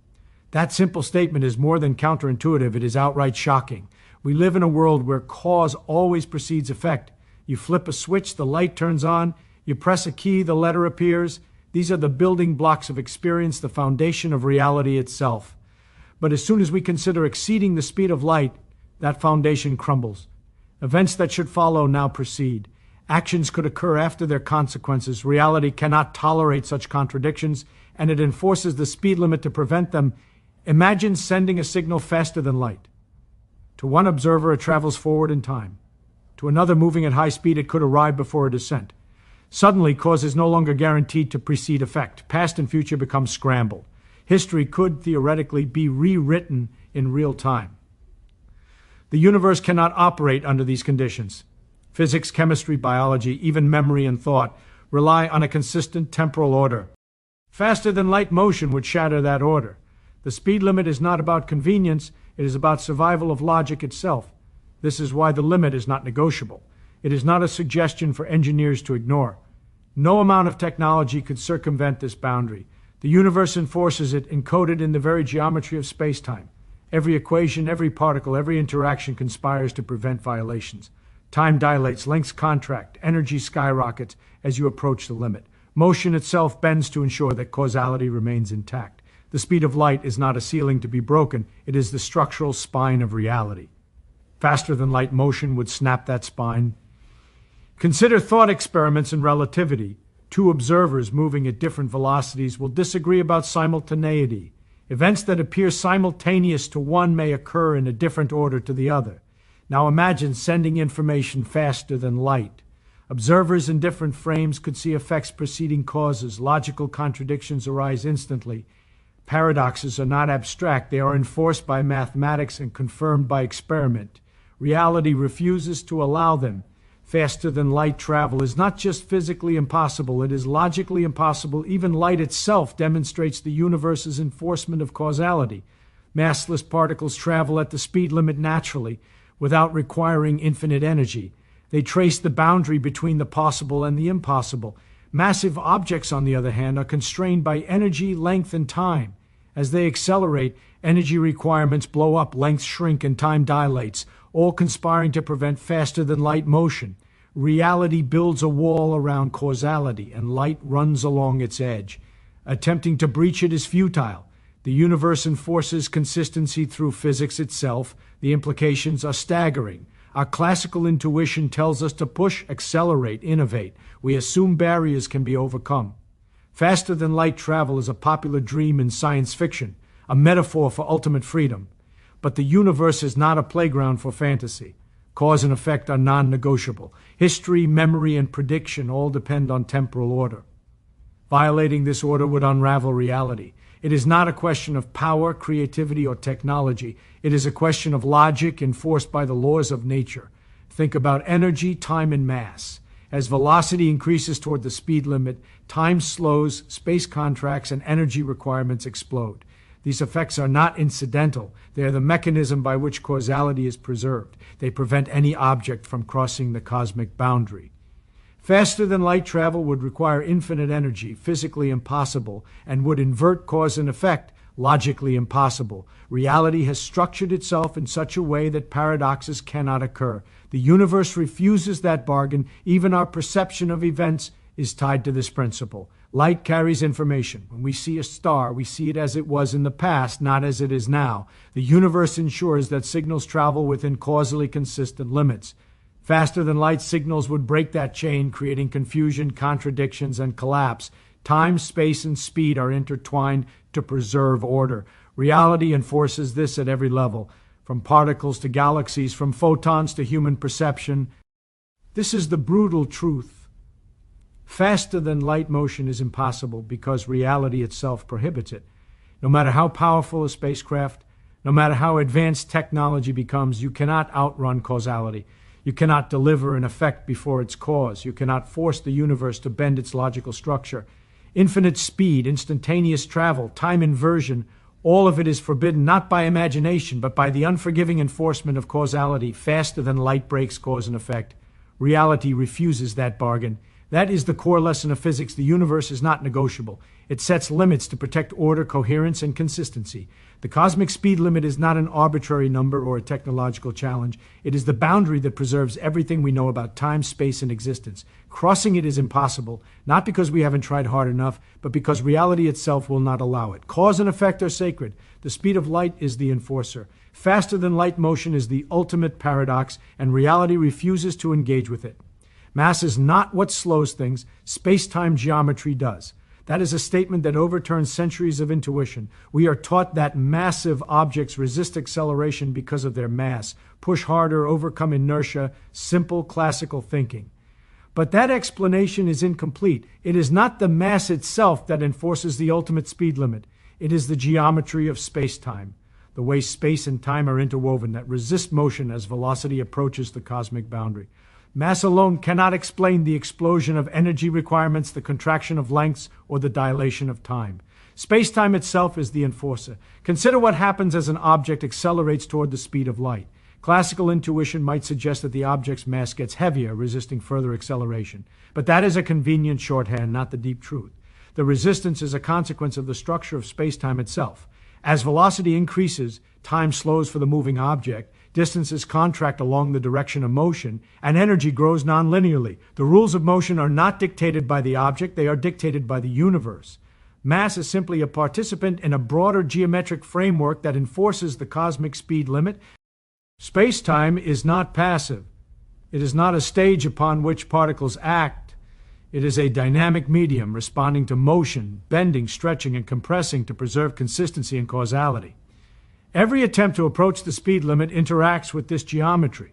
That simple statement is more than counterintuitive. It is outright shocking. We live in a world where cause always precedes effect. You flip a switch, the light turns on. You press a key, the letter appears. These are the building blocks of experience, the foundation of reality itself. But as soon as we consider exceeding the speed of light, that foundation crumbles. Events that should follow now proceed. Actions could occur after their consequences. Reality cannot tolerate such contradictions, and it enforces the speed limit to prevent them. Imagine sending a signal faster than light. To one observer, it travels forward in time. To another moving at high speed, it could arrive before a descent. Suddenly, cause is no longer guaranteed to precede effect. Past and future become scrambled. History could theoretically be rewritten in real time. The universe cannot operate under these conditions. Physics, chemistry, biology, even memory and thought rely on a consistent temporal order. Faster than light motion would shatter that order. The speed limit is not about convenience, it is about survival of logic itself. This is why the limit is not negotiable. It is not a suggestion for engineers to ignore. No amount of technology could circumvent this boundary. The universe enforces it, encoded in the very geometry of space-time. Every equation, every particle, every interaction conspires to prevent violations. Time dilates, lengths contract, energy skyrockets as you approach the limit. Motion itself bends to ensure that causality remains intact. The speed of light is not a ceiling to be broken, it is the structural spine of reality. Faster than light motion would snap that spine. Consider thought experiments in relativity. Two observers moving at different velocities will disagree about simultaneity. Events that appear simultaneous to one may occur in a different order to the other. Now imagine sending information faster than light. Observers in different frames could see effects preceding causes. Logical contradictions arise instantly. Paradoxes are not abstract. They are enforced by mathematics and confirmed by experiment. Reality refuses to allow them. Faster than light travel is not just physically impossible, it is logically impossible. Even light itself demonstrates the universe's enforcement of causality. Massless particles travel at the speed limit naturally, without requiring infinite energy. They trace the boundary between the possible and the impossible. Massive objects, on the other hand, are constrained by energy, length, and time. As they accelerate, energy requirements blow up, length shrink, and time dilates, all conspiring to prevent faster-than-light motion. Reality builds a wall around causality, and light runs along its edge. Attempting to breach it is futile. The universe enforces consistency through physics itself. The implications are staggering. Our classical intuition tells us to push, accelerate, innovate. We assume barriers can be overcome. Faster-than-light travel is a popular dream in science fiction, a metaphor for ultimate freedom. But the universe is not a playground for fantasy. Cause and effect are non-negotiable. History, memory, and prediction all depend on temporal order. Violating this order would unravel reality. It is not a question of power, creativity, or technology. It is a question of logic enforced by the laws of nature. Think about energy, time, and mass. As velocity increases toward the speed limit, time slows, space contracts, and energy requirements explode. These effects are not incidental. They are the mechanism by which causality is preserved. They prevent any object from crossing the cosmic boundary. Faster-than-light travel would require infinite energy, physically impossible, and would invert cause and effect, logically impossible. Reality has structured itself in such a way that paradoxes cannot occur. The universe refuses that bargain. Even our perception of events is tied to this principle. Light carries information. When we see a star, we see it as it was in the past, not as it is now. The universe ensures that signals travel within causally consistent limits. Faster-than-light signals would break that chain, creating confusion, contradictions, and collapse. Time, space, and speed are intertwined to preserve order. Reality enforces this at every level, from particles to galaxies, from photons to human perception. This is the brutal truth. Faster-than-light motion is impossible because reality itself prohibits it. No matter how powerful a spacecraft, no matter how advanced technology becomes, you cannot outrun causality. You cannot deliver an effect before its cause. You cannot force the universe to bend its logical structure. Infinite speed, instantaneous travel, time inversion, all of it is forbidden not by imagination, but by the unforgiving enforcement of causality. Faster than light breaks cause and effect. Reality refuses that bargain. That is the core lesson of physics. The universe is not negotiable. It sets limits to protect order, coherence, and consistency. The cosmic speed limit is not an arbitrary number or a technological challenge. It is the boundary that preserves everything we know about time, space, and existence. Crossing it is impossible, not because we haven't tried hard enough, but because reality itself will not allow it. Cause and effect are sacred. The speed of light is the enforcer. Faster than light motion is the ultimate paradox, and reality refuses to engage with it. Mass is not what slows things. Space-time geometry does. That is a statement that overturns centuries of intuition. We are taught that massive objects resist acceleration because of their mass, push harder, overcome inertia, simple classical thinking. But that explanation is incomplete. It is not the mass itself that enforces the ultimate speed limit. It is the geometry of space-time, the way space and time are interwoven, that resist motion as velocity approaches the cosmic boundary. Mass alone cannot explain the explosion of energy requirements, the contraction of lengths, or the dilation of time. Space-time itself is the enforcer. Consider what happens as an object accelerates toward the speed of light. Classical intuition might suggest that the object's mass gets heavier, resisting further acceleration. But that is a convenient shorthand, not the deep truth. The resistance is a consequence of the structure of space-time itself. As velocity increases, time slows for the moving object, distances contract along the direction of motion, and energy grows nonlinearly. The rules of motion are not dictated by the object, they are dictated by the universe. Mass is simply a participant in a broader geometric framework that enforces the cosmic speed limit. Space-time is not passive. It is not a stage upon which particles act. It is a dynamic medium responding to motion, bending, stretching, and compressing to preserve consistency and causality. Every attempt to approach the speed limit interacts with this geometry.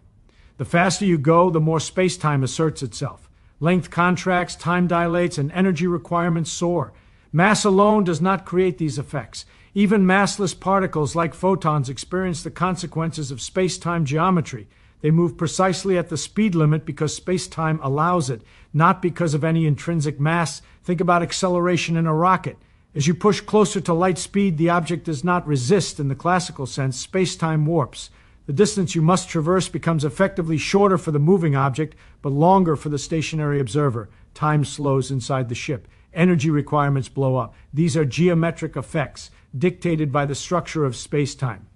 The faster you go, the more space-time asserts itself. Length contracts, time dilates, and energy requirements soar. Mass alone does not create these effects. Even massless particles like photons experience the consequences of space-time geometry. They move precisely at the speed limit because space-time allows it, not because of any intrinsic mass. Think about acceleration in a rocket. As you push closer to light speed, the object does not resist in the classical sense. Space-time warps. The distance you must traverse becomes effectively shorter for the moving object, but longer for the stationary observer. time slows inside the ship. Energy requirements blow up. These are geometric effects dictated by the structure of space-time.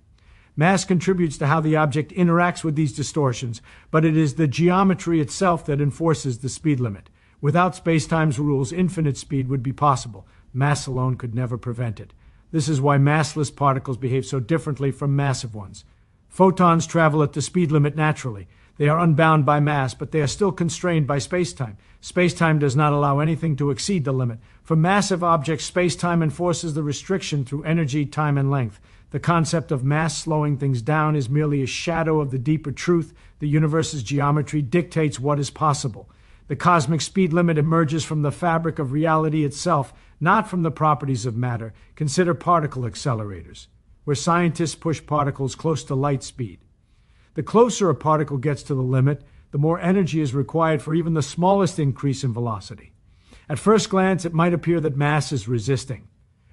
Mass contributes to how the object interacts with these distortions, but it is the geometry itself that enforces the speed limit. Without space-time's rules, infinite speed would be possible. Mass alone could never prevent it. This is why massless particles behave so differently from massive ones. Photons travel at the speed limit naturally. They are unbound by mass, but they are still constrained by space-time. Space-time does not allow anything to exceed the limit. For massive objects, space-time enforces the restriction through energy, time, and length. The concept of mass slowing things down is merely a shadow of the deeper truth. The universe's geometry dictates what is possible. The cosmic speed limit emerges from the fabric of reality itself, not from the properties of matter. Consider particle accelerators, where scientists push particles close to light speed. The closer a particle gets to the limit, the more energy is required for even the smallest increase in velocity. At first glance, it might appear that mass is resisting.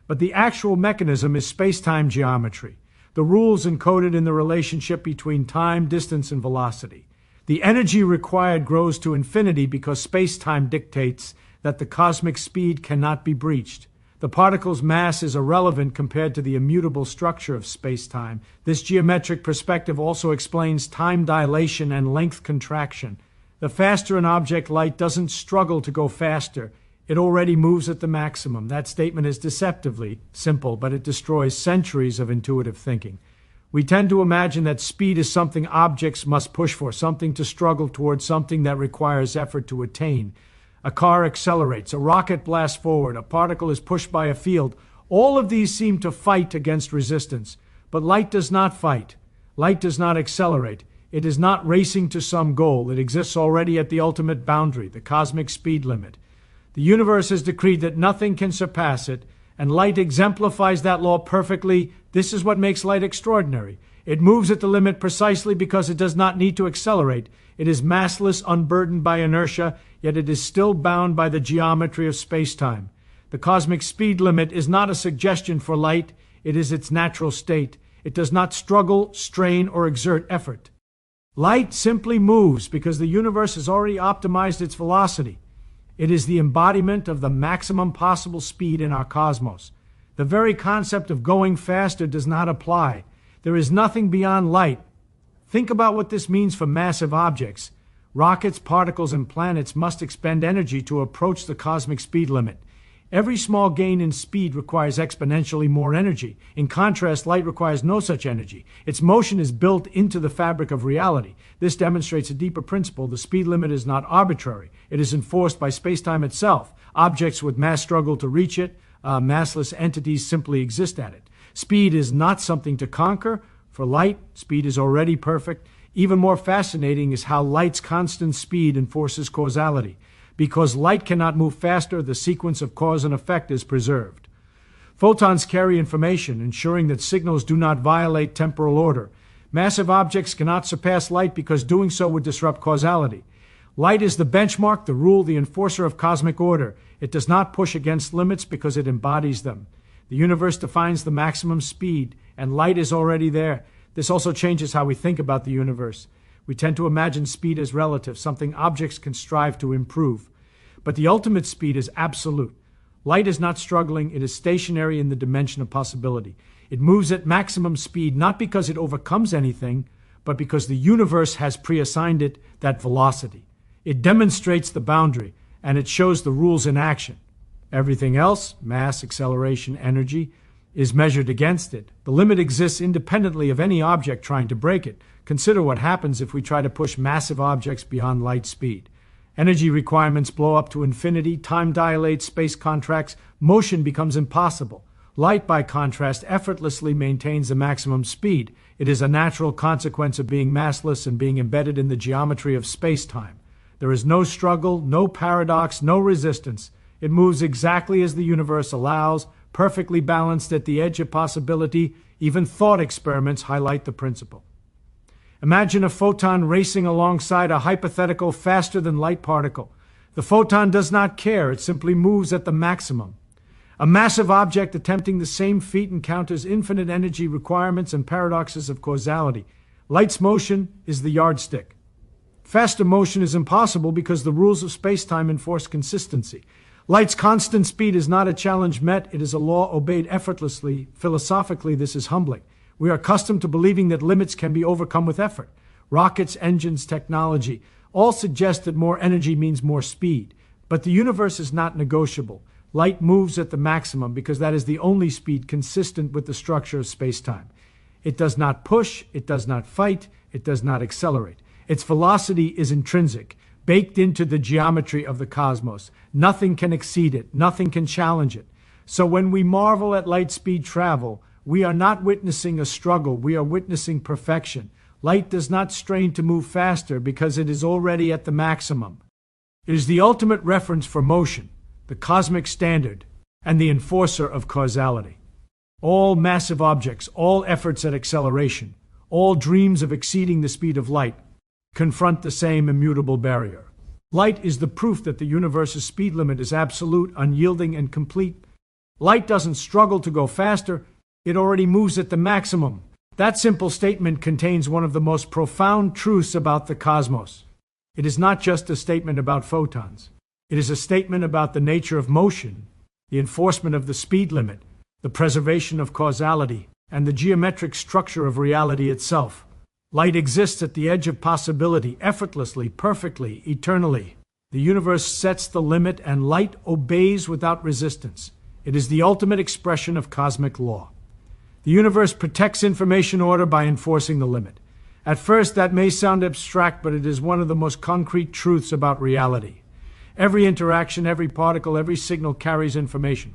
But the actual mechanism is space-time geometry, the rules encoded in the relationship between time, distance, and velocity. The energy required grows to infinity because space-time dictates that the cosmic speed cannot be breached. The particle's mass is irrelevant compared to the immutable structure of space-time. This geometric perspective also explains time dilation and length contraction. The faster an object, light, doesn't struggle to go faster. It already moves at the maximum. That statement is deceptively simple, but it destroys centuries of intuitive thinking. We tend to imagine that speed is something objects must push for, something to struggle towards, something that requires effort to attain. A car accelerates, a rocket blasts forward, a particle is pushed by a field. All of these seem to fight against resistance. But light does not fight. Light does not accelerate. It is not racing to some goal. It exists already at the ultimate boundary, the cosmic speed limit. The universe has decreed that nothing can surpass it, and light exemplifies that law perfectly. This is what makes light extraordinary. It moves at the limit precisely because it does not need to accelerate. It is massless, unburdened by inertia, yet it is still bound by the geometry of space-time. The cosmic speed limit is not a suggestion for light. It is its natural state. It does not struggle, strain, or exert effort. Light simply moves because the universe has already optimized its velocity. It is the embodiment of the maximum possible speed in our cosmos. The very concept of going faster does not apply. There is nothing beyond light. Think about what this means for massive objects. Rockets, particles, and planets must expend energy to approach the cosmic speed limit. Every small gain in speed requires exponentially more energy. In contrast, light requires no such energy. Its motion is built into the fabric of reality. This demonstrates a deeper principle. The speed limit is not arbitrary. It is enforced by space-time itself. Objects with mass struggle to reach it. Massless entities simply exist at it. Speed is not something to conquer. For light, speed is already perfect. Even more fascinating is how light's constant speed enforces causality. Because light cannot move faster, the sequence of cause and effect is preserved. Photons carry information, ensuring that signals do not violate temporal order. Massive objects cannot surpass light because doing so would disrupt causality. Light is the benchmark, the rule, the enforcer of cosmic order. It does not push against limits because it embodies them. The universe defines the maximum speed, and light is already there. This also changes how we think about the universe. We tend to imagine speed as relative, something objects can strive to improve. But the ultimate speed is absolute. Light is not struggling, it is stationary in the dimension of possibility. It moves at maximum speed, not because it overcomes anything, but because the universe has preassigned it that velocity. It demonstrates the boundary, and it shows the rules in action. Everything else, mass, acceleration, energy, is measured against it. The limit exists independently of any object trying to break it. Consider what happens if we try to push massive objects beyond light speed. Energy requirements blow up to infinity, time dilates, space contracts, motion becomes impossible. Light, by contrast, effortlessly maintains the maximum speed. It is a natural consequence of being massless and being embedded in the geometry of space-time. There is no struggle, no paradox, no resistance. It moves exactly as the universe allows, perfectly balanced at the edge of possibility. Even thought experiments highlight the principle. Imagine a photon racing alongside a hypothetical faster-than-light particle. The photon does not care, it simply moves at the maximum. A massive object attempting the same feat encounters infinite energy requirements and paradoxes of causality. Light's motion is the yardstick. Faster motion is impossible because the rules of space-time enforce consistency. Light's constant speed is not a challenge met, it is a law obeyed effortlessly. Philosophically, this is humbling. We are accustomed to believing that limits can be overcome with effort. Rockets, engines, technology all suggest that more energy means more speed. But the universe is not negotiable. Light moves at the maximum because that is the only speed consistent with the structure of space-time. It does not push, it does not fight, it does not accelerate. Its velocity is intrinsic, baked into the geometry of the cosmos. Nothing can exceed it, nothing can challenge it. So when we marvel at light speed travel, we are not witnessing a struggle, we are witnessing perfection. Light does not strain to move faster because it is already at the maximum. It is the ultimate reference for motion, the cosmic standard, and the enforcer of causality. All massive objects, all efforts at acceleration, all dreams of exceeding the speed of light confront the same immutable barrier. Light is the proof that the universe's speed limit is absolute, unyielding, and complete. Light doesn't struggle to go faster, it already moves at the maximum. That simple statement contains one of the most profound truths about the cosmos. It is not just a statement about photons. It is a statement about the nature of motion, the enforcement of the speed limit, the preservation of causality, and the geometric structure of reality itself. Light exists at the edge of possibility, effortlessly, perfectly, eternally. The universe sets the limit, and light obeys without resistance. It is the ultimate expression of cosmic law. The universe protects information order by enforcing the limit. At first, that may sound abstract, but it is one of the most concrete truths about reality. Every interaction, every particle, every signal carries information.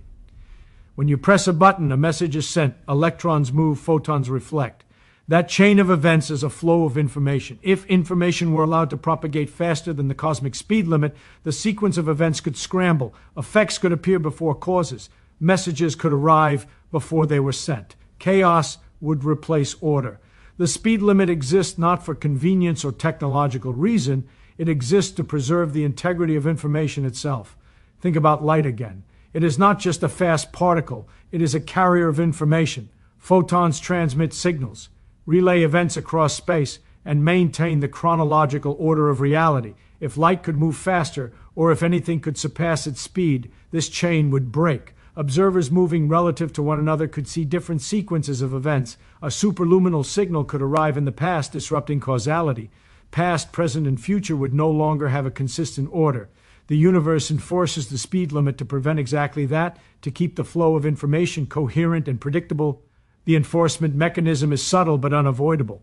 When you press a button, a message is sent, electrons move, photons reflect. That chain of events is a flow of information. If information were allowed to propagate faster than the cosmic speed limit, the sequence of events could scramble, effects could appear before causes, messages could arrive before they were sent. Chaos would replace order. The speed limit exists not for convenience or technological reason, it exists to preserve the integrity of information itself. Think about light again. It is not just a fast particle, it is a carrier of information. Photons transmit signals, relay events across space, and maintain the chronological order of reality. If light could move faster, or if anything could surpass its speed, this chain would break. Observers moving relative to one another could see different sequences of events. A superluminal signal could arrive in the past, disrupting causality. Past, present, and future would no longer have a consistent order. The universe enforces the speed limit to prevent exactly that, to keep the flow of information coherent and predictable. The enforcement mechanism is subtle but unavoidable.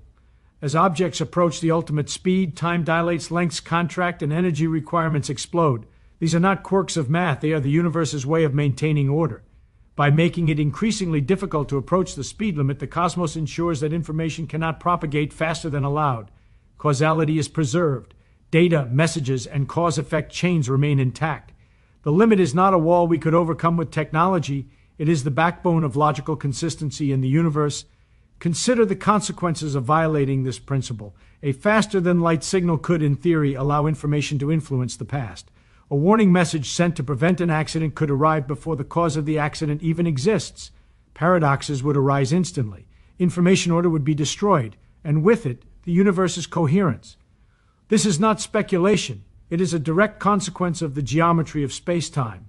As objects approach the ultimate speed, time dilates, lengths contract, and energy requirements explode. These are not quirks of math, they are the universe's way of maintaining order. By making it increasingly difficult to approach the speed limit, the cosmos ensures that information cannot propagate faster than allowed. Causality is preserved. Data, messages, and cause-effect chains remain intact. The limit is not a wall we could overcome with technology, it is the backbone of logical consistency in the universe. Consider the consequences of violating this principle. A faster-than-light signal could, in theory, allow information to influence the past. A warning message sent to prevent an accident could arrive before the cause of the accident even exists. Paradoxes would arise instantly. Information order would be destroyed, and with it, the universe's coherence. This is not speculation. It is a direct consequence of the geometry of space-time.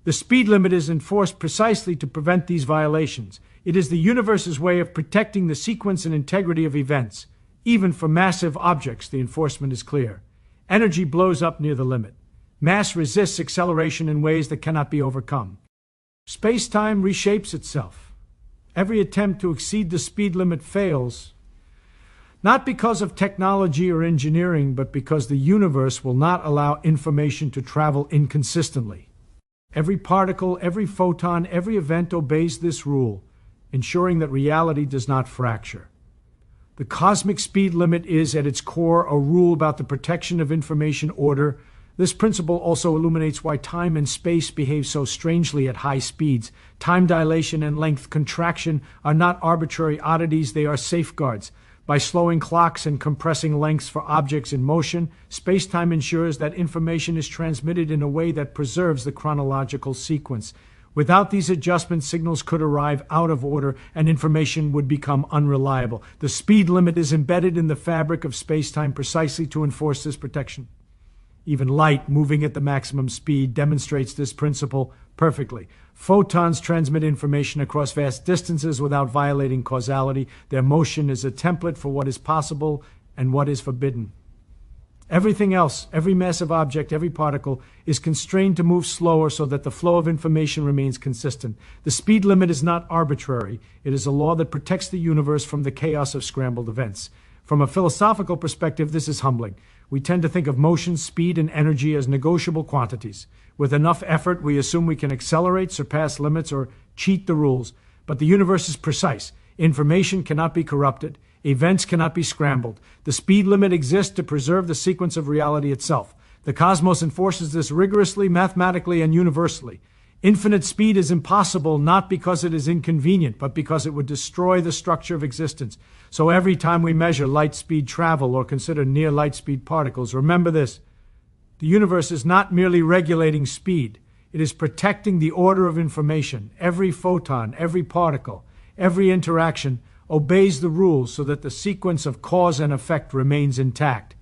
The speed limit is enforced precisely to prevent these violations. It is the universe's way of protecting the sequence and integrity of events. Even for massive objects, the enforcement is clear. Energy blows up near the limit. Mass resists acceleration in ways that cannot be overcome. Space-time reshapes itself. Every attempt to exceed the speed limit fails, not because of technology or engineering, but because the universe will not allow information to travel inconsistently. Every particle, every photon, every event obeys this rule, ensuring that reality does not fracture. The cosmic speed limit is, at its core, a rule about the protection of information order. This principle also illuminates why time and space behave so strangely at high speeds. Time dilation and length contraction are not arbitrary oddities, they are safeguards. By slowing clocks and compressing lengths for objects in motion, space-time ensures that information is transmitted in a way that preserves the chronological sequence. Without these adjustments, signals could arrive out of order and information would become unreliable. The speed limit is embedded in the fabric of space-time precisely to enforce this protection. Even light, moving at the maximum speed, demonstrates this principle perfectly. Photons transmit information across vast distances without violating causality. Their motion is a template for what is possible and what is forbidden. Everything else, every massive object, every particle, is constrained to move slower so that the flow of information remains consistent. The speed limit is not arbitrary. It is a law that protects the universe from the chaos of scrambled events. From a philosophical perspective, this is humbling. We tend to think of motion, speed, and energy as negotiable quantities. With enough effort, we assume we can accelerate, surpass limits, or cheat the rules. But the universe is precise. Information cannot be corrupted. Events cannot be scrambled. The speed limit exists to preserve the sequence of reality itself. The cosmos enforces this rigorously, mathematically, and universally. Infinite speed is impossible not because it is inconvenient, but because it would destroy the structure of existence. So every time we measure light speed travel or consider near light speed particles, remember this. The universe is not merely regulating speed. It is protecting the order of information. Every photon, every particle, every interaction obeys the rules so that the sequence of cause and effect remains intact.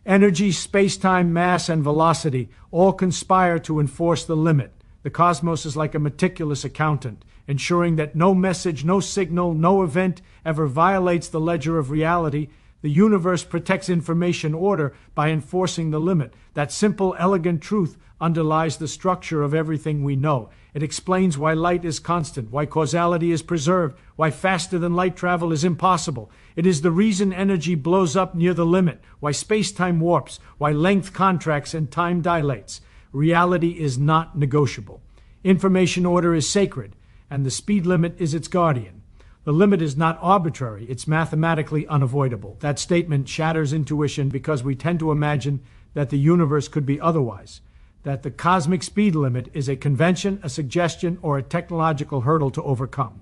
Energy, space-time, mass, and velocity all conspire to enforce the limit. The cosmos is like a meticulous accountant, ensuring that no message, no signal, no event ever violates the ledger of reality. The universe protects information order by enforcing the limit. That simple, elegant truth underlies the structure of everything we know. It explains why light is constant, why causality is preserved, why faster-than-light travel is impossible. It is the reason energy blows up near the limit, why space-time warps, why length contracts and time dilates. Reality is not negotiable. Information order is sacred, and the speed limit is its guardian. The limit is not arbitrary, it's mathematically unavoidable. That statement shatters intuition because we tend to imagine that the universe could be otherwise, that the cosmic speed limit is a convention, a suggestion, or a technological hurdle to overcome.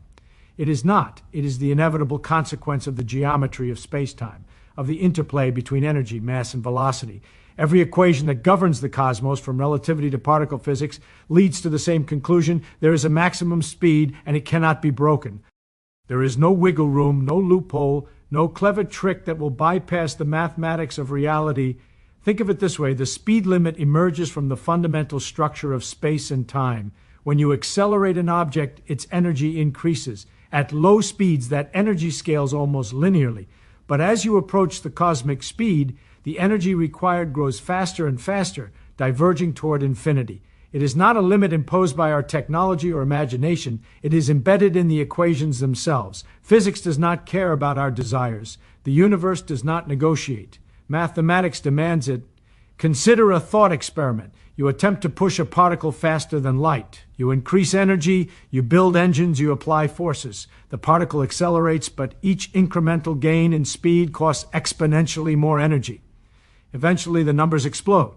It is not. It is the inevitable consequence of the geometry of space-time, of the interplay between energy, mass, and velocity. Every equation that governs the cosmos, from relativity to particle physics, leads to the same conclusion. There is a maximum speed, and it cannot be broken. There is no wiggle room, no loophole, no clever trick that will bypass the mathematics of reality. Think of it this way. The speed limit emerges from the fundamental structure of space and time. When you accelerate an object, its energy increases. At low speeds, that energy scales almost linearly. But as you approach the cosmic speed, the energy required grows faster and faster, diverging toward infinity. It is not a limit imposed by our technology or imagination. It is embedded in the equations themselves. Physics does not care about our desires. The universe does not negotiate. Mathematics demands it. Consider a thought experiment. You attempt to push a particle faster than light. You increase energy, you build engines, you apply forces. The particle accelerates, but each incremental gain in speed costs exponentially more energy. Eventually, the numbers explode.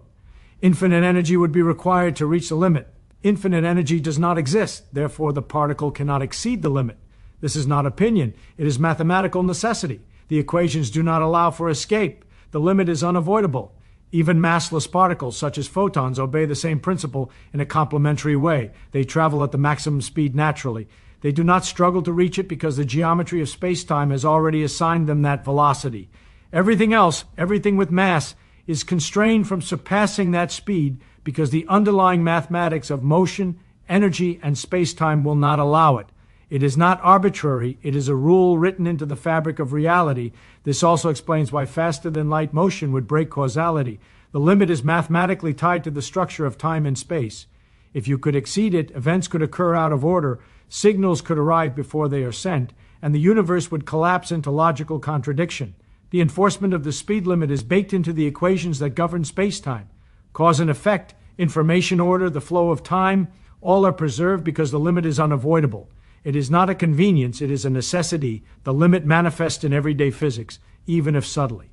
Infinite energy would be required to reach the limit. Infinite energy does not exist. Therefore, the particle cannot exceed the limit. This is not opinion. It is mathematical necessity. The equations do not allow for escape. The limit is unavoidable. Even massless particles, such as photons, obey the same principle in a complementary way. They travel at the maximum speed naturally. They do not struggle to reach it because the geometry of space-time has already assigned them that velocity. Everything else, everything with mass, is constrained from surpassing that speed because the underlying mathematics of motion, energy, and space-time will not allow it. It is not arbitrary. It is a rule written into the fabric of reality. This also explains why faster-than-light motion would break causality. The limit is mathematically tied to the structure of time and space. If you could exceed it, events could occur out of order, signals could arrive before they are sent, and the universe would collapse into logical contradiction. The enforcement of the speed limit is baked into the equations that govern space-time. Cause and effect, information order, the flow of time, all are preserved because the limit is unavoidable. It is not a convenience, it is a necessity. The limit manifests in everyday physics, even if subtly.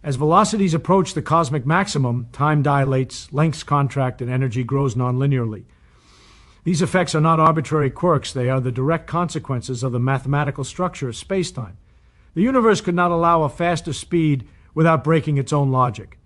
As velocities approach the cosmic maximum, time dilates, lengths contract, and energy grows nonlinearly. These effects are not arbitrary quirks, they are the direct consequences of the mathematical structure of space-time. The universe could not allow a faster speed without breaking its own logic.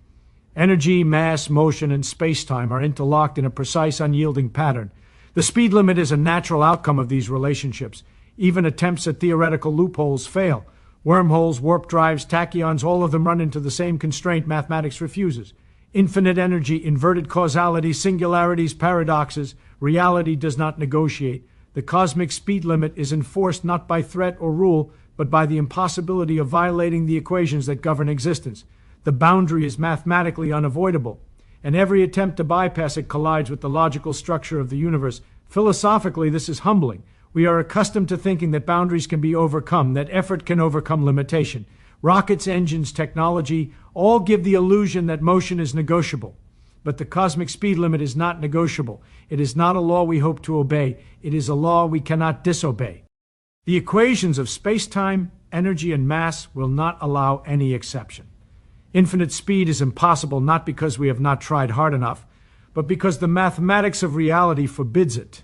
Energy, mass, motion, and space-time are interlocked in a precise, unyielding pattern. The speed limit is a natural outcome of these relationships. Even attempts at theoretical loopholes fail. Wormholes, warp drives, tachyons, all of them run into the same constraint mathematics refuses. Infinite energy, inverted causality, singularities, paradoxes. Reality does not negotiate. The cosmic speed limit is enforced not by threat or rule, but by the impossibility of violating the equations that govern existence. The boundary is mathematically unavoidable, and every attempt to bypass it collides with the logical structure of the universe. Philosophically, this is humbling. We are accustomed to thinking that boundaries can be overcome, that effort can overcome limitation. Rockets, engines, technology all give the illusion that motion is negotiable. But the cosmic speed limit is not negotiable. It is not a law we hope to obey. It is a law we cannot disobey. The equations of space-time, energy, and mass will not allow any exception. Infinite speed is impossible not because we have not tried hard enough, but because the mathematics of reality forbids it.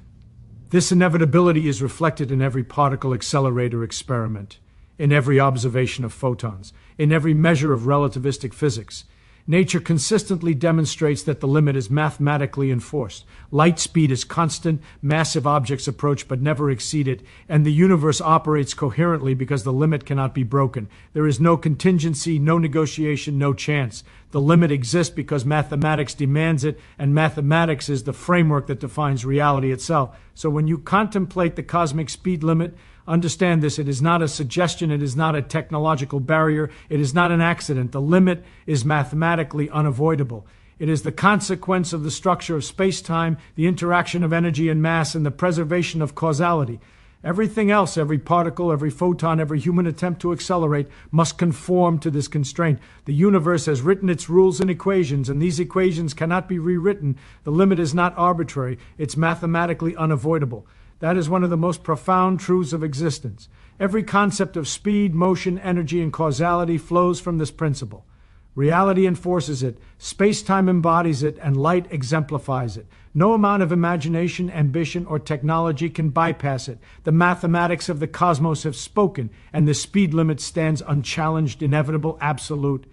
This inevitability is reflected in every particle accelerator experiment, in every observation of photons, in every measure of relativistic physics. Nature consistently demonstrates that the limit is mathematically enforced. Light speed is constant, massive objects approach but never exceed it, and the universe operates coherently because the limit cannot be broken. There is no contingency, no negotiation, no chance. The limit exists because mathematics demands it, and mathematics is the framework that defines reality itself. So when you contemplate the cosmic speed limit, understand this: it is not a suggestion, it is not a technological barrier, it is not an accident. The limit is mathematically unavoidable. It is the consequence of the structure of space-time, the interaction of energy and mass, and the preservation of causality. Everything else, every particle, every photon, every human attempt to accelerate, must conform to this constraint. The universe has written its rules and equations, and these equations cannot be rewritten. The limit is not arbitrary, it's mathematically unavoidable. That is one of the most profound truths of existence. Every concept of speed, motion, energy, and causality flows from this principle. Reality enforces it, space-time embodies it, and light exemplifies it. No amount of imagination, ambition, or technology can bypass it. The mathematics of the cosmos have spoken, and the speed limit stands unchallenged, inevitable, absolute.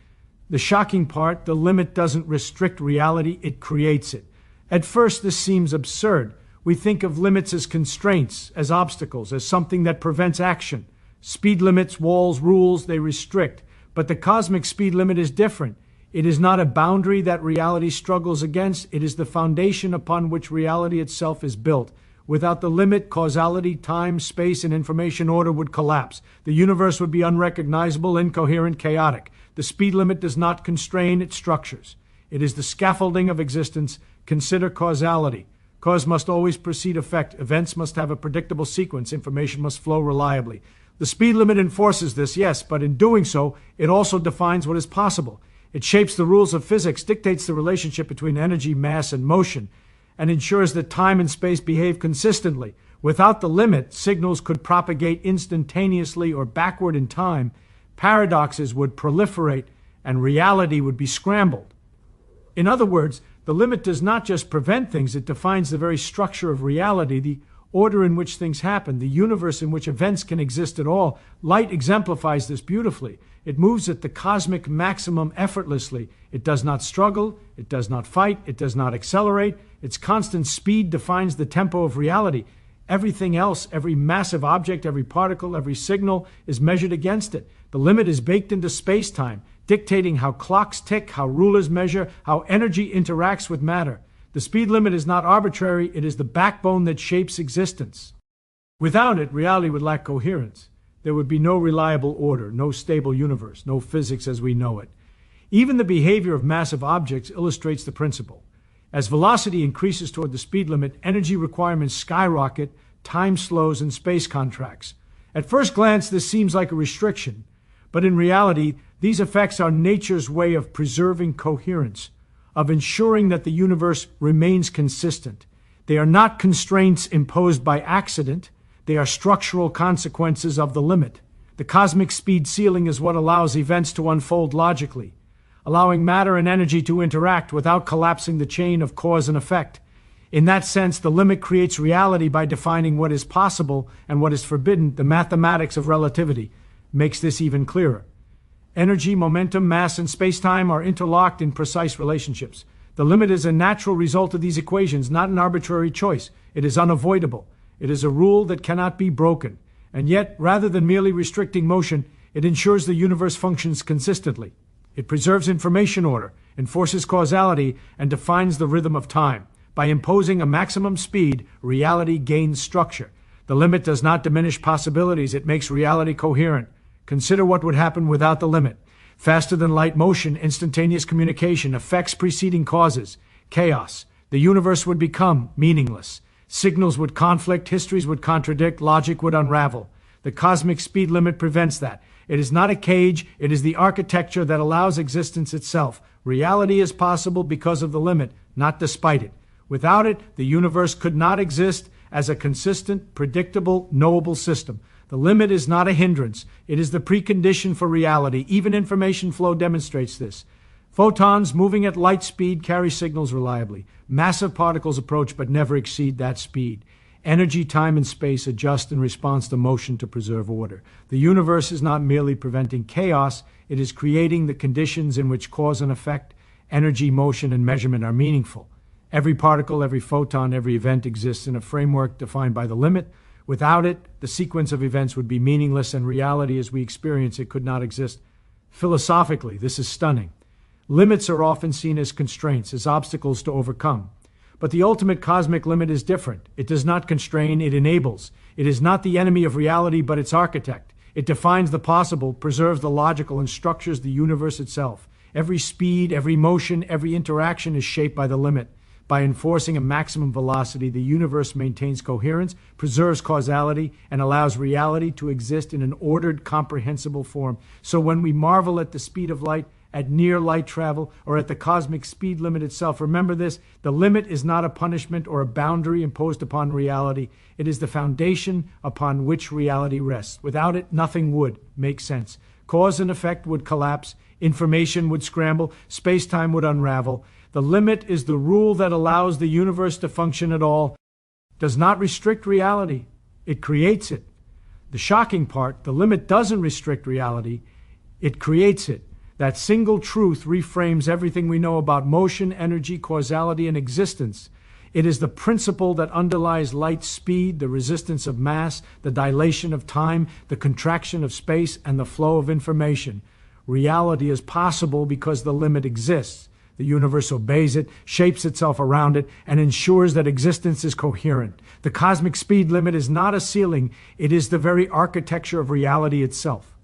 The shocking part: the limit doesn't restrict reality, it creates it. At first, this seems absurd. We think of limits as constraints, as obstacles, as something that prevents action. Speed limits, walls, rules, they restrict. But the cosmic speed limit is different. It is not a boundary that reality struggles against. It is the foundation upon which reality itself is built. Without the limit, causality, time, space, and information order would collapse. The universe would be unrecognizable, incoherent, chaotic. The speed limit does not constrain, it structures. It is the scaffolding of existence. Consider causality. Cause must always precede effect. Events must have a predictable sequence. Information must flow reliably. The speed limit enforces this, yes, but in doing so, it also defines what is possible. It shapes the rules of physics, dictates the relationship between energy, mass, and motion, and ensures that time and space behave consistently. Without the limit, signals could propagate instantaneously or backward in time, paradoxes would proliferate, and reality would be scrambled. In other words, the limit does not just prevent things, it defines the very structure of reality, the order in which things happen, the universe in which events can exist at all. Light exemplifies this beautifully. It moves at the cosmic maximum effortlessly. It does not struggle, it does not fight, it does not accelerate. Its constant speed defines the tempo of reality. Everything else, every massive object, every particle, every signal is measured against it. The limit is baked into space-time, dictating how clocks tick, how rulers measure, how energy interacts with matter. The speed limit is not arbitrary, it is the backbone that shapes existence. Without it, reality would lack coherence. There would be no reliable order, no stable universe, no physics as we know it. Even the behavior of massive objects illustrates the principle. As velocity increases toward the speed limit, energy requirements skyrocket, time slows, and space contracts. At first glance, this seems like a restriction, but in reality, these effects are nature's way of preserving coherence, of ensuring that the universe remains consistent. They are not constraints imposed by accident. They are structural consequences of the limit. The cosmic speed ceiling is what allows events to unfold logically, allowing matter and energy to interact without collapsing the chain of cause and effect. In that sense, the limit creates reality by defining what is possible and what is forbidden. The mathematics of relativity makes this even clearer. Energy, momentum, mass, and space-time are interlocked in precise relationships. The limit is a natural result of these equations, not an arbitrary choice. It is unavoidable. It is a rule that cannot be broken. And yet, rather than merely restricting motion, it ensures the universe functions consistently. It preserves information order, enforces causality, and defines the rhythm of time. By imposing a maximum speed, reality gains structure. The limit does not diminish possibilities, it makes reality coherent. Consider what would happen without the limit. Faster than light motion, instantaneous communication, effects preceding causes, chaos. The universe would become meaningless. Signals would conflict, histories would contradict, logic would unravel. The cosmic speed limit prevents that. It is not a cage, it is the architecture that allows existence itself. Reality is possible because of the limit, not despite it. Without it, the universe could not exist as a consistent, predictable, knowable system. The limit is not a hindrance. It is the precondition for reality. Even information flow demonstrates this. Photons moving at light speed carry signals reliably. Massive particles approach but never exceed that speed. Energy, time, and space adjust in response to motion to preserve order. The universe is not merely preventing chaos, it is creating the conditions in which cause and effect, energy, motion, and measurement are meaningful. Every particle, every photon, every event exists in a framework defined by the limit. Without it, the sequence of events would be meaningless, and reality as we experience it could not exist. Philosophically, this is stunning. Limits are often seen as constraints, as obstacles to overcome. But the ultimate cosmic limit is different. It does not constrain, it enables. It is not the enemy of reality, but its architect. It defines the possible, preserves the logical, and structures the universe itself. Every speed, every motion, every interaction is shaped by the limit. By enforcing a maximum velocity, the universe maintains coherence, preserves causality, and allows reality to exist in an ordered, comprehensible form. So when we marvel at the speed of light, at near light travel, or at the cosmic speed limit itself, remember this: the limit is not a punishment or a boundary imposed upon reality. It is the foundation upon which reality rests. Without it, nothing would make sense. Cause and effect would collapse, information would scramble, space-time would unravel. The limit is the rule that allows the universe to function at all. It does not restrict reality, it creates it. The shocking part, the limit doesn't restrict reality, it creates it. That single truth reframes everything we know about motion, energy, causality, and existence. It is the principle that underlies light's speed, the resistance of mass, the dilation of time, the contraction of space, and the flow of information. Reality is possible because the limit exists. The universe obeys it, shapes itself around it, and ensures that existence is coherent. The cosmic speed limit is not a ceiling, it is the very architecture of reality itself.